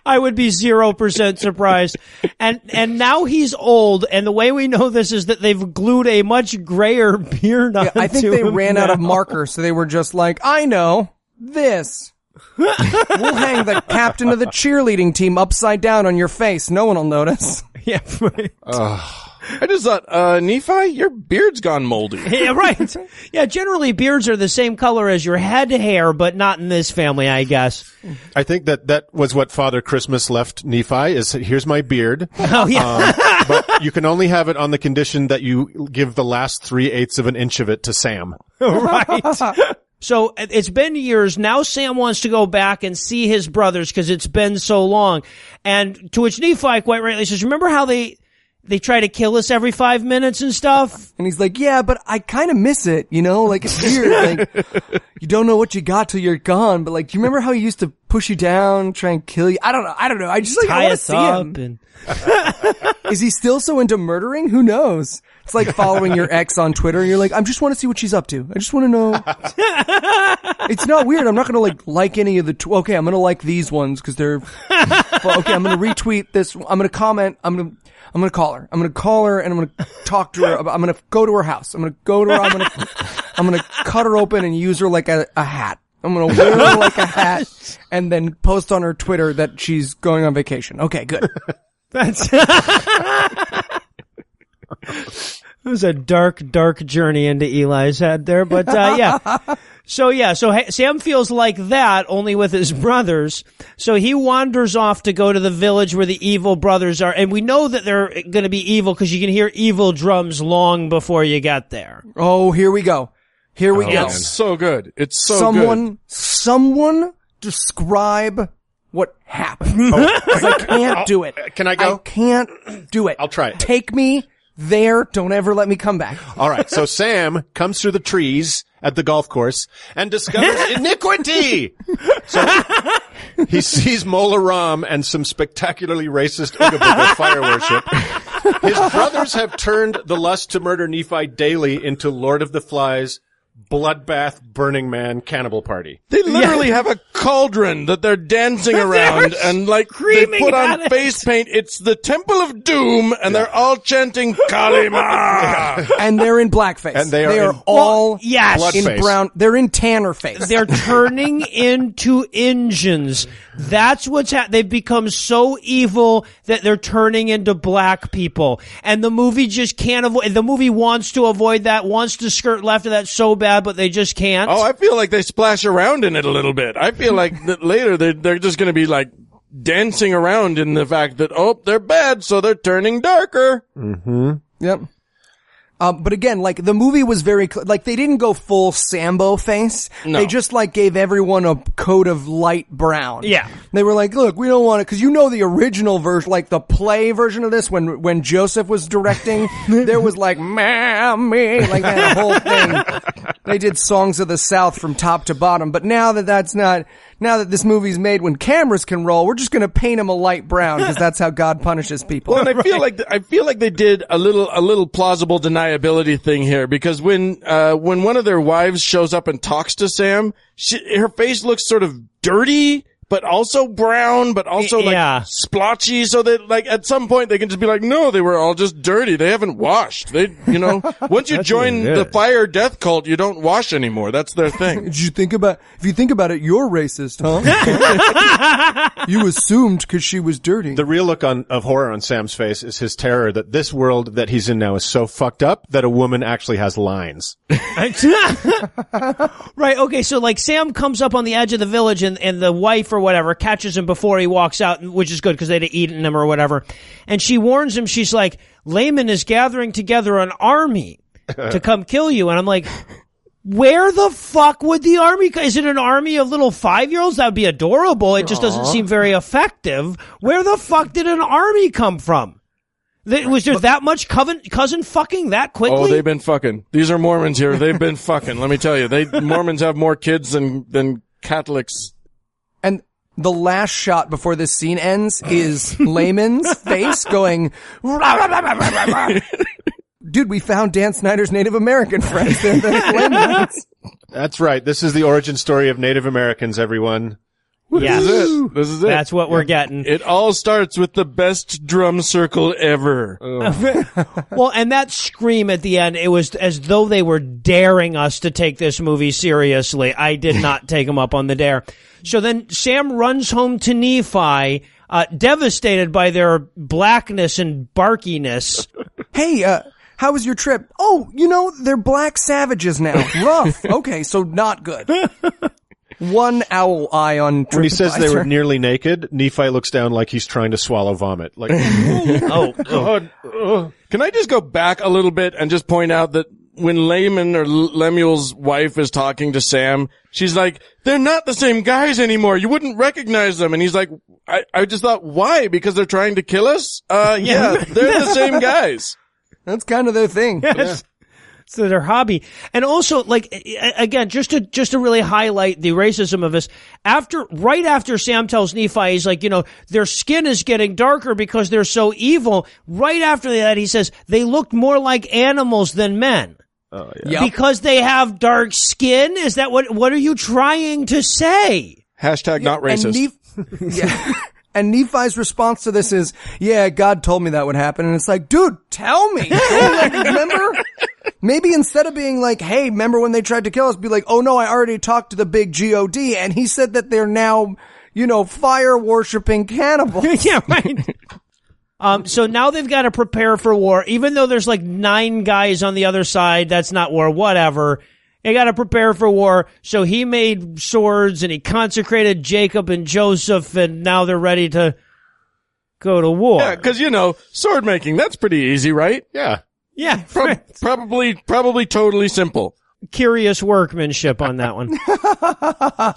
Speaker 4: I would be 0% surprised. And now he's old, and the way we know this is that they've glued a much grayer beard on.
Speaker 2: Yeah, I think they ran out of markers, so they were just like, I know, this. We'll hang the captain of the cheerleading team upside down on your face. No one will notice.
Speaker 4: Yeah, right.
Speaker 6: I just thought, Nephi, your beard's gone moldy.
Speaker 4: Yeah, right. Yeah, generally beards are the same color as your head hair, but not in this family, I guess.
Speaker 1: I think that was what Father Christmas left Nephi is, here's my beard.
Speaker 4: Oh, yeah.
Speaker 1: But you can only have it on the condition that you give the last 3/8 of an inch of it to Sam.
Speaker 4: Right. So it's been years. Now Sam wants to go back and see his brothers because it's been so long. And to which Nephi quite rightly says, remember how they try to kill us every 5 minutes and stuff.
Speaker 2: And he's like, yeah, but I kind of miss it, you know? Like, it's weird. Like, you don't know what you got till you're gone. But, like, do you remember how he used to push you down, try and kill you? I don't know. I just, like, I want to see him. Is he still so into murdering? Who knows? It's like following your ex on Twitter and you're like, I just want to see what she's up to. I just want to know. It's not weird. I'm not going to like any of the, okay, I'm going to like these ones because they're, well, okay, I'm going to retweet this. I'm going to comment. I'm going to call her. I'm going to call her and I'm going to talk to her. I'm going to go to her house. I'm going to go to her. I'm going to cut her open and use her like a hat. I'm going to wear her like a hat and then post on her Twitter that she's going on vacation. Okay, good.
Speaker 4: That's it was a dark journey into Eli's head there, but yeah. So Sam feels like that, only with his brothers. So he wanders off to go to the village where the evil brothers are, and we know that they're going to be evil because you can hear evil drums long before you get there.
Speaker 2: Oh, here we go. Here we go.
Speaker 6: It's so good. It's so good.
Speaker 2: Someone describe what happened. Because I can't do it.
Speaker 1: Can I go?
Speaker 2: I can't do it.
Speaker 1: I'll try it.
Speaker 2: Take me there. Don't ever let me come back.
Speaker 1: All right. So Sam comes through the trees at the golf course and discovers iniquity. So he sees Mola Ram and some spectacularly racist Ooga Booga fire worship. His brothers have turned the lust to murder Nephi daily into Lord of the Flies, bloodbath, Burning Man, cannibal party.
Speaker 6: They literally have a cauldron that they're dancing around and like they put on face paint. It's the Temple of Doom and they're all chanting Kalima.
Speaker 2: And they're in blackface.
Speaker 1: And they are
Speaker 2: all
Speaker 1: bloodface.
Speaker 2: in brown. They're in tanner face.
Speaker 4: They're turning into engines. That's what's they've become so evil that they're turning into black people. And the movie just can't avoid, the movie wants to avoid that, wants to skirt left of that so bad, but they just can't.
Speaker 6: Oh, I feel like they splash around in it a little bit. I feel like that later they're just going to be like dancing around in the fact that, oh, they're bad, so they're turning darker.
Speaker 1: Mm-hmm.
Speaker 2: Yep. But again, like, the movie was very, like, they didn't go full Sambo face.
Speaker 6: No.
Speaker 2: They just, like, gave everyone a coat of light brown.
Speaker 4: Yeah.
Speaker 2: They were like, look, we don't want it, cause you know the original version, like, the play version of this, when Joseph was directing, there was like, Mammy, like that whole thing. They did Songs of the South from top to bottom, but now that this movie's made when cameras can roll, we're just gonna paint him a light brown, cause that's how God punishes people.
Speaker 6: Well, and I feel like they did a little plausible deniability thing here, because when one of their wives shows up and talks to Sam, her face looks sort of dirty, but also brown, but also like splotchy, so that like at some point they can just be like, no, they were all just dirty. They haven't washed. They, you know, once you join the fire death cult, you don't wash anymore. That's their thing.
Speaker 2: If you think about it, you're racist, huh? You assumed because she was dirty.
Speaker 1: The real look of horror on Sam's face is his terror that this world that he's in now is so fucked up that a woman actually has lines.
Speaker 4: Right, okay, so like Sam comes up on the edge of the village and the wife or whatever catches him before he walks out, which is good because they'd eaten him or whatever. And she warns him, she's like, Laban is gathering together an army to come kill you. And I'm like, where the fuck would the army is it an army of little 5-year-olds? That would be adorable. It just doesn't seem very effective. Where the fuck did an army come from? Was there that much cousin fucking that quickly?
Speaker 6: Oh, they've been fucking. These are Mormons here. They've been fucking. Let me tell you, Mormons have more kids than Catholics.
Speaker 2: And the last shot before this scene ends is Layman's face going, dude, we found Dan Snyder's Native American friends. They're Layman's.
Speaker 1: That's right. This is the origin story of Native Americans, everyone.
Speaker 4: Yes.
Speaker 6: This is it.
Speaker 4: That's what we're getting.
Speaker 6: It all starts with the best drum circle ever.
Speaker 4: Well, and that scream at the end, it was as though they were daring us to take this movie seriously. I did not take them up on the dare. So then Sam runs home to Nephi, devastated by their blackness and barkiness.
Speaker 2: Hey, how was your trip? Oh, you know, they're black savages now. Rough. Okay, so not good. One owl eye on TripAdvisor.
Speaker 1: When he says they were nearly naked, Nephi looks down like he's trying to swallow vomit. Like,
Speaker 6: oh God. Can I just go back a little bit and just point out that when Layman or Lemuel's wife is talking to Sam, she's like, they're not the same guys anymore. You wouldn't recognize them. And he's like, I just thought, why? Because they're trying to kill us? Yeah, they're the same guys.
Speaker 2: That's kind of their thing.
Speaker 4: Yes. So their hobby. And also, like, again, just to really highlight the racism of this, right after Sam tells Nephi, he's like, their skin is getting darker because they're so evil. Right after that, he says, they looked more like animals than men.
Speaker 1: Oh, yeah.
Speaker 4: Because they have dark skin? Is that what are you trying to say?
Speaker 6: Hashtag not racist.
Speaker 2: And Nephi's response to this is, yeah, God told me that would happen. And it's like, dude, tell me. Remember? Maybe instead of being like, hey, remember when they tried to kill us, be like, oh no, I already talked to the big God, and he said that they're now, fire-worshipping cannibals.
Speaker 4: Yeah, right. So now they've got to prepare for war. Even though there's like 9 guys on the other side, that's not war, whatever. They got to prepare for war. So he made swords and he consecrated Jacob and Joseph, and now they're ready to go to war.
Speaker 6: Yeah, because, sword making, that's pretty easy, right?
Speaker 1: Yeah.
Speaker 4: Yeah.
Speaker 6: Probably totally simple.
Speaker 4: Curious workmanship on that one.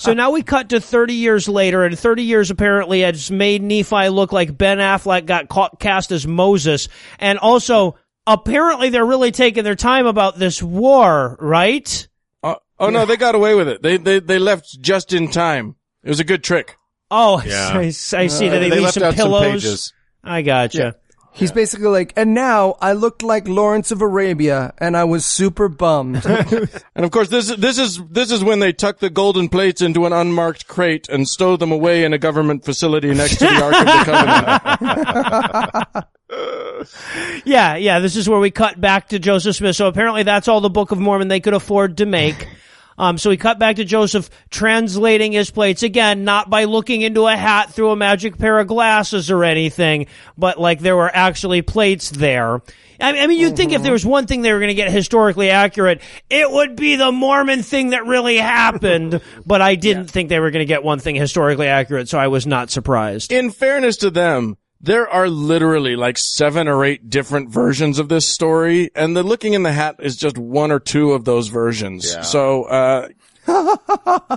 Speaker 4: So now we cut to 30 years later, and 30 years apparently has made Nephi look like Ben Affleck got cast as Moses. And also, apparently they're really taking their time about this war, right?
Speaker 6: No, they got away with it. They left just in time. It was a good trick.
Speaker 4: Oh,
Speaker 1: yeah.
Speaker 4: I see that they leave
Speaker 1: left
Speaker 4: some
Speaker 1: out
Speaker 4: pillows.
Speaker 1: some pages.
Speaker 4: I gotcha.
Speaker 2: Yeah. He's basically like, and now I looked like Lawrence of Arabia, and I was super bummed.
Speaker 6: And of course, this is when they tuck the golden plates into an unmarked crate and stow them away in a government facility next to the Ark of the Covenant.
Speaker 4: Yeah, this is where we cut back to Joseph Smith. So apparently that's all the Book of Mormon they could afford to make. So we cut back to Joseph translating his plates, again, not by looking into a hat through a magic pair of glasses or anything, but like there were actually plates there. I mean, you'd think if there was one thing they were going to get historically accurate, it would be the Mormon thing that really happened, but I didn't think they were going to get one thing historically accurate, so I was not surprised.
Speaker 6: In fairness to them, there are literally like 7 or 8 different versions of this story, and the looking in the hat is just 1 or 2 of those versions.
Speaker 1: Yeah.
Speaker 6: So,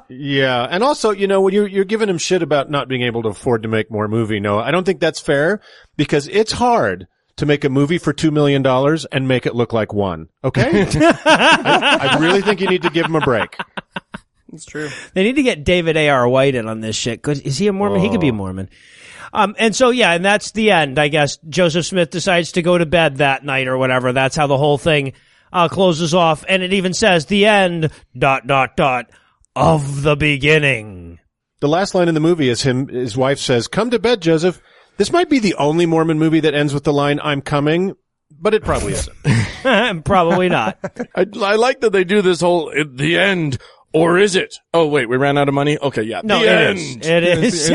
Speaker 1: yeah. And also, when you're giving him shit about not being able to afford to make more movie, no, I don't think that's fair, because it's hard to make a movie for $2 million and make it look like one. Okay? I really think you need to give him a break.
Speaker 2: It's true.
Speaker 4: They need to get David A.R. White in on this shit. Is he a Mormon? He could be a Mormon. And so, and that's the end, I guess. Joseph Smith decides to go to bed that night or whatever. That's how the whole thing closes off. And it even says, the end, ... of the beginning.
Speaker 1: The last line in the movie is his wife says, come to bed, Joseph. This might be the only Mormon movie that ends with the line, I'm coming, but it probably isn't.
Speaker 4: Probably not.
Speaker 6: I like that they do this whole, the end, or is it? Oh, wait, we ran out of money? Okay, yeah.
Speaker 4: No,
Speaker 6: the
Speaker 4: it
Speaker 6: end.
Speaker 4: is. It is.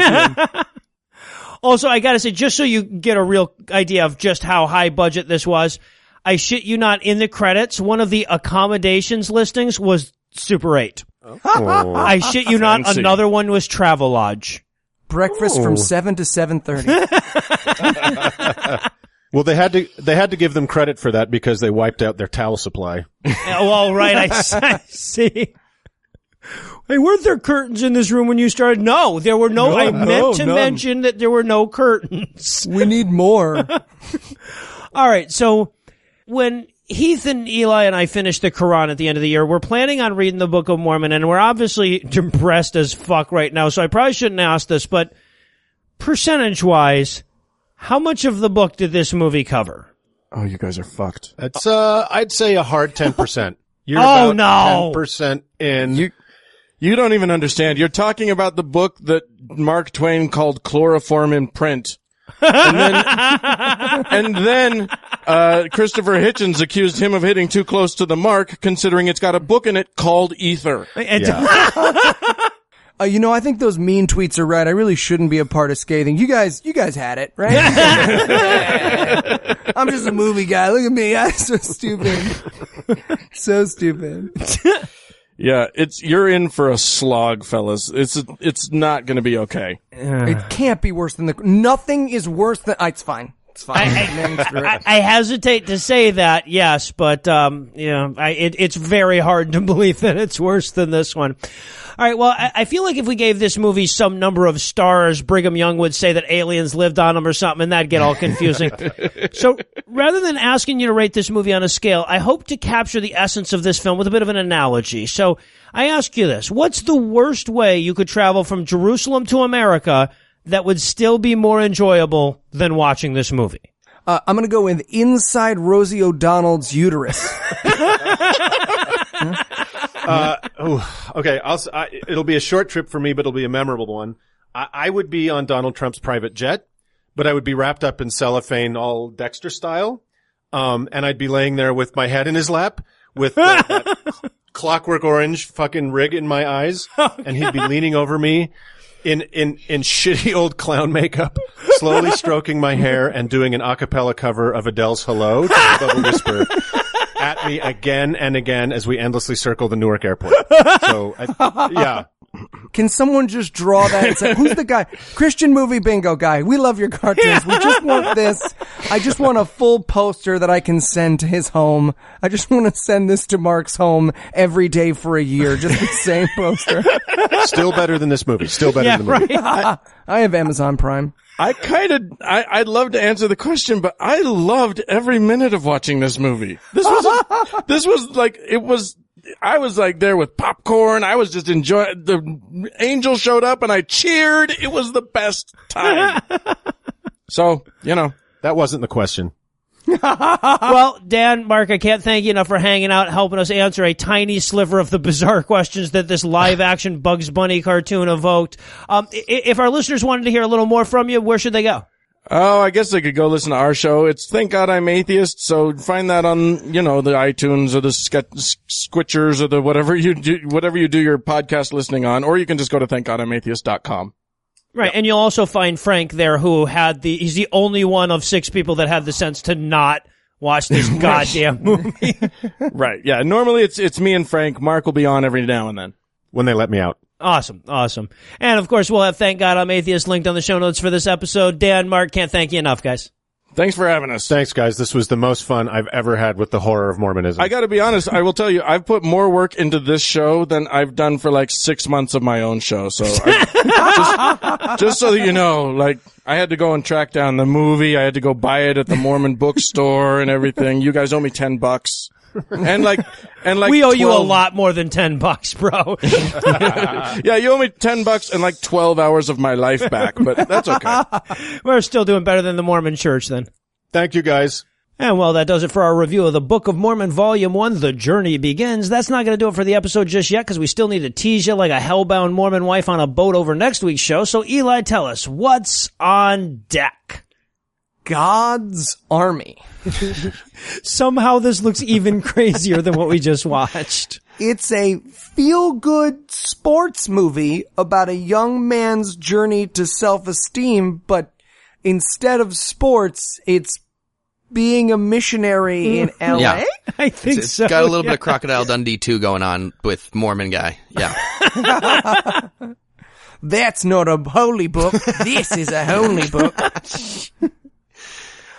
Speaker 4: Also, I gotta say, just so you get a real idea of just how high budget this was, I shit you not, in the credits, one of the accommodations listings was Super 8.
Speaker 1: Oh.
Speaker 4: I shit you not,
Speaker 6: Fancy.
Speaker 4: another one was Travelodge.
Speaker 2: Breakfast from 7 to 7:30.
Speaker 1: Well, they had to give them credit for that because they wiped out their towel supply.
Speaker 4: Well, right, I see. Hey, weren't there curtains in this room when you started? No, there were no. I meant to mention that there were no curtains.
Speaker 2: We need more.
Speaker 4: All right, so when Heath and Eli and I finish the Quran at the end of the year, we're planning on reading the Book of Mormon, and we're obviously depressed as fuck right now, so I probably shouldn't ask this, but percentage-wise, how much of the book did this movie cover?
Speaker 6: Oh, you guys are fucked.
Speaker 1: It's I'd say a hard 10%. You're
Speaker 4: Oh,
Speaker 1: about
Speaker 4: no.
Speaker 1: 10% in.
Speaker 6: You don't even understand. You're talking about the book that Mark Twain called Chloroform in Print. And then Christopher Hitchens accused him of hitting too close to the mark, considering it's got a book in it called Ether.
Speaker 2: I think those mean tweets are right. I really shouldn't be a part of scathing. You guys had it, right? I'm just a movie guy. Look at me. I'm so stupid. So stupid.
Speaker 6: Yeah, you're in for a slog, fellas. It's not going to be okay.
Speaker 2: It can't be worse than nothing is worse than, it's fine. It's fine.
Speaker 4: I hesitate to say that, yes, but it's very hard to believe that it's worse than this one. All right, well, I feel like if we gave this movie some number of stars, Brigham Young would say that aliens lived on them or something, and that'd get all confusing. So rather than asking you to rate this movie on a scale, I hope to capture the essence of this film with a bit of an analogy. So I ask you this. What's the worst way you could travel from Jerusalem to America that would still be more enjoyable than watching this movie?
Speaker 2: I'm going to go with inside Rosie O'Donnell's uterus.
Speaker 1: Okay. It'll be a short trip for me, but it'll be a memorable one. I would be on Donald Trump's private jet, but I would be wrapped up in cellophane, all Dexter style. And I'd be laying there with my head in his lap with that Clockwork Orange fucking rig in my eyes. And he'd be leaning over me in shitty old clown makeup, slowly stroking my hair and doing an a cappella cover of Adele's Hello to Bubble Whisper at me again and again as we endlessly circle the Newark airport. So, yeah.
Speaker 2: Can someone just draw that and say, who's the guy? Christian movie bingo guy. We love your cartoons. We just want this. I just want a full poster that I can send to his home. I just want to send this to Mark's home every day for a year. Just the same poster.
Speaker 1: Still better than this movie. Still better than the movie.
Speaker 2: Right. I have Amazon Prime.
Speaker 6: I'd love to answer the question, but I loved every minute of watching this movie. I was like there with popcorn. I was just enjoying. The angel showed up and I cheered. It was the best time. So,
Speaker 1: that wasn't the question.
Speaker 4: Well, Dan, Mark, I can't thank you enough for hanging out, helping us answer a tiny sliver of the bizarre questions that this live-action Bugs Bunny cartoon evoked. If our listeners wanted to hear a little more from you, where should they go?
Speaker 6: Oh, I guess they could go listen to our show. It's Thank God I'm Atheist. So find that on, the iTunes or the Squitchers or the whatever you do your podcast listening on, or you can just go to thankgodimatheist.com.
Speaker 4: Right,
Speaker 6: Yep.
Speaker 4: and you'll also find Frank there, who he's the only one of 6 people that had the sense to not watch this goddamn movie.
Speaker 6: Right, yeah. Normally it's me and Frank. Mark will be on every now and then.
Speaker 1: When they let me out.
Speaker 4: Awesome. And of course, we'll have Thank God I'm Atheist linked on the show notes for this episode. Dan, Mark, can't thank you enough, guys.
Speaker 6: Thanks for having us.
Speaker 1: Thanks, guys. This was the most fun I've ever had with the horror of Mormonism.
Speaker 6: I gotta be honest, I will tell you, I've put more work into this show than I've done for 6 months of my own show. So, just so that you know, I had to go and track down the movie. I had to go buy it at the Mormon bookstore and everything. You guys owe me $10. And
Speaker 4: we owe you a lot more than $10, bro.
Speaker 6: Yeah, you owe me $10 and 12 hours of my life back, but that's okay.
Speaker 4: We're still doing better than the Mormon Church then.
Speaker 1: Thank you, guys.
Speaker 4: And well, that does it for our review of the Book of Mormon Volume 1, The Journey Begins. That's not going to do it for the episode just yet, because we still need to tease you like a hellbound Mormon wife on a boat over next week's show. So Eli, tell us, what's on deck?
Speaker 2: God's Army.
Speaker 4: Somehow this looks even crazier than what we just watched.
Speaker 2: It's a feel-good sports movie about a young man's journey to self-esteem, but instead of sports, it's being a missionary in L.A.?
Speaker 5: Yeah.
Speaker 4: I think
Speaker 5: It's
Speaker 4: so.
Speaker 5: got a little bit of Crocodile Dundee 2 going on with Mormon guy. Yeah.
Speaker 2: That's not a holy book. This is a holy book.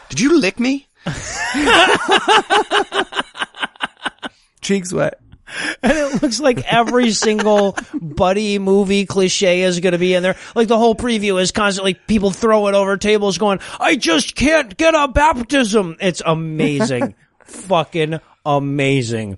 Speaker 5: Did you lick me?
Speaker 2: Cheeks wet.
Speaker 4: And it looks like every single buddy movie cliche is going to be in there. The whole preview is constantly people throwing over tables going, I just can't get a baptism. It's amazing. Fucking amazing.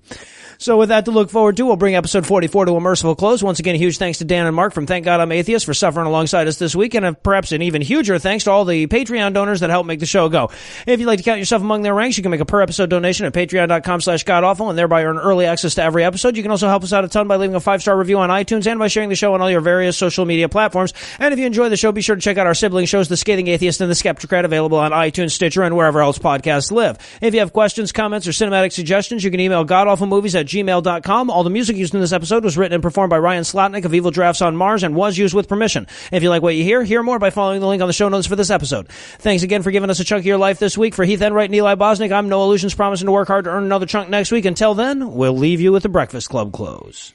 Speaker 4: So with that to look forward to, we'll bring episode 44 to a merciful close. Once again, a huge thanks to Dan and Mark from Thank God I'm Atheist for suffering alongside us this week, and perhaps an even huger thanks to all the Patreon donors that help make the show go. If you'd like to count yourself among their ranks, you can make a per-episode donation at patreon.com/godawful and thereby earn early access to every episode. You can also help us out a ton by leaving a 5-star review on iTunes and by sharing the show on all your various social media platforms. And if you enjoy the show, be sure to check out our sibling shows, The Scathing Atheist and The Skeptocrat, available on iTunes, Stitcher, and wherever else podcasts live. If you have questions, comments, or cinematic suggestions, you can email godawfulmovies@gmail.com. All the music used in this episode was written and performed by Ryan Slotnick of Evil Drafts on Mars and was used with permission. If you like what you hear more by following the link on the show notes for this episode. Thanks again for giving us a chunk of your life this week. For Heath Enright and Eli Bosnick, I'm No Illusions, promising to work hard to earn another chunk next week. Until then, we'll leave you with the Breakfast Club close.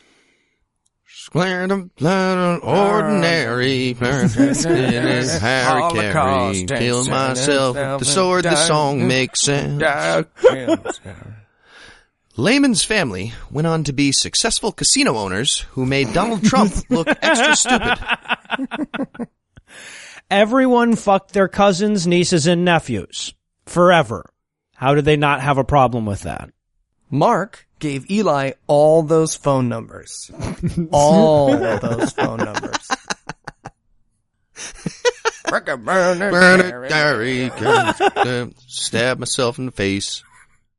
Speaker 5: Ordinary. Harry Carey. Kill myself with the sword. The song makes sense. Laman's family went on to be successful casino owners who made Donald Trump look extra stupid.
Speaker 4: Everyone fucked their cousins, nieces, and nephews. Forever. How did they not have a problem with that?
Speaker 2: Mark gave Eli all those phone numbers. All those phone numbers.
Speaker 5: Stab myself in the face.